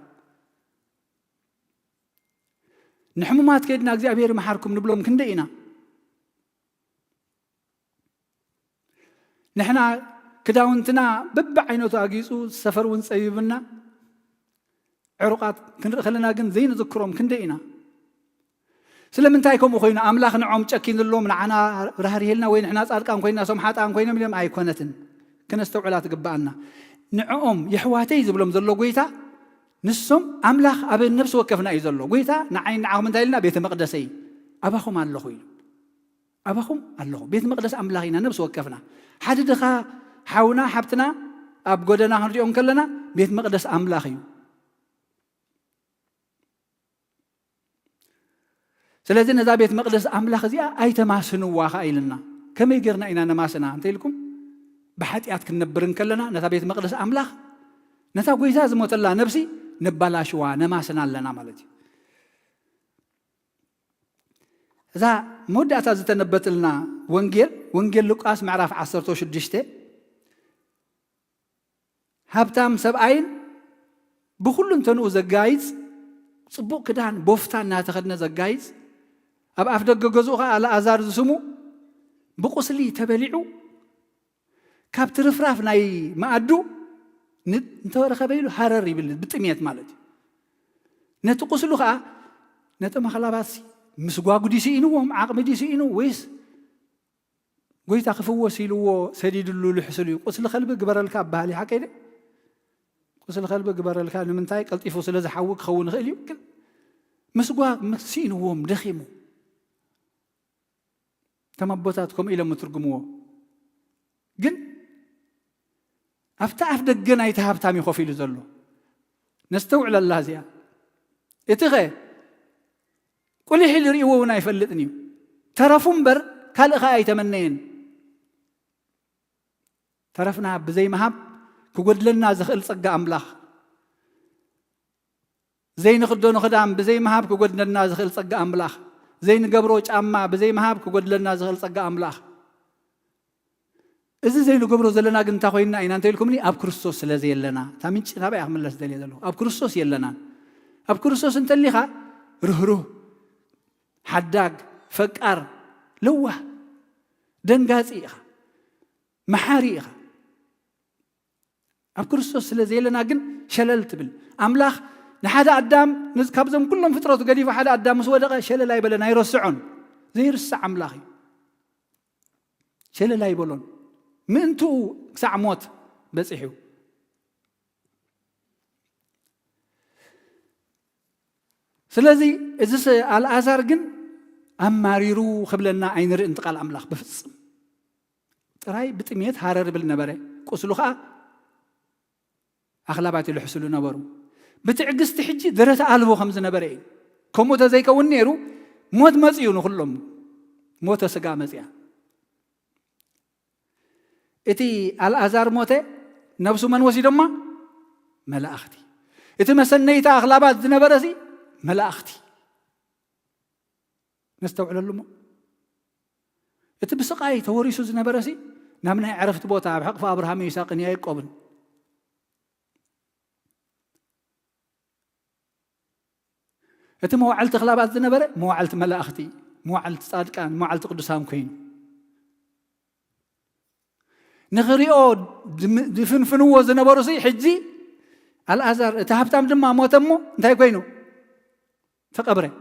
نحمومات كيدنا እግዚአብሔር መሐርኩም ንብሎም ክንደይና ንሕና ክዳውንትና በብዓይነቱ አጊጹ ሰፈሩን ጸይብና ዕሩቃት ክንርኢ ከለና ግን ዘይንዝክሮም ክንደይና ስለምንታይ ከምኡ ኮይኑ ኣምላኽ ንዖም ጨኪንሎም ንዓና ራህሪሄልና ወይ ንሕና ጻድቃን ኮይና ሶምሓጣን ኮይኖም ኢሎም ኣይኮነትን ክነስተውዕላ ትግባአና ንዖም የሕዋተይ ዝብሎም ዘሎ ጎይታ نسوم أملاخ أبي النفس وكفنا إيزالله قويتا نعين نعهم انتهيلنا بيت مقدسي أباكم اللهوي أباكم الله بيت مقدس أملاخينا نفس وكفنا حد دخا حاونا حبتنا أبقودنا هنريهم كلنا بيت مقدس أملاخي سلازين إذا بيت مقدس أملاخ زي أي تماسنوا واخا إلنا كما يقرنا إنا نماسنا أنتيلكم بحد ياتكن نبرن كلنا نتا بيت مقدس أملاخ نتا قويتا زموت الله نفسي نبالاشوا نماسنا لنا مالتي إذا مدة تنبت لنا ونجيل لوقاس معرف 16 هبتام سبعين بكل تنو زجايز صبوك كدان بوفتان ناتخدنا زجايز أب أفدق جزوها على أزار زسمو بقصلي تبلعو كابت رفراف ناي ما أدو نتورخ بيلو حرري بالتميات مالتي نتقصلو خا نتما خلاباسي مسقواقو دي سينو عقب دي سينو ويس قويت أخفو وسيلو سديد اللو لحسلو قصل خلبك قبر الكاب بهالي حكيلي قصل خلبك قبر الكاب من تاي قلت إفو سلازة حوك خون خيليو مسقواق سينو مدخيمو تمبوتاتكم إلى مترجموه جن أفتح دقنا يتهاب تامي خوفي لزلو نستوعل الله زيا يتغي قولي حيل ريوونا يفلتني ترفون بر كالغا يتمنين ترفنا بزي مهاب كقول لنا زخل صقا أملاخ زي نخدون خدام بزي مهاب كقول لنا زخل صقا أملاخ زي نقبروج أما بزي مهاب كقول لنا زخل صقا أملاخ إذا زي لو قبرو زلنا قنتا خوينا إن أنت لكم لي أب كريستوس لزي لنا تامنش تابع أحمل الله سدلي ذلو أب كريستوس يلنا أب كريستوس أنت اللي خا روح حداق فكر لوه دنجاز إيخا محاري إيخا أب كريستوس لزي لنا قن شللت بال أملاخ نحدا قدام نزكابزم كلهم فترة قريبة حدا قدام مسودة شلل لا يبلنا يرسعون زي رسع أملاخي شلل لا يبلون منتو ساعة موت بس إحيو سلازي إذا على أزار جن أماريرو خبلنا عين رئ انتقال أملاخ بفص تراي بتميت هارر بالنبرة قصلوخا أغلبات اللي حصلوا نبرو بتعجز تحجي درت ألفو 5 نبرين كموت زي كونيرو موت مزيون كلهم موت سجا مزيان إتي الأزار موته نفسه من وسيدما ملأختي إتي مسنيت أغلبات نبرسي ملأختي نستوعب اللهم إتي بسقاي توريسوز نبرسي نامنا عرفت بوتا بحق فأبراهام يساق يعقوب إتي موعلت أغلبات نبرة موعلت ملأختي موعلت صادقان موعلت قدسام كين نغريو دفنفنو زنبرسي حجي الأزار تهبتام دما موتمو انتهي كوينو فقبره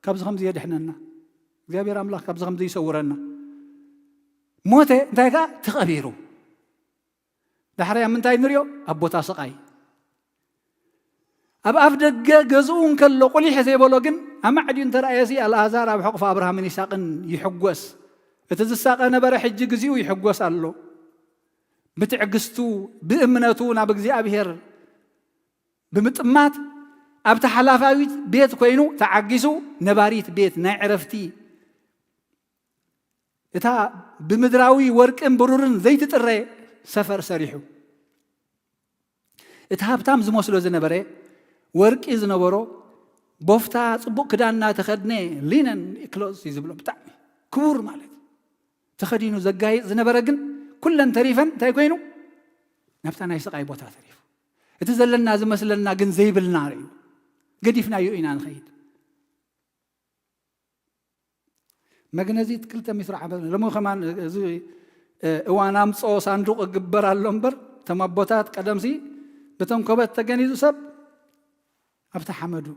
كابز 5 يد حننا እግዚአብሔር አምላክ ካብዝ ከምዚ ይሰውረና ሞተ እንታይ ካ ተቀቢሩ دحريا من تاي نريو أبوتا سقاي أب دقة جزءون كله قولي حسي بولوجن أما عدين ترى يسي الآزار أب حق فأبراهام من يساقن يحجوس إتزساق أنا برا حج جزيو يحجوس الله بتعجستو بإمناتو نابق زي أبهر بمتمات أب تحلافاويت بيت كوينو تعجزو نباريت بيت نعرفتي إتا بمدراوي ورك إمبرورن زيت ترى سفر سريحو إتا بتام زموسلو زنبرة ورك إذ نبرو بوفتا صبوك كدانا تخدني لينن إكلوز يزبلو بتاعي كور مالك تخدينو زجاي زنبرجن كلن تريفا تايكوينو نبتنا يسقى بوتا تريف إتزلنا زمسلنا جن زي بالنار قديفنا يوئنا نخيد مجنزيت كلتا مسرع لمو كمان زي وانا مصو صندوق جبر اللمبر تمبوتات قدمسي بتم كبت تجنيزو سب أبتا حمدو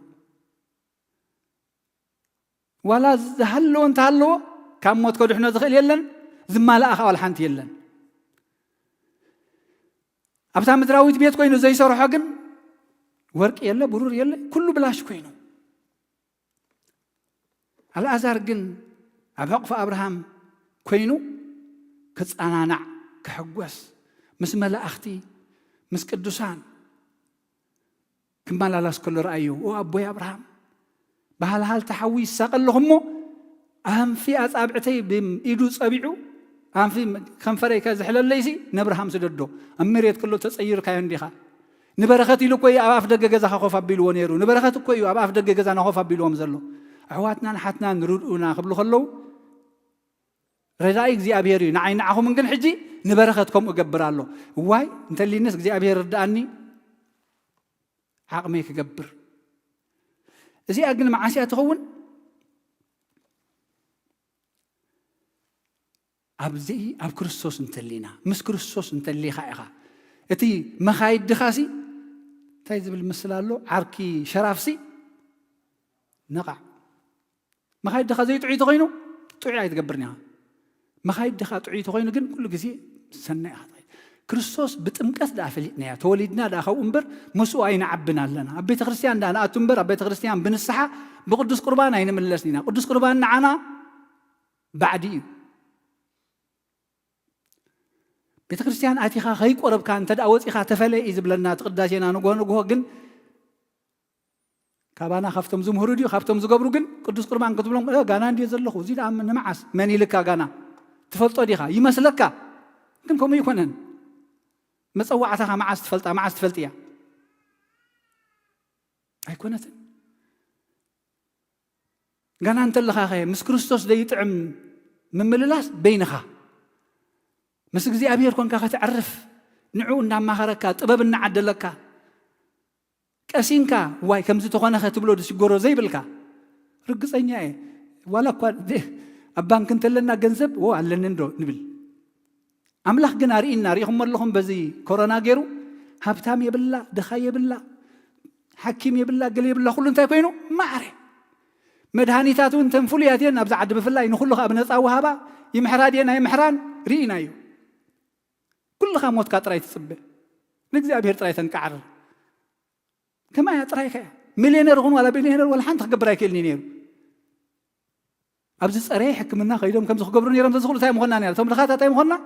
ولا زهلو انت هلو كم موت كودو حنا زخيل يلن زمالا أخا والحانت يلن أبتا مدراويت بيت كوينو زي سورو حقن ورق يلا برور يلا كله بلاش كوينو على أزار قن أبقف أبراهام كوينو كتسانانا كحقوس مس ملا أختي مس قدوسان كما لا كل رأيه وأبوي أبراهام بهالحال تحوي ساقل لهمو أهم في أصابعتي بإيدو صبيعو أهم في خنفري كزحل الليسي نبرهام سددو أمريت كله تسير كاين ديخا نبرختي لو كوي أباف دغ غزا خوف أبيلو ونيرو نبرخت كوي أباف دغ غزا نخوف أبيلو مزلو أحواتنا نحتنا نردونا قبل خلو رضاي እግዚአብሔር نعين عهم من حجي نبرختكم أقبرالو واي انت اللي الناس እግዚአብሔር رداني عقمي كجبر زي أجل معاشي تخون أبزي أب كريستوس نتلينا مس كريستوس نتلي خائخة أتي مخايد دخاسي تايزب المسلالو عركي شرافسي نقع مخايد دخاسي تعي تغينو تعي تقبرنيها مخايد دخا تعي تغينو جن كل جزء سنة كريستوس بتمكث دافلنا تولدنا داخو أمبر مسوا أين عبنا لنا أبيت خريستيان دانا أتمبر أبيت خريستيان بنصحة بقدس قربان أين من لسنينا قدس قربان نعنا بعدي بيت خريستيان أتيخا خيك ورب كان تدعوت إخا تفلي إذا بلنا تقداسينا نقوه جن كابانا خفتم زم هرودي خفتم زقبرو جن قدس قربان كتب لهم جانا دي زلخو زيد عم نمعس مني لك جانا تفلتوا ديخا يمسلك كن كم يكونن مصوعتها مع استفلتيا أي كونت جانا أنت اللي خاخي مس كريستوس ده يطعم من مللاس بينها مس جزي أبير كون كاخ تعرف نعون نعم خركات طبب النعدلك كاسينكا واي كم زي تخوانا خاتبلو دس يجورو زي بلكا رقصيني إيه ولا قاد أبان كنت لنا جنزب هو على نندو نبل أملاح جناري النار يخمر لهم بزي كورونا جيرو هبتام يبلا دخاي يبلا حكيم يبلا قل يبلا كل انت يكونوا ما عرف مدهاني تاتون تنفلياتين أبز عد بفلا ينخلها أبناء أوهابا يمحرادينا يمحران رينا يو كل خاموت كاتراي تصبه نجزي أبير تراي تنكعر كما يتراي خير مليونير هون ولا بليونير ولا حنت قبراي كلني نيرو أبز أريح حكمنا خيرهم كم زخ قبرني يرم تزخل تايم خلنا نير ثم دخلت تايم خلنا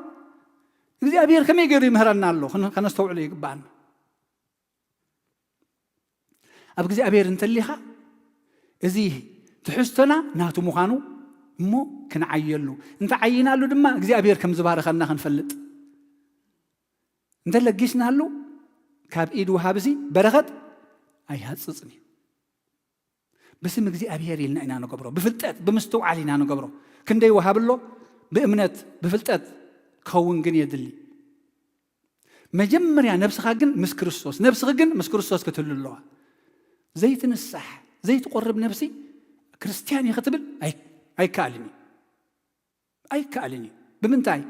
إذا أبير كم يجري مهرنا له خن نستوعب عليه قبان أبغى أبير أنت اللي خا إزيه تحسنا ناتو مخانو مو كنا عيّلو أنت عيّنا له دما إزيه أبير كم زبارة خلنا خنفلت أنت لقيسنا له كاب إيدو هابزي برغت أي هتصني بس مجزي أبير لنا إنا نقبره بفلتات بمستوى علينا نقبره كندي وهاب له بأمنات بفلتات كون جن يدلي مجمر يعني نفس خاجن مس كريستوس نفس خاجن مس كريستوس كتل الله زيت الصح زيت قرب نفسي كريستيان يختبل أي كالني بمنتاي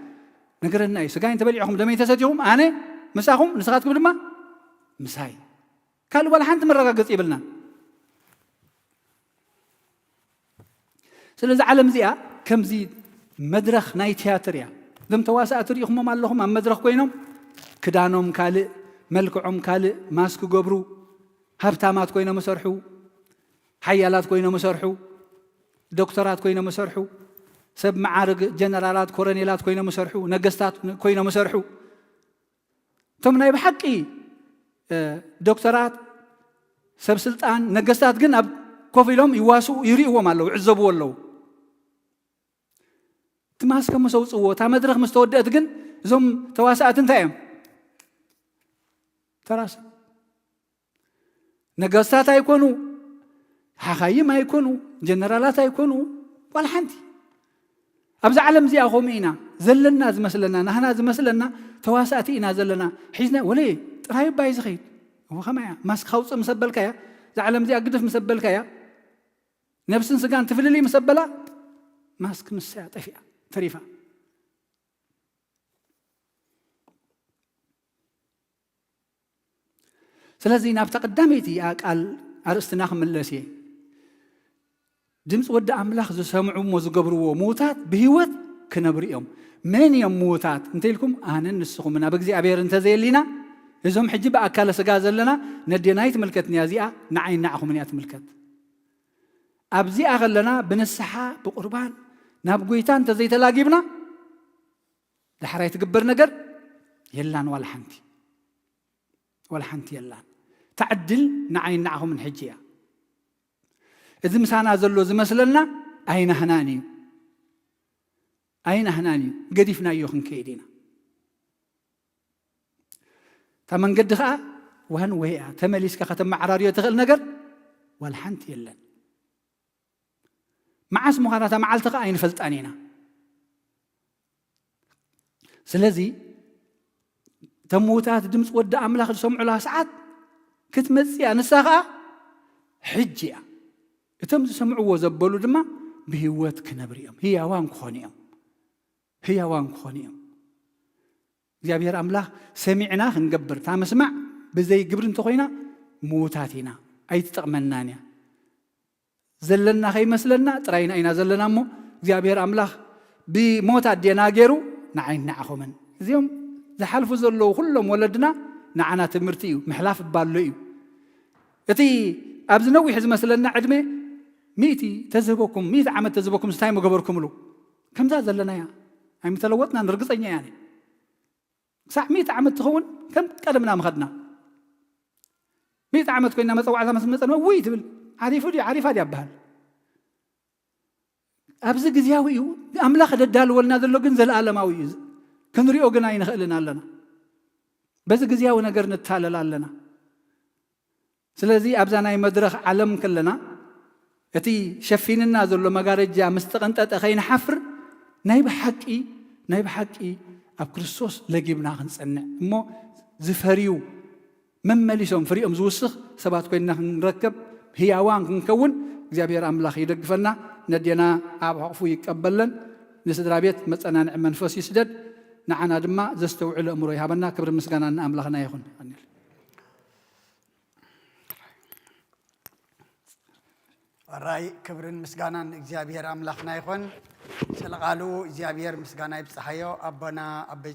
نقرنا أي سجاين تبليهم دم يتسديهم أنا مساهم نسخات قبل ما مساي قالوا ولا حنت مرة قص يبلنا سلزة علم زيها كم زيد مدرخ ناي تياتريا ذم تواسع تريهم ما لهم أم مدرخ كوينهم ክዳኖም ካልእ መልክዖም ካልእ ማስክ ገብሩ ሃብታማት ኮይኖም መሰርሑ ሓያላት ኮይኖም መሰርሑ ዶክተራት ኮይኖም መሰርሑ ሰብ መዓርግ ጀነራላት ኮሎኔላት ኮይኖም መሰርሑ ነገስታት ኮይኖም መሰርሑ ቶም ናይ ብሓቂ ዶክተራት ሰብ ስልጣን ነገስታት ግን ኣብ ኮፍ ኢሎም ይዋሱ ይሪእዎም ኣለዉ ይዕዘብዎ ኣለዉ ትማስከ መሰውፅዎ እታ መድረኽ ምስ ተወድአት ግን እዞም ተዋሳእት እንታይ እዮም ተራስ ነገስታት ኣይኮኑ ሓኻይም ኣይኮኑ ጀነራላት ኣይኮኑ ዋላ ሓንቲ ኣብዚ ዓለም እዚኣ ኸምኡ ኢና ዘለና ዝመስለና ናህና ዝመስለና ተዋሳእቲ ኢና ዘለና ሒዝና ወለይ ጥራይ ባይ ዝኸይድ ወኸማያ ማስክ ካውፅእ መሰበልካ እያ እዚ ዓለም እዚኣ ግድፍ መሰበልካ እያ ነብስን ስጋን ትፍልልይ መሰበላ ማስክ ንስያ ጠፊኣ ተሪፋ ስለዚ ናብታ ቀዳመይቲ ቃል ኣርእስትና ክምለስ እየ ድምፂ ወዲ ኣምላኽ ዝሰምዑ ሞ ዝገብርዎ ምዉታት ብሂወት ክነብሩ እዮም መን እዮም ምዉታት እንተኢልኩም ኣነን ንስኹምና ብእግዚኣብሔር እንተዘየሊና እዞም ሕጂ ብኣካለ ስጋ ዘለና ነዴናይ ትምልከት ንያ እዚኣ ንዓይ ናዕኹምን እያ ትምልከት ኣብዚኣ ከለና ብንስሓ ብቁርባን ናብ ጎይታ እንተዘይተላጊብና ዳሕራይ ትግበር ነገር የላን ዋላ ሓንቲ የላን تعدل نعين نعهم من حجية إذا مسانا زلو زمسلنا أين هناني قديفنا يوخن كيدينا تمن قد خاء وهن وهي تمليس كختم معرارية تغل نقر والحنت يلن مع اسمه هذا مع التقاء أين فلت أنينا سلذي تموتات دمس ود أملاخ سمع لها ساعات كتمزيا نساقا حجيا اتم سمعوا زبلوا دما بهوت كنبريهم هي وان كونيهم እግዚአብሔር አምላክ ሰሚዕና ክንገብር ታመስማዕ በዘይ ግብር እንተኾይና ሞታቲና ኣይትጠቅመናን ያ ዘለና ከይመስለና ጥራይና ኢና ዘለና እሞ እግዚአብሔር አምላክ ብሞት ኣዴና ገይሩ ንዓይናዓኹምን እዚኦም ዝሓልፉ ዘለዉ ኩሎም ወለድና ንዓና ትምህርቲ እዩ ምሕላፍ ባሎ እዩ እቲ ኣብዚ ነዊሕ ዝመስለና ዕድሜ 100 ዓመት ተዝበኩም ስታይ መገበርኩምሉ ከምዛ ዘለና ያ ኣይምተለወጥና ንርግፀኛ ያኔ ሳዕ 100 ዓመት ትኸውን ከም ቀደምና መኸድና 100 ዓመት ኮይና መፀዋዕታ መስመፀን ወይ ትብል ዓሪፋ ይባሃል ኣብዚ ግዝያዊ እዩ ኣምላኽ ደዳልወልና ዘሎ ግን ዘለዓለማዊ እዩ ክንሪኦ ግን ኣይንኽእልን ኣለና በዚ ግዝያዊ ነገር ንታለል ኣለና ስለዚ ኣብዛ ናይ መድረኽ ዓለም ከለና እቲ ሸፊንና ዘሎ መጋረጃ ምስ ተቐንጠጠ ከይንሓፍር ናይ ብሓቂ ኣብ ክርስቶስ ለጊብና ክንጸንዕ እሞ ዝፈርዩ መመሊሶም ፍሪኦም ዝውስኽ ሰባት ኮይና ክንረከብ ህያዋን ክንከውን እግዚአብሔር አምላኽ ይደግፈና ነዴና ኣብ ሕቑፉ ይቀበለን ንስድራ ቤት መጸናንዕ መንፈስ ይስደድ ንዓና ድማ ዘስተውዕል እምሮ ይሃበና ክብሪ ምስጋና ንኣምላኽና ይኹን ራይ ክብርን ምስጋናን እግዚአብሔር አምላኽና ይኹን ስለቃሉ እግዚአብሔር ምስጋና ይብጽሐዮ አቦና አበይ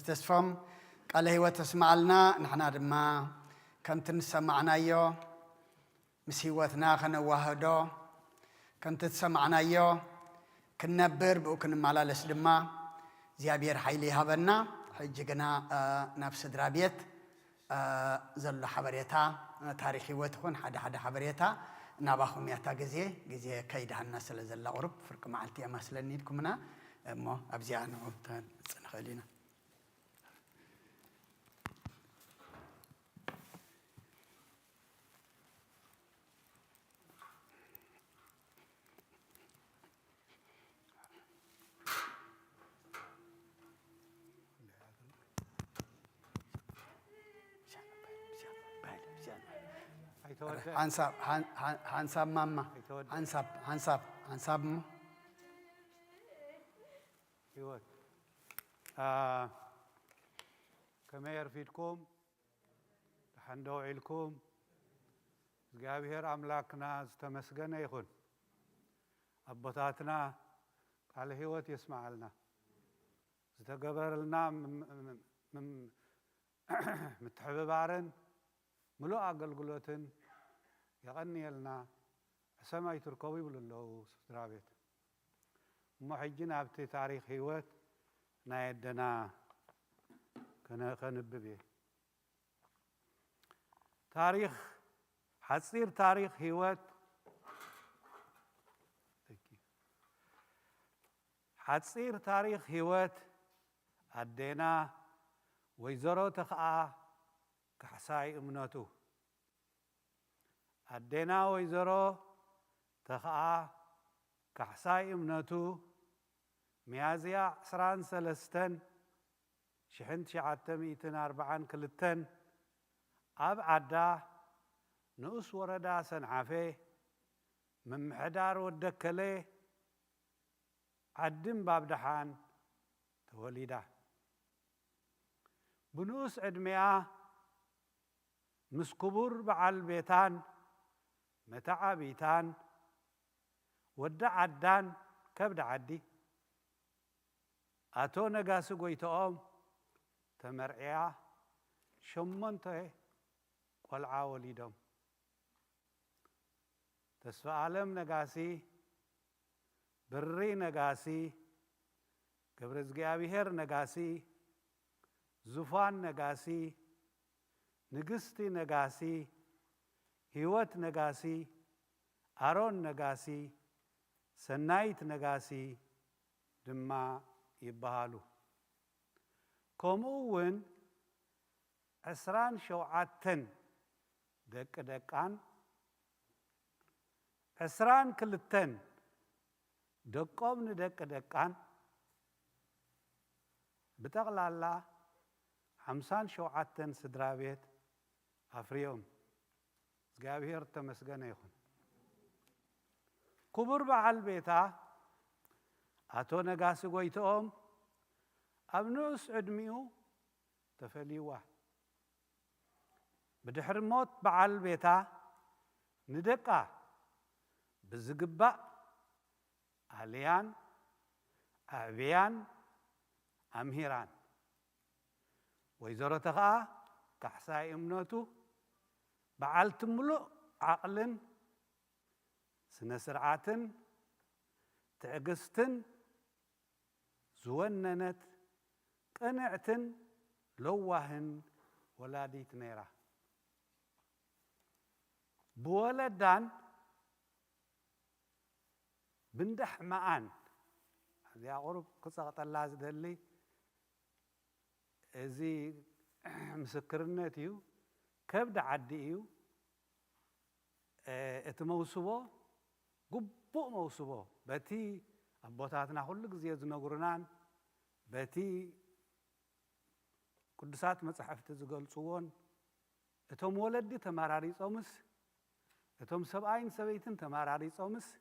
ተስፋም ቃለ ህይወት ተስማዓልና ንሕና ድማ ከምቲ ንሰማዕናዮ ምስ ህይወትና ከነዋህዶ ከምቲ ተሰማዕናዮ ክንነብር ብኡ ክንመላለስ ድማ እግዚአብሔር ሓይሊ ይሃበና ሕጂ ግና ናብ ስድራ ቤት ዘሎ ሓበሬታ ታሪክ ህይወት ይኹን ሓደ ሓበሬታ ናባኹም ያታ ጊዜ ከይዳሃና ስለ ዘላ ቁርብ ፍርቂ መዓልቲ እያ መስለኒ ኢልኩምና እሞ ኣብዚኣ ንፅንኽእል ኢና حنساب ماما حنساب هيوت كما يرفيدكم تحندو إلكم እግዚአብሔር አምላክና ዝተመስገነ ይኹን አቦታትና ቃለ ህይወት ይስማዓልና ዝተገበረልና متحببارن ملو أقلقلوتن يغني لنا سماي تركوي بلو سدرابيت محجنا بتي تاريخ هيوت نايدنا كنببي تاريخ حتصير تاريخ هيوت حتصير تاريخ هيوت أدينا ويزرو تخا كحساي امناتو أدينا ويزرو تخا كحساي امناتو ميازيا عسران سلستن شحنت شعاتة 240 كلتن أب عدا نؤس وردا سنعافي من محدار ودكلي عدم باب دحان توليدا بنوس عدميا مسكبور بعل بيتان متاع بيتان ودع عدان كبد عدي أتو نقاسو قويتوهم تمرعيا شمنته قلعا وليدهم تسفى عالم نقاسي بري نقاسي كبرزقيا بيهر نقاسي زفان نقاسي نقستي نقاسي هيوت نقاسي أرون نقاسي سنايت نقاسي دما يبهالو كومون عسران شوعاتن دك دكان عسران كلتن دقوم ندك دكان بتغلى 50 شوعاتن سدرابيت أفريوم زغابير تمسغنه يخون كبر بعل بيتا أتو نقاسي قويتهم أبنوس عدميو تفليوه بدحر موت بعل بيتا ندقا بزقبا أهليان أعبيان أمهيران ويزورتها كحساي امنوتو بعل تملؤ عقل سنسرعاتن تعقستن زوننت قنعتن لواهن ولاديت نيرا بولدان بندح معان هذه أقرب قصة الله زدلي زي مسكرنتيو كبد عديو اتموسبو قبو موسبو بتي أبوتاتنا كل زي زنقرنان بتي قدسات مصحفت زقل صوون اتم ولدي تماراري صومس اتم سبعين سبيتن تماراري صومس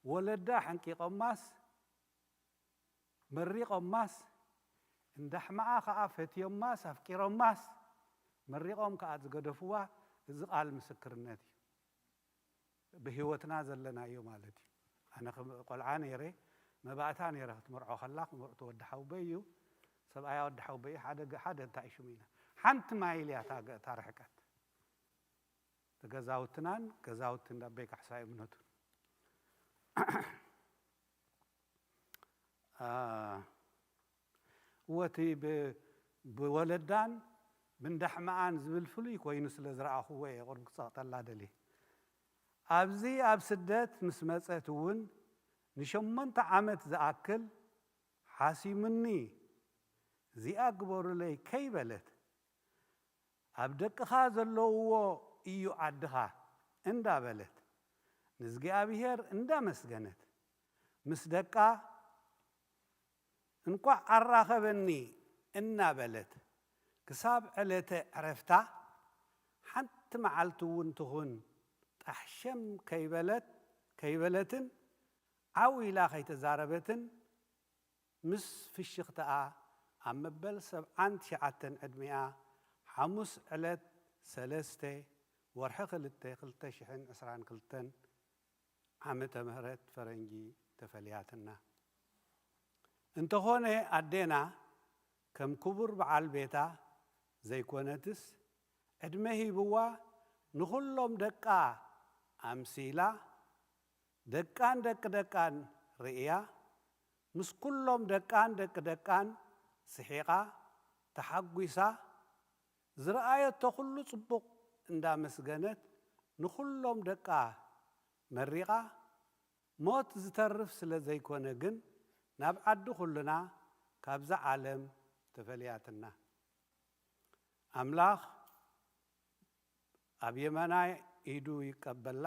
ولدا حنكي قماس مري قماس اندح معا خافت يوماس افكير قماس مري قوم كاد قدفوا زقال مسكرنتي بهيوتنا زلنا يوم مالتي انا قلعان يري مبعتان يرى تمرعو خلاق مرتو ودحو بيو سبعي ودحو بي حدا تعيشوا مينا حنت مايليا تارحكات تغزاوتنان غزاوتن دبيك حساي منتو وتي بولدان بندح معان زبل فلي كوينو سلازرع اخوي قرب صاط الله دلي ابزي اب سدت مسمصت ون نشمنت عمت زاكل حاسيمني زي اكبر لي كيبلت ابدقخا زلوو ايو عدها اندا بلت نزغي ابيهر اندا مسغنت مسدقا انقع عراخبني انا بلت كساب علته عرفتا حنت معلتو ونتهن احشم كيبلتن عويلا خيتزاربتن مس في الشقتاء عم بل 7 شعتن ادميا حمس علت سلسته ورحق للتيقلت شحن اسران كلتن عمت مهرت فرنجي تفلياتنا انت هون ادينا كم كبر بعل بيتا ዘይኮነትስ ዕድመ ሂብዋ ንኹሎም ደቃ ኣምሲላ ደቃን ደቃን ርእያ ምስ ኩሎም ደቃን ደቃን ስሒቓ ተሓጒሳ ዝረኣየቶ ኩሉ ጽቡቕ እንዳመስገነት ንኹሎም ደቃ መሪቓ ሞት ዝተርፍ ስለ ዘይኮነ ግን ናብ ዓዲ ኩልና ካብዛ ዓለም ተፈልያትና ኣምላኽ ኣብ የመናይ ኢዱ ይቀበላ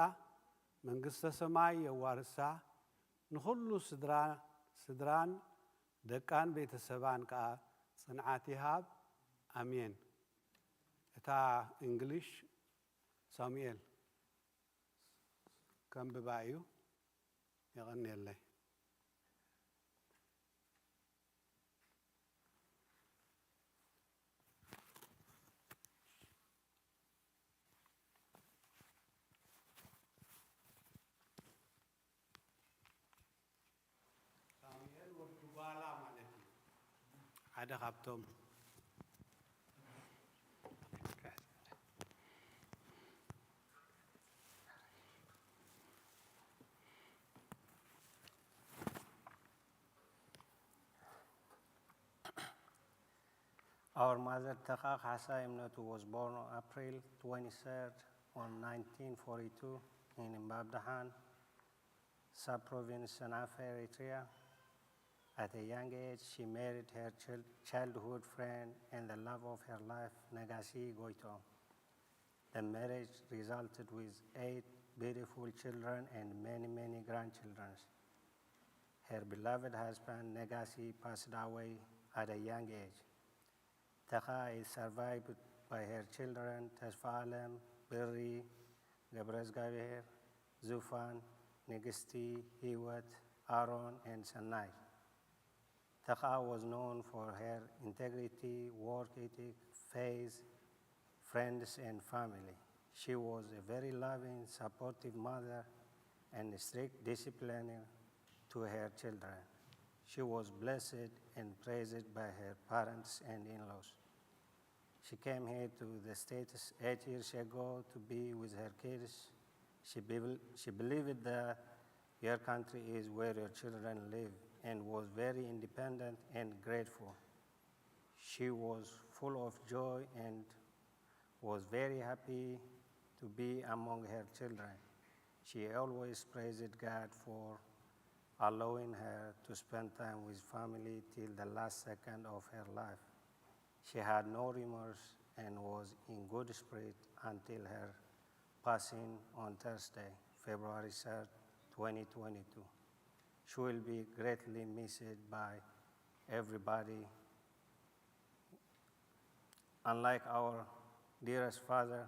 መንግስተ ሰማይ የዋርሳ ንኹሉ ስድራን ደቃን ቤተሰባን ከዓ ጽንዓት ይሃብ ኣሜን። እታ እንግሊሽ ሳሙኤል ከንብባ እዩ ይቐኒየለይ። ሳሙኤል ወዲ ጓላ ማለት እዩ ሓደ ካብቶም Our mother Taqa Khasa Imnatu was born on April 23rd on 1942 in Mbabdahan, sub-province Sanafa, Eritrea. At a young age, she married her childhood friend and the love of her life, Nagasi Goitom. The marriage resulted with 8 beautiful children and many grandchildren. Her beloved husband, Nagasi, passed away at a young age. Taqa is survived by her children, Tashfalem, Birri, Gabrez Gaber, Zufan, Negisti, Hiwat, Aaron, and Sanai. Taqa was known for her integrity, work ethic, faith, friends, and family. She was a very loving, supportive mother and a strict discipliner to her children. She was blessed and praised by her parents and in-laws. She came here to the States 8 years ago to be with her kids. She believed that your country is where your children live and was very independent and grateful. She was full of joy and was very happy to be among her children. She always praised God for allowing her to spend time with family till the last second of her life. She had no remorse and was in good spirit until her passing on Thursday, February 3rd, 2022. She will be greatly missed by everybody. Unlike our dearest father,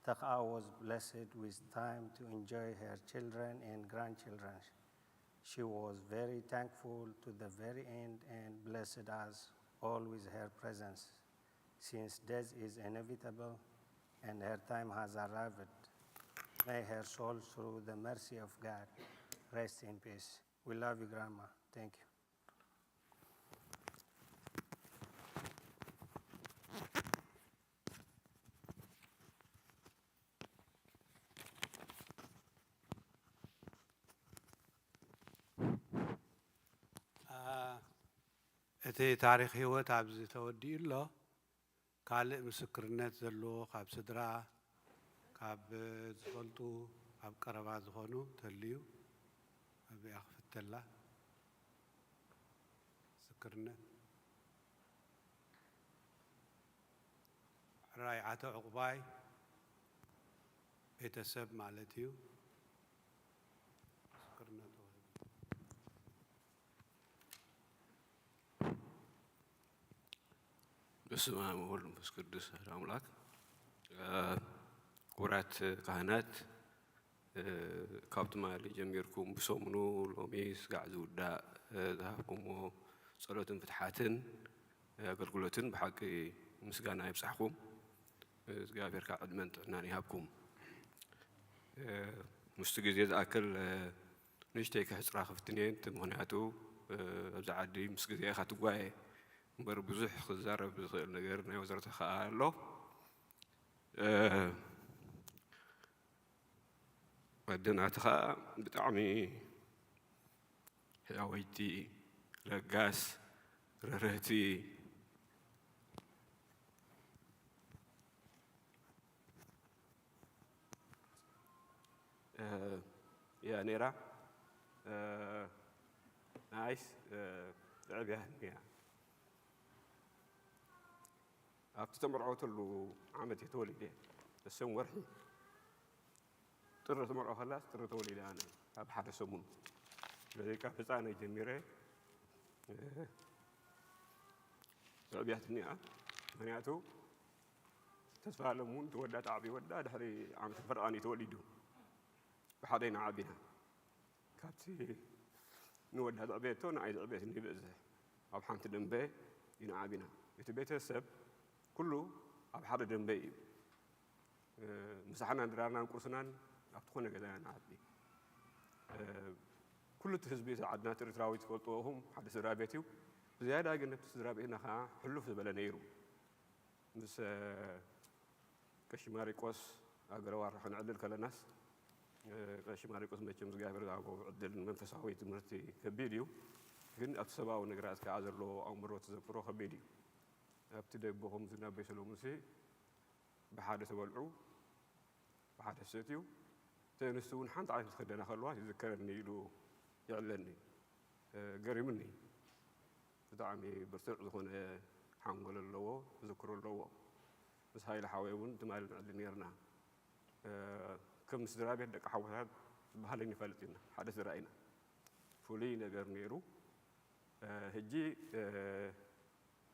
Taqa was blessed with time to enjoy her children and grandchildren. She was very thankful to the very end and blessed us all with her presence. Since death is inevitable and her time has arrived, may her soul, through the mercy of God, rest in peace. We love you, Grandma. Thank you. እቲ ታሪክ ህይወት ኣብዚ ተወዲኡ ኣሎ ካልእ ምስክርነት ዘለዎ ካብ ስድራ ካብ ዝፈልጡ ኣብ ቀረባ ዝኾኑ ተልዩ ኣብያ ክፍተላ ምስክርነት ራይ ዓቶ ዕቁባይ ቤተሰብ ማለት እዩ ምስክርነት በስመ አብ ወወልድ ወመንፈስ ቅዱስ አሐዱ አምላክ። ክቡራት ካህናት ካብቲ ማሊ ጀሚርኩም ብሰሙኑ ሎሚ ስጋዕ ዝውዳእ ዝሃብኩምዎ ጸሎትን ፍትሓትን ኣገልግሎትን ብሓቂ ምስጋና ይብጻሕኩም። እግዚኣብሔር ካብ ዕድመን ጥዕናን ይሃብኩም። ምስቲ ግዜ ዝኣክል ንእሽተይ ክሕፅራ ክፍትን እየ። ምክንያቱ ኣብዛ ዓዲ ምስ ግዜ ኢኻ ትጓየ እምበር ብዙሕ ክዛረብ ዝኽእል ነገር ናይ ወዘረታ ከዓ ኣሎ ወድናቲ ከዓ ብጣዕሚ ሕያወይቲ ለጋስ ረረህቲ እያ ነይራ ናይስ ዕብያ እኒኣ ኣብቲ ተመርዖተሉ ዓመት እየ ተወሊደ እሰም ወርሒ ጥሪ ተመርዖ ከላስ ጥሪ ተወሊደ ኣነ ኣብ ሓደ ሰሙን ስለዚ ካብ ህፃነይ ጀሚረ ዕብያት እኒኣ ምክንያቱ ተስፋለም እውን ትወዳ ተዓቢ ወዳ ድሕሪ ዓመት ፈርቓኒ ተወሊዱ ብሓደ ኢና ዓቢና ካብቲ ንወዳ ዝዕብየቶ ንዓይ ዝዕብየት ይበዝሕ ኣብ ሓንቲ ደንበ ኢና ዓቢና እቲ ቤተሰብ ኩሉ ኣብ ሓደ ደንበ እዩ ምሳሕና ድራርናን ቁርስናን ኣብቲ ኮነ ገዛ ንዓቢ ኩሉ እቲ ህዝቢ ዓድና ኤርትራዊ ትፈልጥዎም ሓደ ስድራ ቤት እዩ ብዝያዳ ግን ነቲ ስድራ ቤትና ከዓ ሕሉፍ ዝበለ ነይሩ ምስ ቀሺ ማሪቆስ ኣብ ገረዋር ክንዕልል ከለናስ ቀሺ ማሪቆስ መቸም እግዚኣብሔር ዝሃቦ ዕድል መንፈሳዊ ትምህርቲ ከቢድ እዩ ግን ኣብቲ ሰብኣዊ ነገራት ከዓ ዘለዎ ኣእምሮ ተዘክሮ ከቢድ እዩ ኣብቲ ደቦኹም ዝናበይ ሰሎሙን ብሓደ ተበልዑ ብሓደ ሰትዩ ተንስቲ እውን ሓንቲ ዓይነት ክደና ከለዋ ይዝከረኒ ኢሉ ይዕለኒ ገሪሙኒ ብጣዕሚ ብርቱዕ ዝኾነ ሓንጎል ኣለዎ ዝክሮ ኣለዎ ምስ ሃይለ ሓወይ እውን ትማል ንዕሊ ነርና ከም ስድራ ቤት ደቂ ሓወታት ዝበሃለኒ ይፈልጥ ኢና ሓደ ስድራ ኢና ፍሉይ ነገር ነይሩ ሕጂ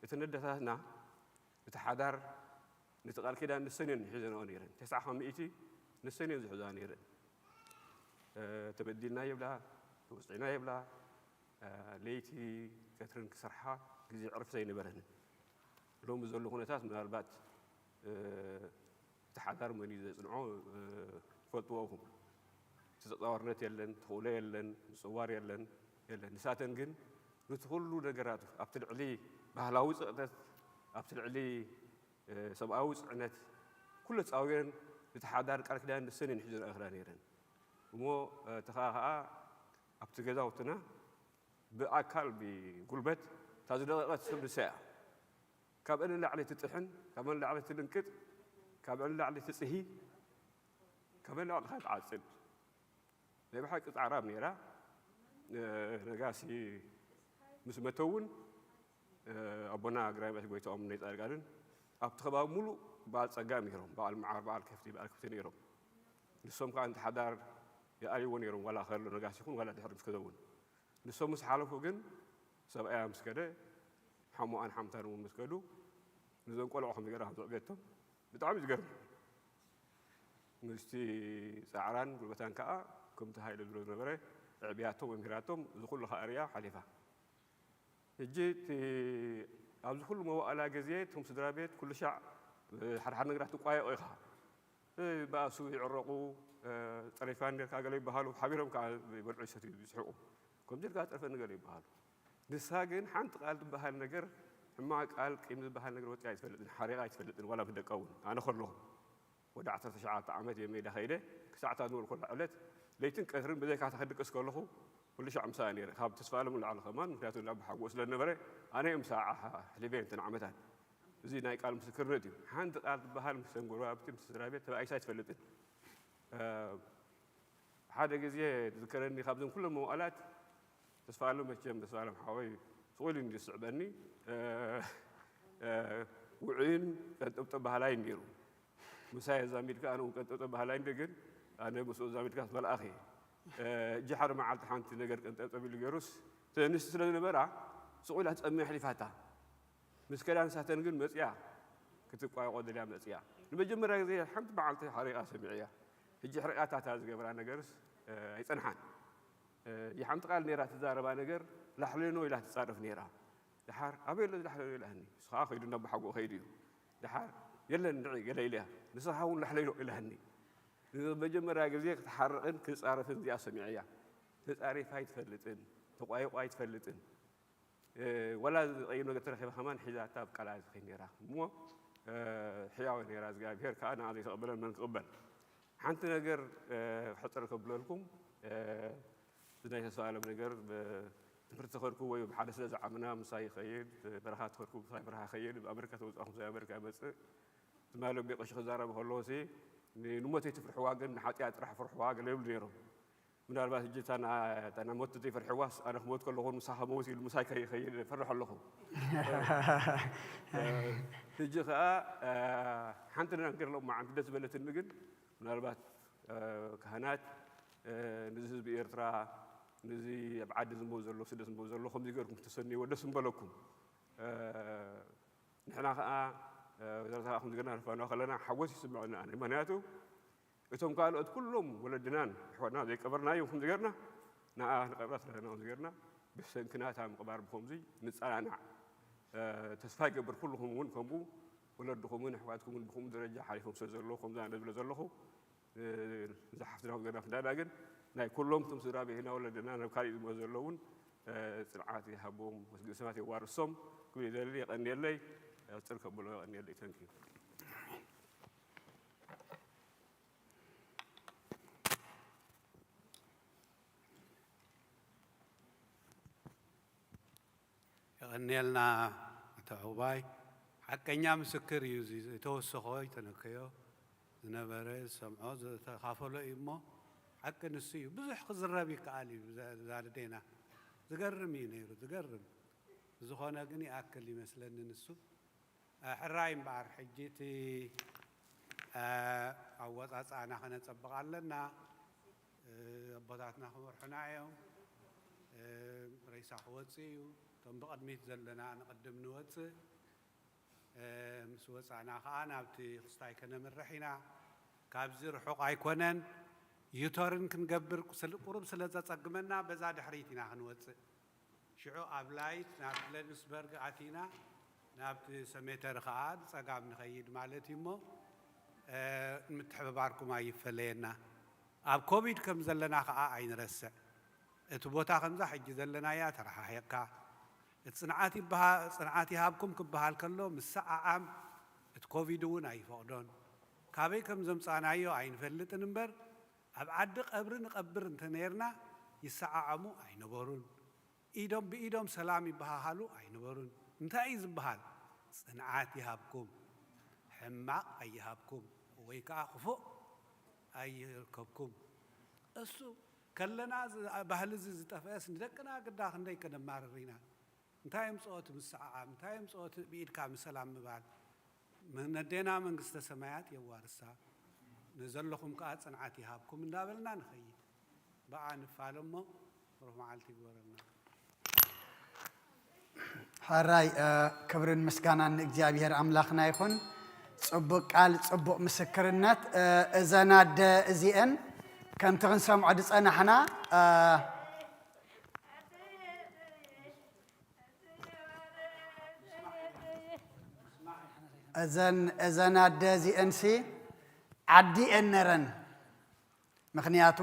እቲ ነደታትና እቲ ሓዳር ነቲ ቃል ኪዳን ንሰንዮን ሒዘንኦ ነይረን 900 ንሰንዮን ዝሕዛ ነይረን ተበዲልና የብላ ተወፅዒና የብላ ለይቲ ቀትርን ክሰርሓ ግዜ ዕርፍ ዘይነበረንን ሎሚ ዘሎ ኩነታት ምናልባት እቲ ሓዳር መን እዩ ዘፅንዖ ትፈልጥዎኹም ተፃዋርነት የለን ትኽእሎ የለን ምፅዋር የለን ንሳተን ግን ነቲ ኩሉ ነገራት ኣብቲ ልዕሊ ባህላዊ ፅቕተት ኣብቲ ልዕሊ ሰብኣዊ ፅዕነት ኩሉ ፃውየን እቲ ሓዳር ቃል ኪዳን ንሰንየን ሒዘን ኣኽራ ነይረን እሞ ተኻ ከዓ ኣብቲ ገዛውትና ብኣካል ብጉልበት እታ ዝደቐቐት ሰብ ንሳ እያ ካብ ዕሊ ላዕሊ ትጥሕን ካብ ዕሊ ላዕሊ ትልንቅጥ ካብ ዕሊ ላዕሊ ትፅሂ ካብ ዕሊ ላዕሊ ትዓፅድ ናይ ብሓቂ ፃዕራም ነይራ ነጋሲ ምስ መተውን ኣቦና ግራይባት ጎይቶኦም ናይ ፃድቃንን ኣብቲ ከባቢ ሙሉእ በዓል ፀጋም ነይሮም በዓል መዓር በዓል ከፍቲ ነይሮም ንሶም ከዓንቲ ሓዳር ይኣልይዎ ነይሮም ዋላ ከሎ ነጋሲ ይኹን ዋላ ድሕሪ ምስ ከዘውን ንሶም ምስ ሓለፉ ግን ሰብኣያ ምስ ከደ ሓሙኣን ሓምታን እውን ምስ ከዱ ንዞም ቆልዑ ከመይ ገይራ ከም ዘዕብየቶም ብጣዕሚ ዝገርም ምስቲ ፃዕራን ጉልበታን ከዓ ከምቲ ሃይለ ዝብሎ ዝነበረ ዕብያቶም መምሂራቶም እዚ ኩሉ ከዓ እርያ ሓሊፋ ሕጂ ኣብዚ ኩሉ መዋእላ ግዜ እቶም ስድራ ቤት ኩሉ ሻዕ ሓድሓድ ነገራት ትቋየቑ ኢኻ በኣሱ ይዕረቑ ፀሪፋ ነርካ ገለ ይበሃሉ ሓቢሮም ከዓ ይበልዑ ይሰትዩ ይስሕቁ ከምዚ ኢልካ ፀርፈ ነገለ ይበሃሉ ንሳ ግን ሓንቲ ቃል ትበሃል ነገር ሕማቅ ቃል ቂም ዝበሃል ነገር ወፂኣ ኣይትፈልጥን ሓሪቓ ኣይትፈልጥን ዋላ ብደቀ እውን ኣነ ከለኹ ወዲ 19 ዓመት የሜዳ ከይደ ክሳዕታ ዝነበሩ ኮላ ዕለት ለይትን ቀትርን ብዘይካ ተኸድቅስ ከለኹ ኩሉ ሻዕ ምሳኣ ነይረ ካብ ተስፋሎም ንላዕሊ ከማን ምክንያቱ ናብ ሓጎ ስለነበረ ኣነ እዮም ሳዓ ሕሊፈ እንተን ዓመታት እዚ ናይ ቃል ምስክርነት እዩ ሓንቲ ቃል ትበሃል ምስ ጎረባብቲ ምስ ስድራ ቤት ተባኢሳ ኣይትፈልጥን ሓደ ግዜ ዝዝከረኒ ካብዞም ኩሎም መዋእላት ተስፋሎም መቸም ተስፋሎም ሓወይ ስቑኢሉ እንዲ ዝስዕበኒ ውዑይን ቀንጠብጠብ ባህላይን ነይሩ ምሳይ ዛሚድካ ኣነ እውን ቀንጠብጠብ ባህላይን ግን ኣነ ምስኡ ዛሚድካ መልኣኽ እየ እጂ ሓደ መዓልቲ ሓንቲ ነገር ቀንጠብጠብ ኢሉ ገይሩስ ተንስቲ ስለ ዝነበራ ስቑኢላ ትፀምያ ሕሊፋታ ምስ ከዳ ንሳተን ግን መፅያ ክትቋየቆ ደልያ መፅያ ንመጀመርያ ግዜ ሓንቲ መዓልቲ ሓሪቓ ሰሚዕ እያ ሕጂ ሕርቃታታ ዝገበራ ነገርስ ኣይፀንሓን የሓንቲ ቃል ነይራ ትዛረባ ነገር ላሕለኖ ኢላ ትፃረፍ ነይራ ድሓር ኣበይ ሎ ዝላሕለኖ ኢላህኒ ንስ ከዓ ከይዱ ናብ ሓጎ ከይዱ እዩ ድሓር የለን ንዒ ገለ ኢልያ ንስኻ እውን ላሕለኖ ኢላህኒ መጀመርያ ግዜ ክትሓርቕን ክትፃረፍን እዚኣ ሰሚዕ እያ ተፃሪፋ ኣይትፈልጥን ተቋይቋ ኣይትፈልጥን ولا أي نوع ترخي كمان حذاء تاب قلعة خينيرة مو حياة نيرة زجاج غير كأنا هذه تقبل من قبل حنت نجر حتى قبل لكم بداية سؤال بنجر برت خركو ويا بحدث لازم عمنا مساي خيل برهات خركو مساي برها خيل بأمريكا توزع مساي أمريكا بس ماله بيقش خزارة بخلوسي نموتي تفرح واجن حتى أطرح فرح واجن ليل ديرهم من الباس جيت أنا موت تي فرح واس أنا موت كلهم مساحة موسي المساي خيل فرح لهم تجي حنتنا نقدر لهم مع عند زبالة النقل من الباس كهنات نزل بإيرترا نزي أبعاد زموز الله سدس زموز الله خم يقولكم تسني ولا سنبلكم نحنا وزارة أخذ جنا فأنا خلنا حوس يسمعنا أنا مناتو إتهم قالوا كلهم ولدنان إخواننا ذيك قبرنا يوم خم جرنا قبرت لنا وزجرنا بس يمكنات هم قبار بخمزي نسأل عنها تسفاق قبر كلهم ون كمبو ولدكم من إخواتكم من بخم درجة حالكم سجل الله خمزان نزل الله زحفتنا وجنا في دالاجن ناي كلهم تمسرا بهنا ولدنا نكاري المزلون سرعاتي هبوم وسماتي وارسم كل ذلك أن يلي تركب له أن يلي تنكي أغني لنا تعوباي حكينا مسكر يوزي توسخوي تنكيو نبرة سمعوا خافوا إمه حكى نسيو بزح خزرابي كعالي زادينا زقرم ينير زقرم زخونا قني أكل مثلا نسو حرايم بعر حجتي عوض أنا خنا تسبق لنا بدأتنا خبر حنايم رئيس حوتسيو تنبقى ميت زلنا نقدم نوتس مسوس أنا خانا بتي خستاي كنا من رحنا كابزر حق عيكونن يتورن كنقبر قرب سلطة تقمنا بزاد حريتنا خنوتس شعو أبلايت نابل نسبرق عتينا نابت سميتر خاد سقام نخيد مالتي مو متحب باركم أي فلينا أب كوفيد كم زلنا خاء عين رسع تبوتا خمسة حج زلنا يا ترى هيكا صنعاتي بها صنعاتي هابكم كبها الكلو مساعة عام كوفيدون أي فقدون كابي كم زمصان أيو عين فلت نمبر أبعد قبرن قبر انتنيرنا يساعة عمو أي نبورون إيدهم بإيدهم سلامي بها حالو أي نبورون انتايز بحال صنعاتي هابكم حماق أي هابكم ويكا خفو أي ركبكم أسو كلنا بهالزي زتفاس ندكنا قدا خندي كنا ماررينا انتايم صوت مساعة انتايم صوت بإيد كام سلام مبال من ندينا من قصة سمايات يوارسا نزل لكم كات صنعاتي هابكم من دابلنا نخيي بقى نفعلمه روح معالتي قورنا حراي كبرن مسكانا እግዚአብሔር አምላክና ይሁን ጽቡቅ ቃል ጽቡቅ ምስክርነት እዘናደ እዚአን ከምቲ ክንሰምዖ ድጸናሕና እዘናደ እዚአንሲ ዓዲአን ነረን ምክንያቱ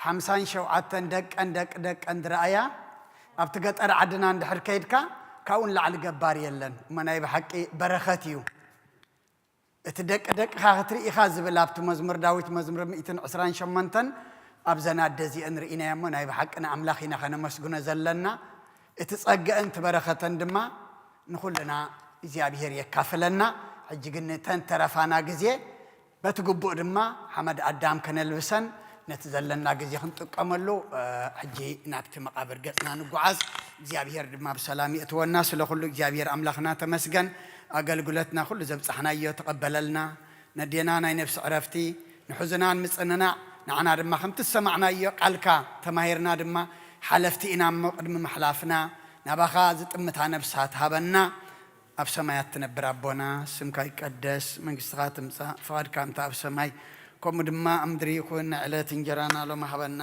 57 ደቀን ድረአያ ኣብቲ ገጠር ዓድና እንድሕር ከይድካ ካውን ላዕሊ ገባር የለን መናይ ብሓቂ በረኸትዩ እቲ ደቅኻ ክትርኢኻ ዝብል ኣብቲ መዝሙር ዳዊት መዝሙር 128 ኣብ ዘናደ እዚአን ርኢናዮ እሞ ናይ ብሓቂ ንኣምላኽ ኢና ከነመስግኖ ዘለና እቲ ጸግአን ትበረኸተን ድማ ንኹልና እግዚኣብሔር የካፍለና ሕጂ ግን ተንተረፋና ግዜ በቲ ግቡእ ድማ ሓመድ ኣዳም ከነልብሰን ነቲ ዘለና ግዜ ክንጥቀመሉ ሕጂ ናብቲ መቃብር ገጽና ንጓዓዝ እግዚአብሔር ድማ ብሰላም ይእትወና ስለ ኩሉ እግዚአብሔር ኣምላኽና ተመስገን ኣገልግሎትና ኩሉ ዘብጻሕናዮ ተቐበለልና ነዴና ናይ ነፍሲ ዕረፍቲ ንሕዝናን ምጽንናዕ ንዓና ድማ ከምቲ ዝሰማዕናዮ ቃልካ ተማሂርና ድማ ሓለፍቲ ኢና እሞ ቅድሚ ምሕላፍና ናባኻ ዝጥምታ ነብሳት ሃበና ኣብ ሰማያት ትነብር ኣቦና ስምካ ይቀደስ መንግስትኻ ትምጻእ ፍቓድካ እንተ ኣብ ሰማይ ከምኡ ድማ ኣብ ምድሪ ይኹን ዕለት እንጀራና ሎሚ ሃበና